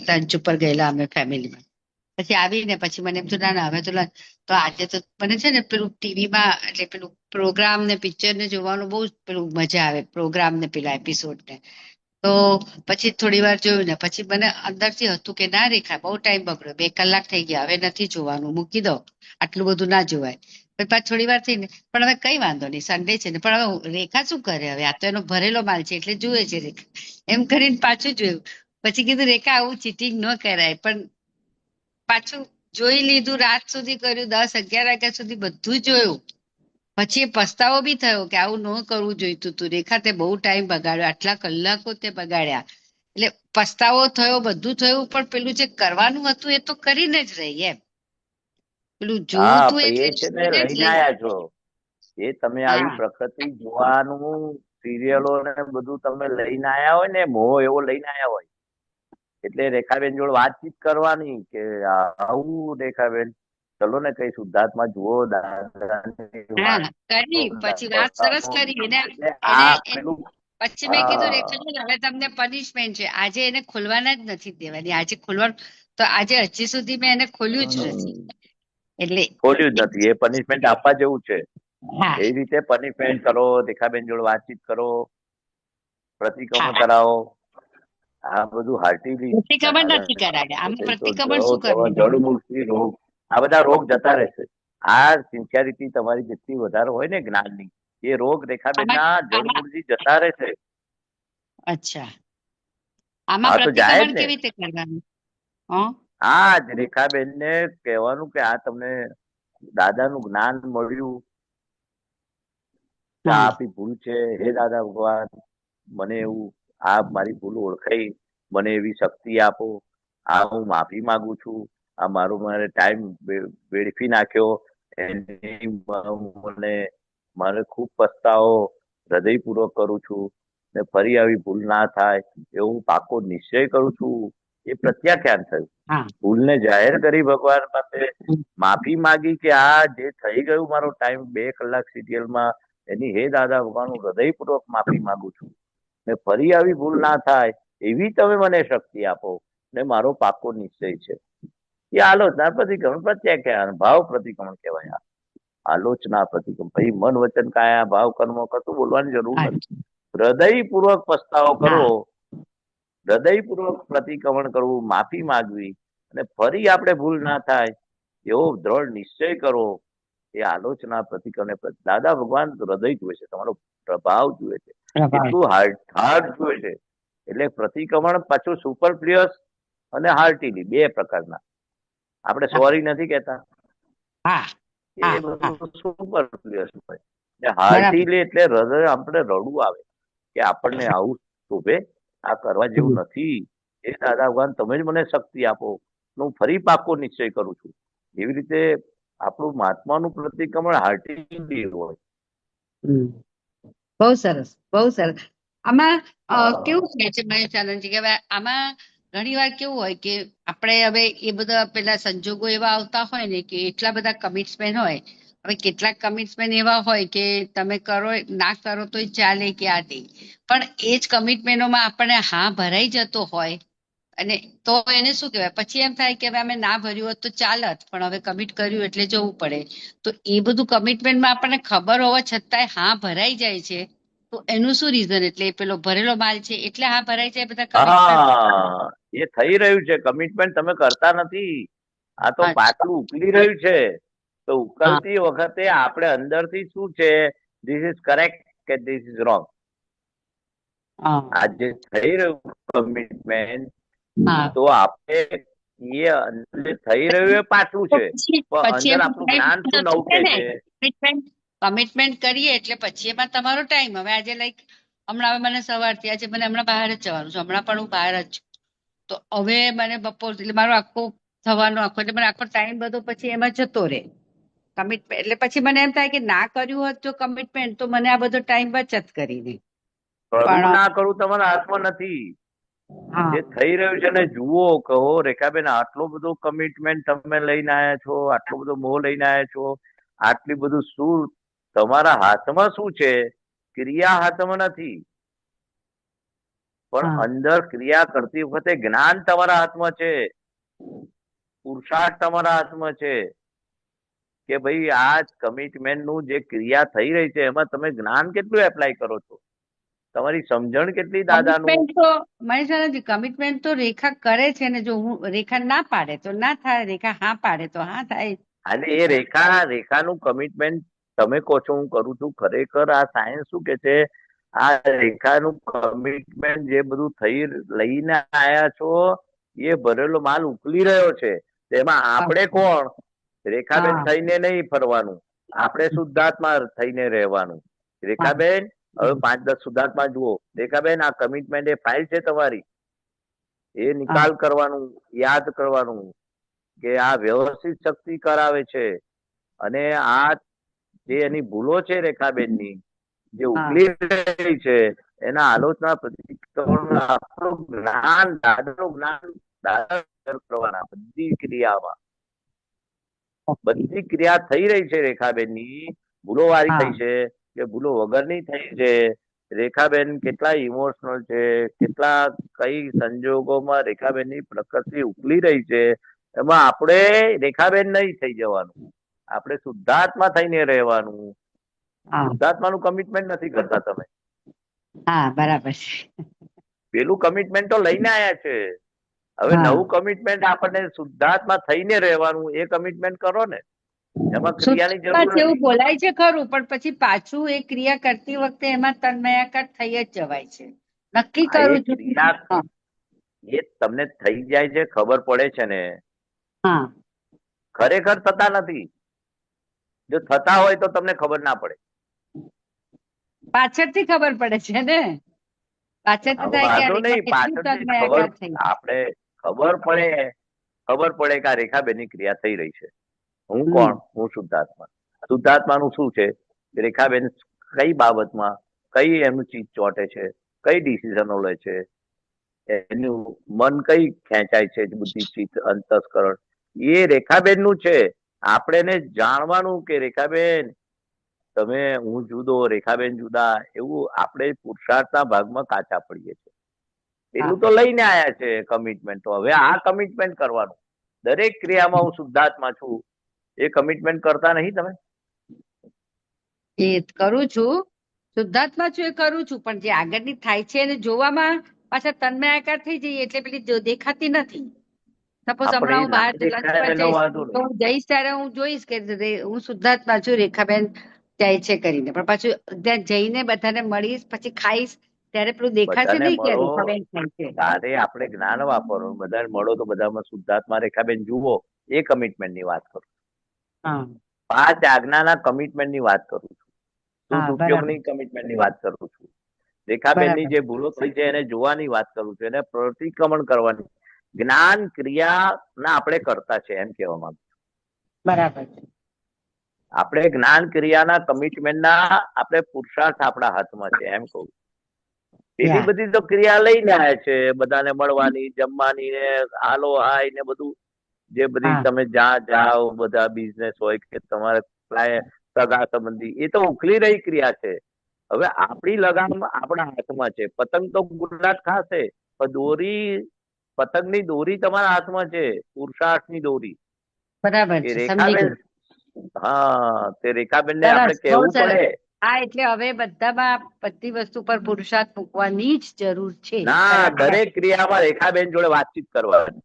લંચ ઉપર ગયેલા અમે ફેમિલીમાં. પછી આવીને પછી મને એમ થયું ના હવે તો આજે તો મને છે ને પેલું ટીવીમાં એટલે પેલું પ્રોગ્રામ ને પિક્ચર ને જોવાનું બહુ પેલું મજા આવે, પ્રોગ્રામ ને પેલા એપિસોડ ને. તો પછી થોડી વાર જોયું ને પછી મને અંદરથી હતું કે ના રેખા બહુ ટાઈમ બગડ્યો, 2 કલાક થઈ ગયા, હવે નથી જોવાનું, મૂકી દો, આટલું બધું ના જોવાય. પછી પાછી થોડી વાર થઈને પણ હવે કઈ વાંધો નહીં, સન્ડે છે ને, પણ હવે રેખા શું કરે, હવે આ તો એનો ભરેલો માલ છે એટલે જુએ છે રેખા, એમ કરીને પાછું જોયું. પછી કીધું રેખા આવું ચીટિંગ ન કરાય, પણ પાછું જોઈ લીધું, રાત સુધી કર્યું, 10-11 વાગ્યા સુધી બધું જોયું. પછી પસ્તાવો બી થયો કે આવું ન કરવું જોઈતું તું રેખા, તે બહુ ટાઈમ બગાડ્યો, આટલા કલાકો તે બગાડ્યા. એટલે પસ્તાવો થયો, બધું થયું, પણ પેલું જે કરવાનું હતું એ તો કરીને જ રહી એમ. પેલું જોવું હા તું એ એટલે છે ને, જોઈને જ લઈને રહી. આયા છો એ તમે આવી હા પ્રકૃતિ જોવાનું, સિરિયલો ને બધું તમે લઈને આયા હોય ને, મોહ એવો લઈને આયા હોય, એટલે રેખાબેન જોડે વાતચીત કરવાની કે આવું રેખાબેન, ચલો ને કઈ શુદ્ધાત્મા જુઓ, દાદાની હા કરી, પછી વાત સરસ વાતો. કરી એને એટલે એને આ એ- પેલું પછી મેં કીધું રેખા હવે તમને પનિશમેન્ટ છે, આજે એને ખોલવાના જ નથી દેવાની, આજે ખોલવાનું તો આજે હજી સુધી મેં એને ખોલ્યું જ નથી. એટલે ખોલ્યું જ નથી, એ પનિશમેન્ટ આપવા જેવું છે. હા એ રીતે પનિશમેન્ટ કરો, રેખાબેન જોડે વાતચીત કરો, પ્રતિક્રમણ હા, કરાવો, આ બધું હાર્ટીલી પ્રતિક્રમણ નથી કરાવ્યા, આમાં પ્રતિક્રમણ શું કરવું? જડમૂળથી રોગ, આ બધા રોગ જતા રહેશે. આ સિન્સિયરિટી તમારી જેટલી વધારે હોય ને જ્ઞાનની, એ રોગ આમાં રેખાબેનના આમાં જડમૂળથી જતા રહેશે. અચ્છા, આમાં હા તો જાય જ પ્રતિક્રમણ ને. કેવી રીતે કરવાનું? હં? આ જ રેખાબેનને કહેવાનું કે આ તમને દાદાનું જ્ઞાન મળ્યું, કે આ હા આપણી ભૂલ છે, હે દાદા ભગવાન, મને એવું આ મારી ભૂલ ઓળખાઈ, મને એવી શક્તિ આપો, આ હું માફી માંગુ છું, આ મારે ટાઈમ વેડફી નાખ્યો, એની મને મારે ખૂબ પસ્તાવો હૃદયપૂર્વક કરું છું, ને ફરી આવી ભૂલ ના થાય એવું પાકો નિશ્ચય કરું છું. એ પ્રત્યાખ્યાન થયું, હા ભૂલને જાહેર કરી ભગવાન પાસે, માફી માંગી કે આ જે થઈ ગયું મારો ટાઈમ 2 કલાક સિરિયલમાં, એની હે દાદા ભગવાન હું હૃદયપૂર્વક માફી માંગુ છું, ને ફરી આવી ભૂલ ના થાય એવી તમે મને શક્તિ આપો, ને મારો પાકો નિશ્ચય છે. એ આલોચના પ્રતિક્રમણ પ્રત્યાખ્યાન ભાવ પ્રતિક્રમણ કહેવાય. આલોચના પ્રતિક્રમણ, પછી મન વચન કાયા ભાવ કર્મ કશું બોલવાની જરૂર નથી, હૃદયપૂર્વક પસ્તાવો કરવો, હૃદયપૂર્વક પ્રતિક્રમણ કરવું, માફી માંગવી, અને ફરી આપણે ભૂલ ના થાય એવો દ્રઢ નિશ્ચય કરવો. એ આલોચના પ્રતિક્રમણ. દાદા ભગવાન હૃદય જુએ છે, તમારો પ્રભાવ જુએ છે, એટલું હાર્ડ જુએ છે. એટલે પ્રતિક્રમણ પાછું સુપરફ્લુઅસ અને હાર્ટીલી 2 પ્રકારના. આપણે સોરી નથી કહેતા, હા એ હા હા, બધું સુપરફ્લુઅસ હોય. બરાબર. હાર્ટીલી એટલે હૃદય આપણે રડવું આવે કે આપણને આવું શોભે, આ કરવા જેવું નથી, એ દાદા ભગવાન તમે જ મને શક્તિ આપો, હું ફરી પાકો નિશ્ચય કરું છું. એવી રીતે આપણું મહાત્માનું પ્રતિક્રમણ હાર્ટીલી હોય. હમ. બહુ સરસ, બહુ સરસ. આમાં હા. કેવું થાય છે મહેશ આનંદજી કે હવે આમાં ઘણી વાર કેવું હોય કે આપણે હવે એ બધા પેલા સંજોગો એવા આવતા હોય ને કે એટલા બધા કમિટમેન્ટ હોય. હવે કેટલાક કમિટમેન્ટ એવા હોય કે તમે કરો ના કરો તોય ચાલે કે આ તે, પણ એ જ કમિટમેન્ટોમાં આપણને હા ભરાઈ જતો હોય અને તો એને શું કહેવાય, પછી એમ થાય કે હવે અમે ના ભર્યું હોત તો ચાલત, પણ હવે કમિટ કર્યું એટલે જવું પડે. તો એ બધું કમિટમેન્ટમાં આપણને ખબર હોવા છતાંય હા ભરાઈ જાય છે, તો એનું શું રીઝન? એટલે પેલો ભરેલો માલ છે એટલે હા ભરાઈ જાય બધા કમિટમેન્ટ. હા, એ થઈ રહ્યું છે, કમિટમેન્ટ તમે કરતા નથી, આ તો પાટલું ઉકલી રહ્યું છે. તો હા ઉકલતી વખતે આપણે અંદરથી શું છે, ધીસ ઇઝ કરેક્ટ કે ધીસ ઇઝ રોંગ, હા આ જે થઈ રહ્યું કમિટમેન્ટ, હા. તો આપણે એ અંદર થઈ રહ્યું એ પાછું તો છે, પછી પણ પછી અંદર એમાં આપણું ટાઈમ જ્ઞાન શું જતો નવું રહે કે ને, છે. કમિટમેન્ટ કરીએ એટલે પછી એમાં તમારો ટાઈમ. હવે આજે લાઈક હમણાં હવે મને સવારથી આજે મને હમણાં બહાર જ જવાનું છે, હમણાં પણ હું બહાર જ છું, તો હવે મને બપોર એટલે મારો આખો થવાનો આખો એટલે મને આખો ટાઈમ બધો પછી એમાં જતો રહે કમિટમેન્ટ. એટલે પછી મને એમ થાય કે ના કર્યું હોત જો કમિટમેન્ટ તો મને આ બધો ટાઈમ બચત કરીને. કરવું પણ ના કરવું તમારા હાથમાં નથી, હા જે થઈ રહ્યું છે ને જુઓ. કહો રેખાબેન, આટલો બધો કમિટમેન્ટ તમે લઈને આવ્યા છો, આટલો બધો મોહ લઈને આવ્યા છો, આટલી બધું શું તમારા હાથમાં શું છે? ક્રિયા હાથમાં નથી, પણ હા. અંદર ક્રિયા કરતી વખતે જ્ઞાન તમારા હાથમાં છે, પુરુષાર્થ તમારા હાથમાં છે કે ભાઈ આ કમિટમેન્ટ નું જે ક્રિયા થઈ રહી છે એમાં તમે જ્ઞાન કેટલું એપ્લાય કરો છો, તમારી સમજણ કેટલી દાદાનું. કમિટમેન્ટ તો મહેશાનંદજી, કમિટમેન્ટ તો રેખા કરે છે ને, જો હું રેખા ના પાડે તો ના થાય, રેખા હા પાડે તો હા થાય. અને એ રેખાનું કમિટમેન્ટ તમે કહો છો હું કરું છું, ખરેખર આ સાયન્સ શું કે છે? આ રેખાનું કમિટમેન્ટ જે બધું થઈ લઈને આયા છો એ ભરેલો માલ ઉકલી રહ્યો છે. તેમાં આપણે કોણ? રેખાબેન હા. થઈને નહીં ફરવાનું, આપણે શુદ્ધાત્મા થઈને રહેવાનું. રેખાબેન હવે 5-10 શુદ્ધાત્મા જુઓ. રેખાબેન આ કમિટમેન્ટ એ ફાઇલ છે તમારી, એ નિકાલ કરવાનું, યાદ કરવાનું કે આ વ્યવસ્થિત શક્તિ કરાવે છે. અને આ જે એની ભૂલો છે રેખાબેનની, જે ઉકલી રહી છે, એના આલોચના પ્રતિક્રમણ આપણું જ્ઞાન, દાદાનું જ્ઞાન દાદા કરવાના. બધી ક્રિયામાં બધી ક્રિયા થઈ રહી છે રેખાબેનની, ભૂલો વાળી થઈ છે કે ભૂલો વગરની થઈ છે. રેખાબેન કેટલા ઇમોશનલ છે, કેટલા કઈ સંજોગોમાં રેખાબેનની પ્રકૃતિ ઉકલી રહી છે, એમાં આપણે રેખાબેન નહીં થઈ જવાનું, આપણે શુદ્ધાત્મા થઈને રહેવાનું. શુદ્ધાત્માનું કમિટમેન્ટ નથી કરતા તમે. હા, બરાબર છે. પેલું કમિટમેન્ટ તો લઈને આયા છે, હવે નવું કમિટમેન્ટ આપણને શુદ્ધાત્મા થઈને રહેવાનું, એ કમિટમેન્ટ કરો ને. એમાં ક્રિયાની જરૂર એવું નથી. બોલાય છે ખરું, પણ પછી પાછું એ ક્રિયા કરતી વખતે એમાં તન્મયાકાર થઈ જ જવાય છે. નક્કી આ એ કરું છું. ક્રિયા એ તમને થઈ જાય છે, ખબર પડે છે ને. હા, ખરેખર થતા નથી. જો થતા હોય તો તમને ખબર ના પડે. પાછળથી ખબર પડે છે ને, પાછળથી થાય કે આ વાંધો નહીં, રેખા કેટલી પાછળથી તન્મયાકાર થઈ. આપણે ખબર પડે કે આ રેખાબેનની ક્રિયા થઈ રહી છે. હું કોણ? હું શુદ્ધાત્મા. શુદ્ધાત્માનું શું છે? રેખાબેન કઈ બાબતમાં કઈ એમનું ચીજ ચોંટે છે, કઈ ડિસિઝનો લે છે, એનું મન કઈ ખેંચાય છે, બુદ્ધિ ચિત્ત અંતસ્કરણ, એ રેખાબેન નું છે. આપણે જાણવાનું કે રેખાબેન તમે, હું જુદો, રેખાબેન જુદા, એવું આપણે પુરુષાર્થના ભાગમાં કાચા પડીએ છીએ. પેલું તો લઈને આયા છે કમિટમેન્ટ, તો હવે આ કમિટમેન્ટ કરવાનું. દરેક ક્રિયામાં હું શુદ્ધાત્મા છું, એ કમિટમેન્ટ કરતા નહીં તમે? એ કરું છું, શુદ્ધાત્મા છું એ કરું છું, પણ જે આગળની થાય છે એને જોવામાં પાછા તન્મયાકાર થઈ જઈએ એટલે પેલી દેખાતી નથી. સપોઝ હમણાં હું બહાર લંચ પર જઈશ તો હું જઈશ ત્યારે હું જોઈશ કે હું શુદ્ધાત્મા છું, રેખાબેન જાય છે કરીને, પણ પાછું ત્યાં જઈને બધાને મળીશ, પછી ખાઈશ ત્યારે પેલું દેખાશે નહીં કે રેખાબેન થાય છે. તારે આપણે જ્ઞાન વાપરવાનું. બધાને મળો તો બધામાં શુદ્ધાત્મા રેખાબેન જુઓ, એ કમિટમેન્ટ ની વાત કરું. 5 આજ્ઞાના કમિટમેન્ટ ની વાત કરું છું, સદુપયોગની કમિટમેન્ટ ની વાત કરું છું. રેખાબેન ની જે ભૂલો થઈ છે એને જોવાની વાત કરું છું, એને પ્રતિક્રમણ કરવાની. જ્ઞાન ક્રિયા ના આપણે કરતા છે એમ કહેવા માંગુ છું. બરાબર. આપણે જ્ઞાન ક્રિયાના કમિટમેન્ટના આપણે પુરુષાર્થ આપણા હાથમાં છે એમ કહું. એની બધી તો ક્રિયા લઈને આવ્યા છે, બધાને મળવાની, જમવાની ને હાલો હાય ને બધું, જે બધી તમે જાઓ બધા બિઝનેસ હોય કે તમારે સગા સંબંધી, એ તો ઉકલી રહી ક્રિયા છે. હવે આપણી લગામ આપણા હાથમાં છે. પતંગ તો ગુલાટ ખાશે, પણ દોરી, પતંગની દોરી તમારા હાથમાં છે, પુરુષાર્થની દોરી. બરાબર. રેખાબેન, હા, તે રેખાબેન ને આપણે કહેવું પડે. હા, એટલે હવે બધામાં બધી વસ્તુ પર પુરુષાર્થ મૂકવાની જ જરૂર છે. ના, દરેક ક્રિયામાં રેખાબેન જોડે વાતચીત કરવાની.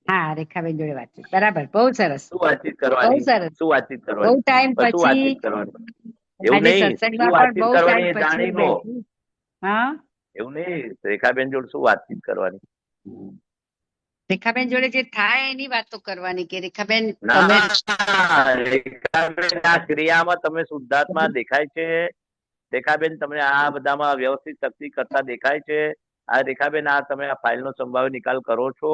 હા, રેખાબેન જોડે વાતચીત. બરાબર, બહુ સરસ. શું વાતચીત કરવાની? બહુ સરસ. શું વાતચીત કરવાની? બહુ ટાઈમ પછી એવું નહીં, શું વાતચીત કરવાની એ જાણી લો. હા, એવું નહીં, રેખાબેન જોડે શું વાતચીત કરવાની? રેખાબેન જોડે જે થાય એની વાતો કરવાની કે રેખાબેન રેખાબેન આ ક્રિયામાં તમે શુદ્ધાત્મા દેખાય છે, રેખાબેન તમને આ બધામાં વ્યવસ્થિત શક્તિ કરતા દેખાય છે, આ રેખાબેન આ તમે આ ફાઇલ નો સંભાવ્ય નિકાલ કરો છો,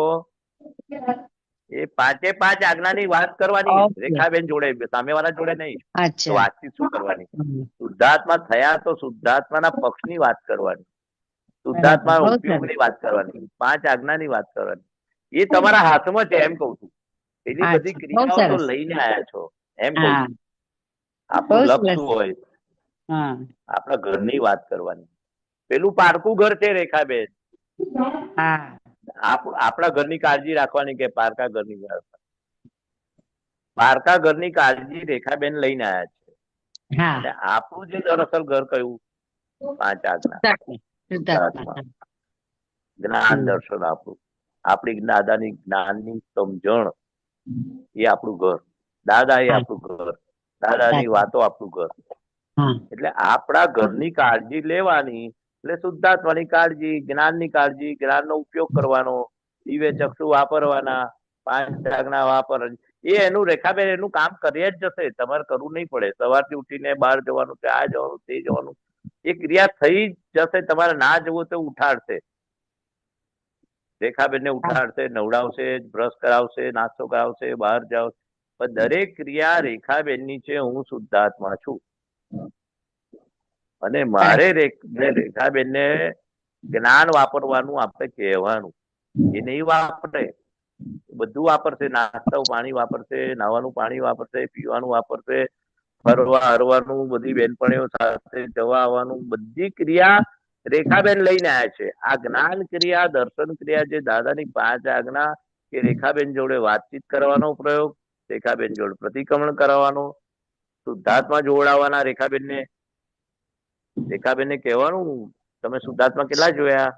એ 5 આજ્ઞાની વાત કરવાની રેખાબેન જોડે, સામેવાળા જોડે નહીં. તો વાતચીત શું કરવાની? શુદ્ધાત્મા થયા તો શુદ્ધાત્માના પક્ષની વાત કરવાની, શુદ્ધાત્મા ઉપયોગની વાત કરવાની, 5 આજ્ઞાની વાત કરવાની. એ તમારા હાથમાં છે એમ કઉ છું. એની બધી ક્રિયાઓ તો લઈને આયા છો એમ કઉ છું. આપણું બહુ લક્ષ્ય સરસ. શું હોય? હા આપણા ઘરની વાત કરવાની. પેલું પારકું ઘર છે રેખાબેન. હા આપણા ઘરની કાળજી રાખવાની કે પારકા ઘરની? પારકા ઘરની કાળજી રેખાબેન લઈને આવ્યા છે. હા અને આપણું જે દરઅસલ ઘર કયું? 5 આજ્ઞા. શુદ્ધાત્મા. શુદ્ધાત્મા. જ્ઞાન હમ. દર્શન આપણું. આપણી દાદાની જ્ઞાનની સમજણ એ આપણું ઘર. દાદા એ હા આપણું ઘર. દાદાની વાતો આપણું ઘર. હા એટલે આપણા ઘરની કાળજી લેવાની. એટલે શુદ્ધાત્માની કાળજી, જ્ઞાનની કાળજી, જ્ઞાનનો ઉપયોગ કરવાનો, દિવ્ય ચક્ષુ વાપરવાના, 5 આજ્ઞા વાપરવાની. એ એનું રેખાબેન એનું કામ કરી જ જશે. તમારે કરવું નહીં પડે. સવારથી ઉઠીને બહાર જવાનું છે, આ જવાનું, તે જવાનું. એ ક્રિયા થઈ જ જશે. તમારે ના જવું તો ઉઠાડશે. રેખાબેનને ઉઠાડશે, નવડાવશે, બ્રશ કરાવશે, નાસ્તો કરાવશે, બહાર જાવ. પણ દરેક ક્રિયા રેખાબેનની છે. હું શુદ્ધાત્મા છું અને મારે રેખાબેનને જ્ઞાન વાપરવાનું આપણે કહેવાનું. એ નહીં વાપરે. બધું વાપરશે. નાસ્તા પાણી વાપરશે, નાવાનું પાણી વાપરશે, પીવાનું વાપરશે, ફરવા હરવાનું, બધી બેનપણીઓ સાથે જવા આવવાનું, બધી ક્રિયા રેખાબેન લઈને આવ્યા છે. આ જ્ઞાન ક્રિયા, દર્શન ક્રિયા, જે દાદાની 5 આજ્ઞા, કે રેખાબેન જોડે વાતચીત કરવાનો પ્રયોગ, રેખાબેન જોડે પ્રતિક્રમણ કરવાનો, શુદ્ધાત્મા જોડાવાના. રેખાબેનને કહેવાનું, તમે શુદ્ધાત્મા કેટલા જોયા?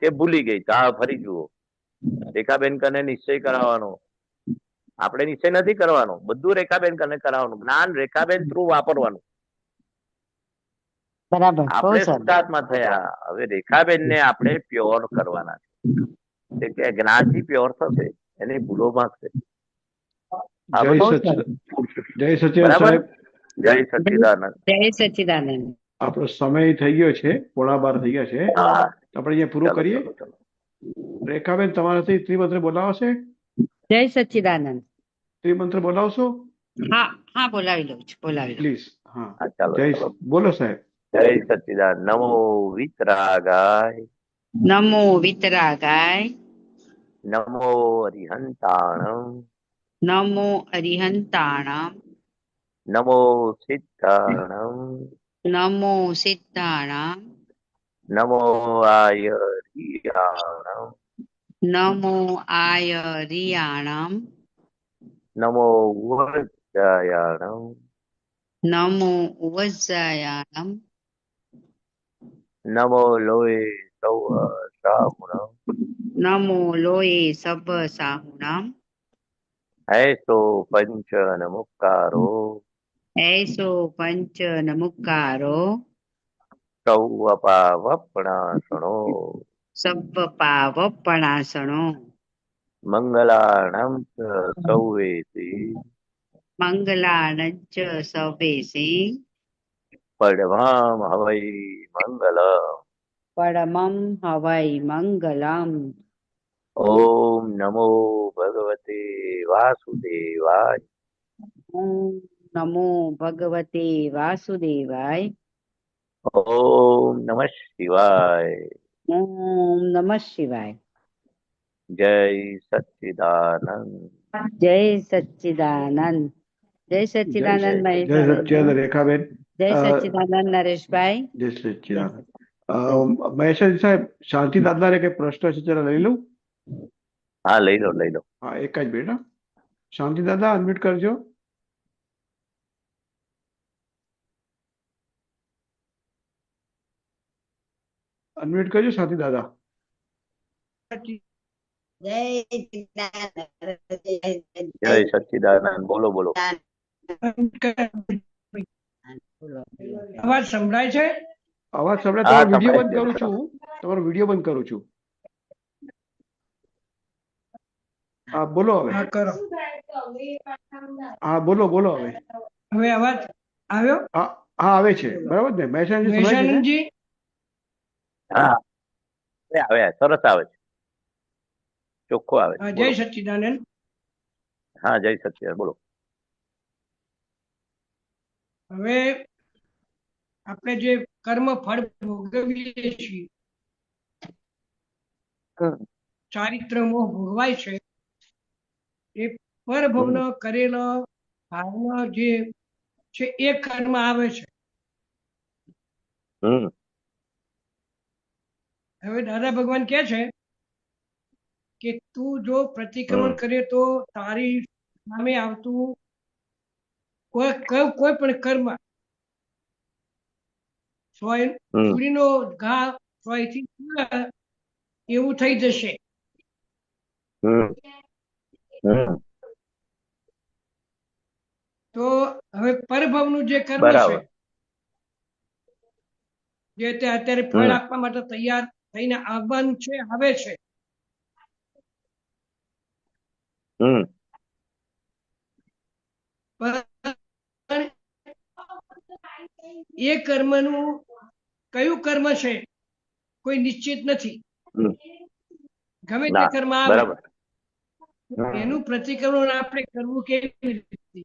કે ભૂલી ગઈ. તો આ ફરી જુઓ. રેખાબેન કને નિશ્ચય કરાવવાનો. આપણે નિશ્ચય નથી કરવાનો. બધું રેખાબેન કને કરાવવાનું. જ્ઞાન રેખાબેન થ્રુ વાપરવાનું. બરાબર. બહુ આપણે સરસ. શુદ્ધાત્મા થયા. હવે રેખાબેનને આપણે પ્યોર કરવાના છે. કે જ્ઞાનથી પ્યોર થશે. એની ભૂલો ભાગશે. આ જય બધું સચ્ચિદાનંદ. જય સચ્ચિદાનંદ બરાબર. સાહેબ. જય સચ્ચિદાનંદ. જય સચ્ચિદાનંદ. આપણો સમય થઈ ગયો છે, 11:15 થઈ ગયા છે. હા, આપણે અહીંયા પૂરું ચલો કરીએ. ચલો ચલો. રેખાબેન, તમારાથી ત્રિમંત્ર બોલાવશે? જય સચ્ચિદાનંદ. ત્રિમંત્ર બોલાવશો હા હા બોલાવી લઉં છું. બોલાવી લઉં. પ્લીઝ? હા, હા, ચાલો જય ચલો. બોલો સાહેબ. જય સચ્ચિદાનંદ. નમો વિતરાગાય, નમો વિતરાગાય, નમો અરિહંતાણમ, નમો અરિહંતાણમ, નમો સિદ્ધાણમ, નમો સિદ્ધાણમ, નમો આયરિયાણમ, નમો આયરિયાણમ, નમો વજ્જાયાણમ, નમો ઉવજ્જાયાણમ, નમો લોય સૌ સાહુણમ, નમો લોયે સબ સાહુણામ, હૈસો પંચ નમુકારો, એસો પંચ નમુકારો, સૌ અપાવપણાસણો, સબ્બ પાવપણાસણો, મંગલાણમ ચ સૌવેતી, મંગલાનંચ સવેસી, પડવામ હવૈ મંગલમ. પરમં હવૈ મંગલમ. ઓમ નમો ભગવતે વાસુદેવાય. ઓમ નમો ભગવતે વાસુદેવાય. ઓમ નમઃ શિવાય. ઓમ નમઃ શિવાય. જય સચ્ચિદાનંદ. જય સચ્ચિદાનંદ. જય સચ્ચિદાનંદ જય મહેશ. સચ્ચિદાનંદ રેખાબેન. જય સચ્ચિદાનંદ નરેશભાઈ. જય સચ્ચિદાનંદ. મહેશજી સાહેબ, શાંતિ દાદાને કઈ પ્રશ્ન છે, જરા લઈ લઉં? હા, લઈ લો લઈ લો. હા, એક જ મિનિટ. હા, શાંતિ દાદા અનમ્યુટ કરજો. અનમ્યુટ કરજો શાંતિ દાદા. જય સચ્ચિદાનંદ. બોલો બોલો. અવાજ સંભળાય છે? અવાજ સંભળાય. હા, તમારો વિડીયો બંધ સંભળાય કરું છે. છું. તમારો વિડીયો બંધ કરું છું. હા, બોલો હવે. હા, કરો. હા, બોલો બોલો હવે. હવે અવાજ આવ્યો? હા હા, આવે છે. બરાબર ને મહેશાનજી? સંભળાય છે ને? મહેશાનંદજી, હા, આવે સરસ આવે છે. ચોખ્ખો આવે છે. જય બોલો. સચ્ચિદાનંદ. હા, જય સચ્ચિદાનંદ. બોલો. હવે આપણે જે કર્મ ફળ ભોગવીએ છીએ, ચારિત્ર મોહ ભોગવાય છે, એ પરભવનો કરેલો ભાવનો જે છે એ કર્મ આવે છે. હમ હવે દાદા ભગવાન કહે છે કે તું જો પ્રતિક્રમણ કરે તો તારી સામે આવતું કોઈ પણ કર્મ છરીનો ઘા સોયથી એવું થઈ જશે. તો હવે પરભવનું જે કર્મ છે બરાબર. જે તે અત્યારે ફળ આપવા માટે તૈયાર થઈને આવવાનું છે, આવે છે, પણ એ કર્મનું કયું કર્મ છે કોઈ નિશ્ચિત નથી. ગમે તે કર્મ આવે બરાબર. એનું પ્રતિક્રમણ આપણે કરવું કેવી રીતે?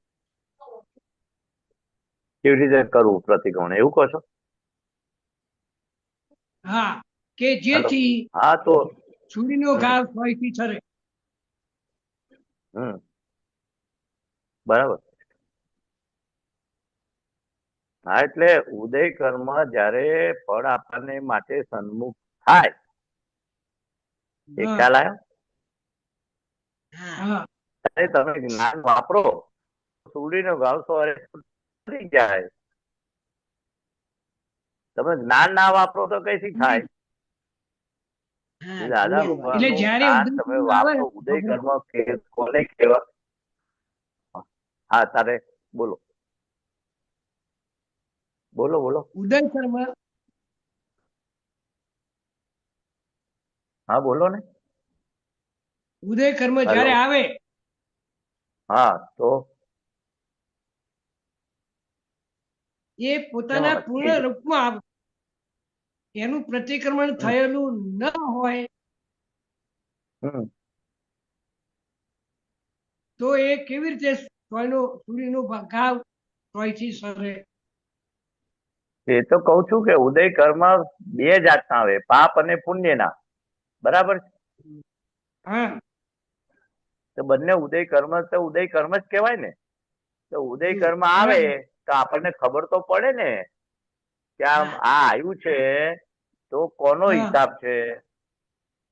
કેવી રીતે કરવું પ્રતિક્રમણ, એવું કહો છો? હા, કે જેથી હા, તો છરીનો ઘા સોયથી ઠરે. બરાબર. હા, એટલે ઉદય કર્મ જયારે ફળ આપવાને માટે સન્મુખ થાય એ ખ્યાલ આવ્યો? હા, ત્યારે તમે જ્ઞાન વાપરો, સુડીનો ઘાવ સવારે થઈ જાય. તમે જ્ઞાન ના વાપરો તો કઈથી થાય? દાદા એટલે ભગવાનનું જ્યારે જ્ઞાન ઉદય તમે કર્મ આવે વાપરો. ઉદય કર્મ કોને કહેવાય? હા, તારે બોલો બોલો બોલો. ઉદય કર્મ, હા, બોલો ને. ઉદય કર્મ જ્યારે આવે હા, તો એ પોતાના પૂર્ણ રૂપમાં આવે. એનું પ્રતિક્રમણ થયેલું ન હોય તો એ કેવી રીતે સૂર્યનો ઘાવ સોયથી સરે? એ તો કઉ છું કે ઉદય કર્મ બે જાતના આવે, પાપ અને પુણ્યના. બરાબર. હા, તો બંને ઉદય કર્મ તો ઉદય કર્મ જ કહેવાય ને. તો ઉદય કર્મ આવે તો આપણને ખબર તો પડે ને કે આ આવ્યું છે તો કોનો હિસાબ છે?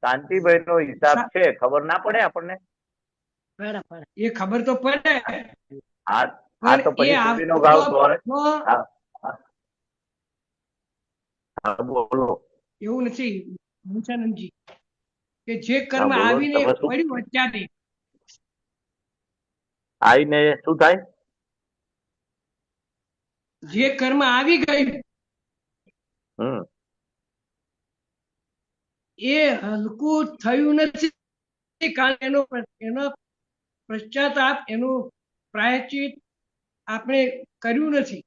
શાંતિભાઈ નો હિસાબ છે, ખબર ના પડે આપણને? એ ખબર તો પડે, હા, તો પણ એ પછી સુધીનો આવતો ભાવ સોરે. બોલો. એવું નથી મુસાનંદજી, કે જે કર્મ બોલો આવીને તમે શું પડ્યું અત્યારે આવીને શું થાય? જે કર્મ આવી ગયું એ હલકું થયું નથી, કારણ એનો પશ્ચાતાપ, એનું પ્રાયશ્ચિત આપણે કર્યું નથી.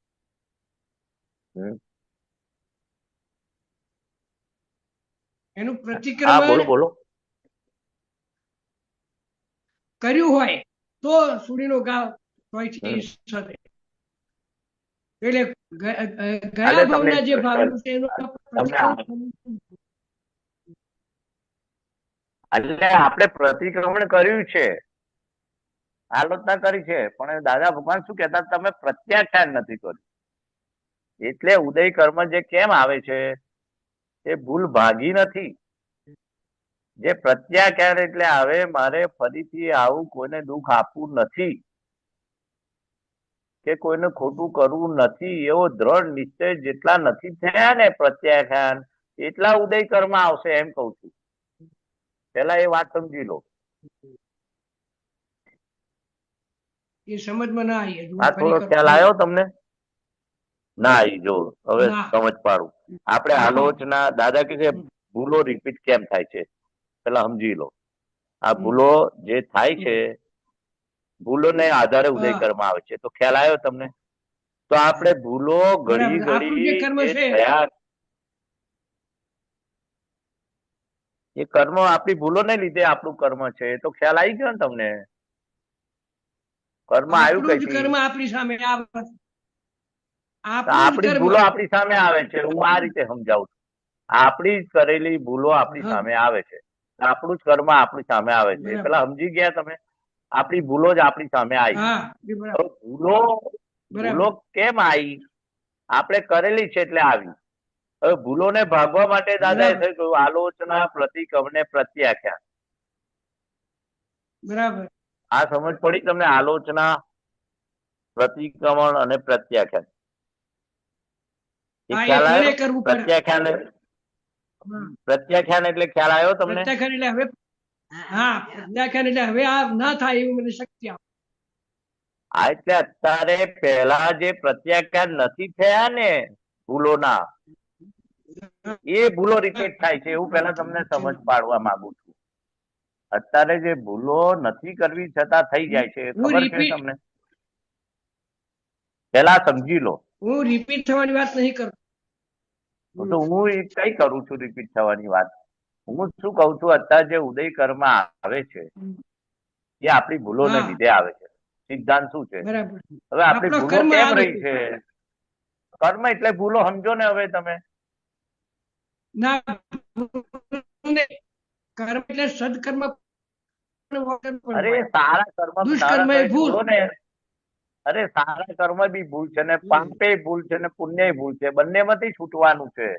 એનું પ્રતિક્રમણ બોલો કર્યું હોય તો સૂર્યનો ઘાવ સોયથી સરે. એટલે ગયા ભાવના જે ભાવ છે એનો એટલે આપણે પ્રતિક્રમણ કર્યું છે, આલોચના કરી છે, પણ દાદા ભગવાન શું કહેતા, તમે પ્રત્યાખ્યાન નથી કર્યું. એટલે ઉદય કર્મ જે કેમ આવે છે એ ભૂલ ભાગી નથી. જે પ્રત્યાખ્યાન એટલે હવે મારે ફરીથી આવું કોઈને દુઃખ આપવું નથી કે કોઈને ખોટું કરવું નથી, એવો દ્રઢ નિશ્ચય જેટલા નથી થયા ને પ્રત્યાખ્યાન, એટલા ઉદય કર્મ આવશે, એમ કઉ છું. પેલા એ વાત સમજી લો. એ સમજમાં ના આવી. આ થોડો ખ્યાલ આવ્યો તમને? ના આવી. જો હવે સમજ પાડું. આપણે આલોચના, દાદા કે ભૂલો રિપીટ કેમ થાય છે પેલા સમજી લો. આ ભૂલો જે થાય છે, ભૂલોને આધારે ઉદય કર્મ આવે છે, તો ખ્યાલ આવ્યો તમને? તો આપણે ભૂલો ઘડી ઘડી જે થયા, એ કર્મ આપણી ભૂલોને લીધે આપણું કર્મ છે, તો ખ્યાલ આવી ગયો ને તમને? કર્મ આવ્યું કઈથી? કર્મ આપણી સામે આવે, આપણી ભૂલો આપણી સામે આવે છે. હું આ રીતે સમજાવું છું. આપણી જ કરેલી ભૂલો આપણી સામે આવે છે, આપણું જ કર્મ આપણી સામે આવે છે. પેલા સમજી ગયા તમે? આપણી ભૂલો જ આપણી સામે આવી. ભૂલો ભૂલો કેમ આવી? આપણે કરેલી છે એટલે આવી. હવે ભૂલોને ભાગવા માટે દાદાએ બરાબર. કહ્યું આલોચના, પ્રતિક્રમણ, પ્રત્યાખ્યાન. બરાબર. આ સમજ પડી તમને? આલોચના, પ્રતિક્રમણ અને પ્રત્યાખ્યાન. એ હા, એ ખ્યાલ કોને આવ્યો? કરવું પડે? પ્રત્યાખ્યાન એટલે ખ્યાલ આવ્યો તમને? પ્રત્યાખ્યાન એટલે હવે પ્રત્યાખ્યાન એટલે હવે આ ના થાય એવું મને શક્તિ આપે. આ એટલે અત્યારે પહેલા જે પ્રત્યાખ્યાન નથી થયા ને ભૂલોના, એ ભૂલો રિપીટ થાય છે એવું પહેલા તમને સમજ પાડવા માંગુ છું. અત્યારે જે ભૂલો નથી કરવી છતાં થઈ જાય છે, હું ખબર છે repeat- તમને? પેલા સમજી લો. હું રિપીટ થવાની વાત નહીં કરતો. તો હું એ કઈ કરું છું રિપીટ થવાની વાત? હું શું કઉ છું, અત્યારે જે ઉદય કર્મ આવે છે એ આપણી ભૂલોને હા. લીધે આવે છે. સિદ્ધાંત શું છે? બરાબર. હવે આપણી આપણો ભૂલો કર્મ કેમ આવે રહી છે? કર્મ એટલે ભૂલો, સમજો ને હવે તમે. ના, કર્મ એટલે સદકર્મ પણ અરે હોય. સારા કર્મ દુષ્કર્મ એ ભૂલ. ભૂલો ને. અરે સારા કર્મ બી ભૂલ છે ને પાપે ભૂલ છે ને પુણ્ય ભૂલ છે. બંનેમાંથી છૂટવાનું છે.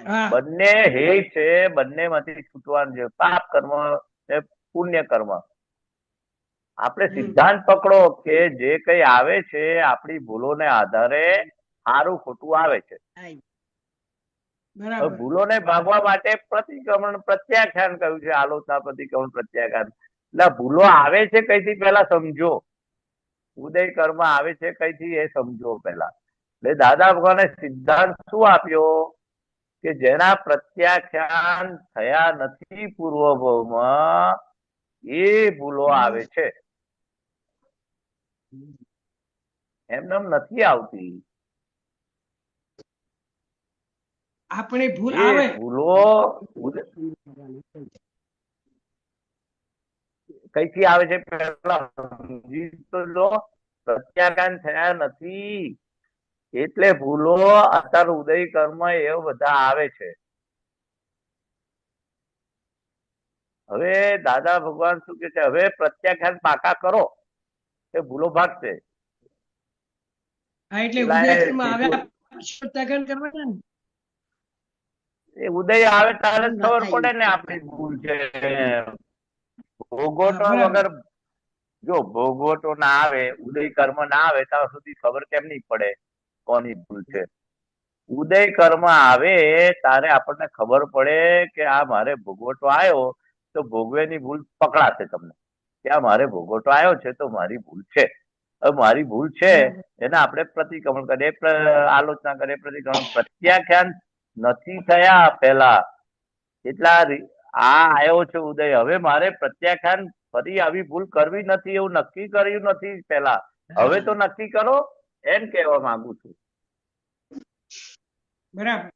હા. બંને હે છે, બંનેમાંથી છૂટવાનું છે. પાપ કર્મ ને પુણ્ય કર્મ. આપણે સિદ્ધાંત પકડો કે જે કઈ આવે છે આપણી ભૂલોને આધારે સારું ખોટું આવે છે. હવે બરાબર. ભૂલોને ભાગવા માટે પ્રતિક્રમણ, પ્રત્યાખ્યાન કહ્યું છે. આલોચના, પ્રતિક્રમણ, પ્રત્યાખ્યાન. એટલે ભૂલો આવે છે કઈથી પહેલા સમજો. ઉદય કર્મ આવે છે કઈથી એ સમજો પહેલા. એટલે દાદા ભગવાને સિદ્ધાંત શું આપ્યો કે જેના પ્રત્યાખ્યાન થયા નથી પૂર્વભાવમાં એ ભૂલો આવે છે. એમને નથી આવતી. આપણે ભૂલ એ આવે ભૂલો કઈથી આવે છે પહેલા સમજી તો લો. પ્રત્યાખ્યાન થયા નથી એટલે ભૂલો અત્યારે ઉદય કર્મ એ બધા આવે છે. હવે દાદા ભગવાન શું કે છે? હવે પ્રત્યાખ્યાન પાકા કરો એ ભૂલો ભાગશે. હા, એટલે પેલા ઉદય એ કર્મ આવ્યા પ્રત્યાખ્યાન કરવાના ને. એ ઉદય આવે ત્યારે જ ખબર પડે ને આપણી ભૂલ છે. ભોગવટો બરાબર. વગર, જો ભોગવટો ના આવે, ઉદય કર્મ ના આવે ત્યાં સુધી ખબર કેમ નહીં પડે કોની ભૂલ છે? ઉદય કર્મ આવે તારે આપણને ખબર પડે કે આ મારે ભોગવટો આવ્યો તો ભોગવેની ભૂલ પકડાશે તમને કે આ મારે ભોગવટો આવ્યો છે તો મારી ભૂલ છે. હવે મારી ભૂલ છે એને આપણે પ્રતિક્રમણ કરીએ, આલોચના કરીએ, પ્રતિક્રમણ. પ્રત્યાખ્યાન નથી થયા પહેલા એટલા આ આવ્યો છે ઉદય. હવે મારે પ્રત્યાખ્યાન ફરી આવી ભૂલ કરવી નથી એવું નક્કી કર્યું નથી પહેલા. હવે તો નક્કી કરો એમ કહેવા માંગુ છું. બરાબર.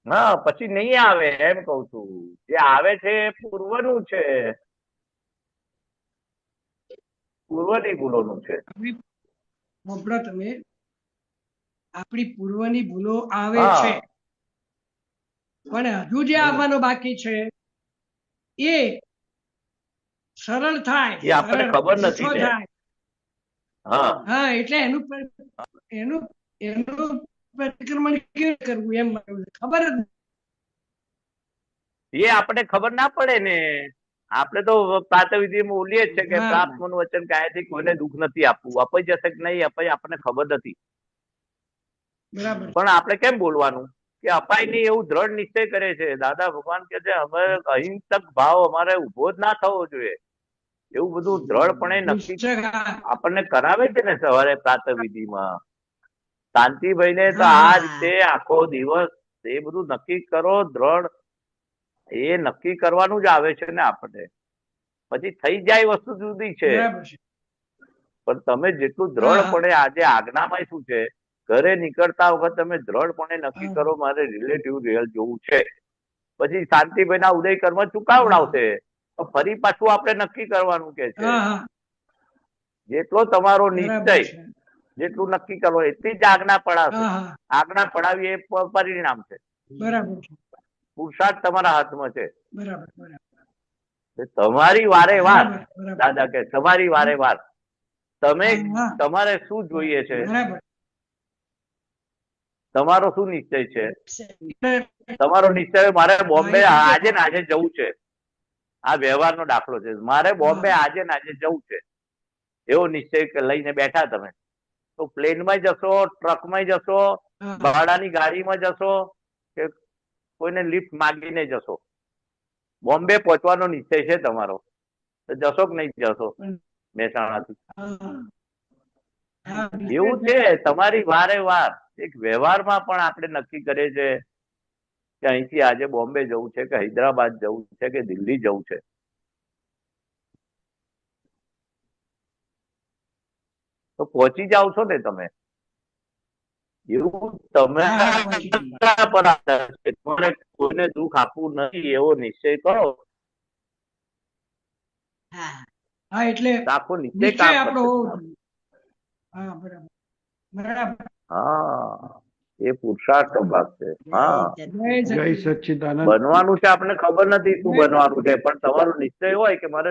હા, પછી નહીં આવે એમ કઉ છું. જે આવે છે એ પૂર્વનું છે, પૂર્વની ભૂલોનું છે. સાંભળો તમે, આપણી પૂર્વની ભૂલો આવે હા. છે પણ હજુ જે આવવાનો બાકી છે એ સરળ થાય, એ આપણને સરળ ખબર ઓછો નથી ને. થાય. હા, હા, એટલે એનું પ્રતિક્રમણ કેવી રીતે કરવું એમ મને ખબર જ નથી. એ આપણને ખબર ના પડે ને. આપણે તો પ્રાતઃવિધિમાં બોલીએ જ છે કે હા. પ્રાપ્ત મન વચન કાયાથી કોઈને દુઃખ નથી આપવું. અપાઈ જશે કે નહીં અપાઈ આપણને ખબર નથી. બરાબર. પણ આપણે કેમ બોલવાનું કે અપાય નહીં એવું દ્રઢ નિશ્ચય કરે છે. દાદા ભગવાન કે છે અમે અહિંસક ભાવ અમારે ઉભો જ ના થવો જોઈએ. એવું બધું દ્રઢપણે નક્કી આપણને કરાવે છે ને સવારે પ્રાતઃવિધિમાં. શાંતિભાઈ ને તો આ રીતે આખો દિવસ એ બધું નક્કી કરો દ્રઢ. એ નક્કી કરવાનું જ આવે છે ને આપણને. પછી થઈ જાય વસ્તુ જુદી છે. બરાબર છે. પણ તમે જેટલું દ્રઢપણે આજે આજ્ઞામાં શું છે, ઘરે નીકળતા વખત તમે દ્રઢપણે નક્કી કરો મારે રિલેટિવ રિયલ જોવું છે. પછી શાંતિભાઈ ના ઉદય કર્મ ચુકાવડાવશે તો ફરી પાછું આપણે નક્કી કરવાનું કે છે. હા, હા, જેટલો તમારો નિશ્ચય બરાબર છે. જેટલું નક્કી કરવો એટલી જ આજ્ઞા પડાશે. હા, હા, આજ્ઞા પડાવી એ પરિણામ છે. બરાબર છે. પુરુષાર્થ તમારા હાથમાં છે. બરાબર, બરાબર. તમારી વારે વાર બરાબર, બરાબર. દાદા કે તમારી વારે વાર તમે હા. તમારે શું જોઈએ છે, બરાબર તમારો શું નિશ્ચય છે? તમારો નિશ્ચય મારે બોમ્બે આજે ને આજે જવું છે. આ વ્યવહારનો દાખલો છે. મારે બોમ્બે આજે ને આજે જવું છે, એવો નિશ્ચય લઈને બેઠા તમે. તો પ્લેનમાં જશો, ટ્રકમાં જશો, હા. ભાડાની ગાડીમાં જશો કે કોઈને લિફ્ટ માગીને જશો? બોમ્બે પહોંચવાનો નિશ્ચય છે તમારો, તો જશો કે નહીં જશો મહેસાણાથી? હા. હા, એવું છે તમારી વારે વાર એક વ્યવહારમાં પણ આપણે નક્કી કરીએ છે કે અહીંથી આજે બોમ્બે જવું છે કે હૈદરાબાદ જવું છે કે દિલ્હી જવું છે. તો પહોંચી જાવ છો ને તમે. એવું તમે હા, પર આધાર છે. તમારે કોઈને દુઃખ આપવું નથી એવો નિશ્ચય કરો, હા, એટલે તો આખો નિશ્ચય નિશ્ચય કામ આપણો કરશે હોવો તમારો. જોઈએ. હા, બરાબર બરાબર. હા, એ પુરુષાર્થ ભાગ છે. હા, જય જય સચિદાનંદ. સચ્ચિદાનંદ. બનવાનું છે આપણને ખબર નથી શું બનવાનું છે, પણ તમારો નિશ્ચય હોય કે મારે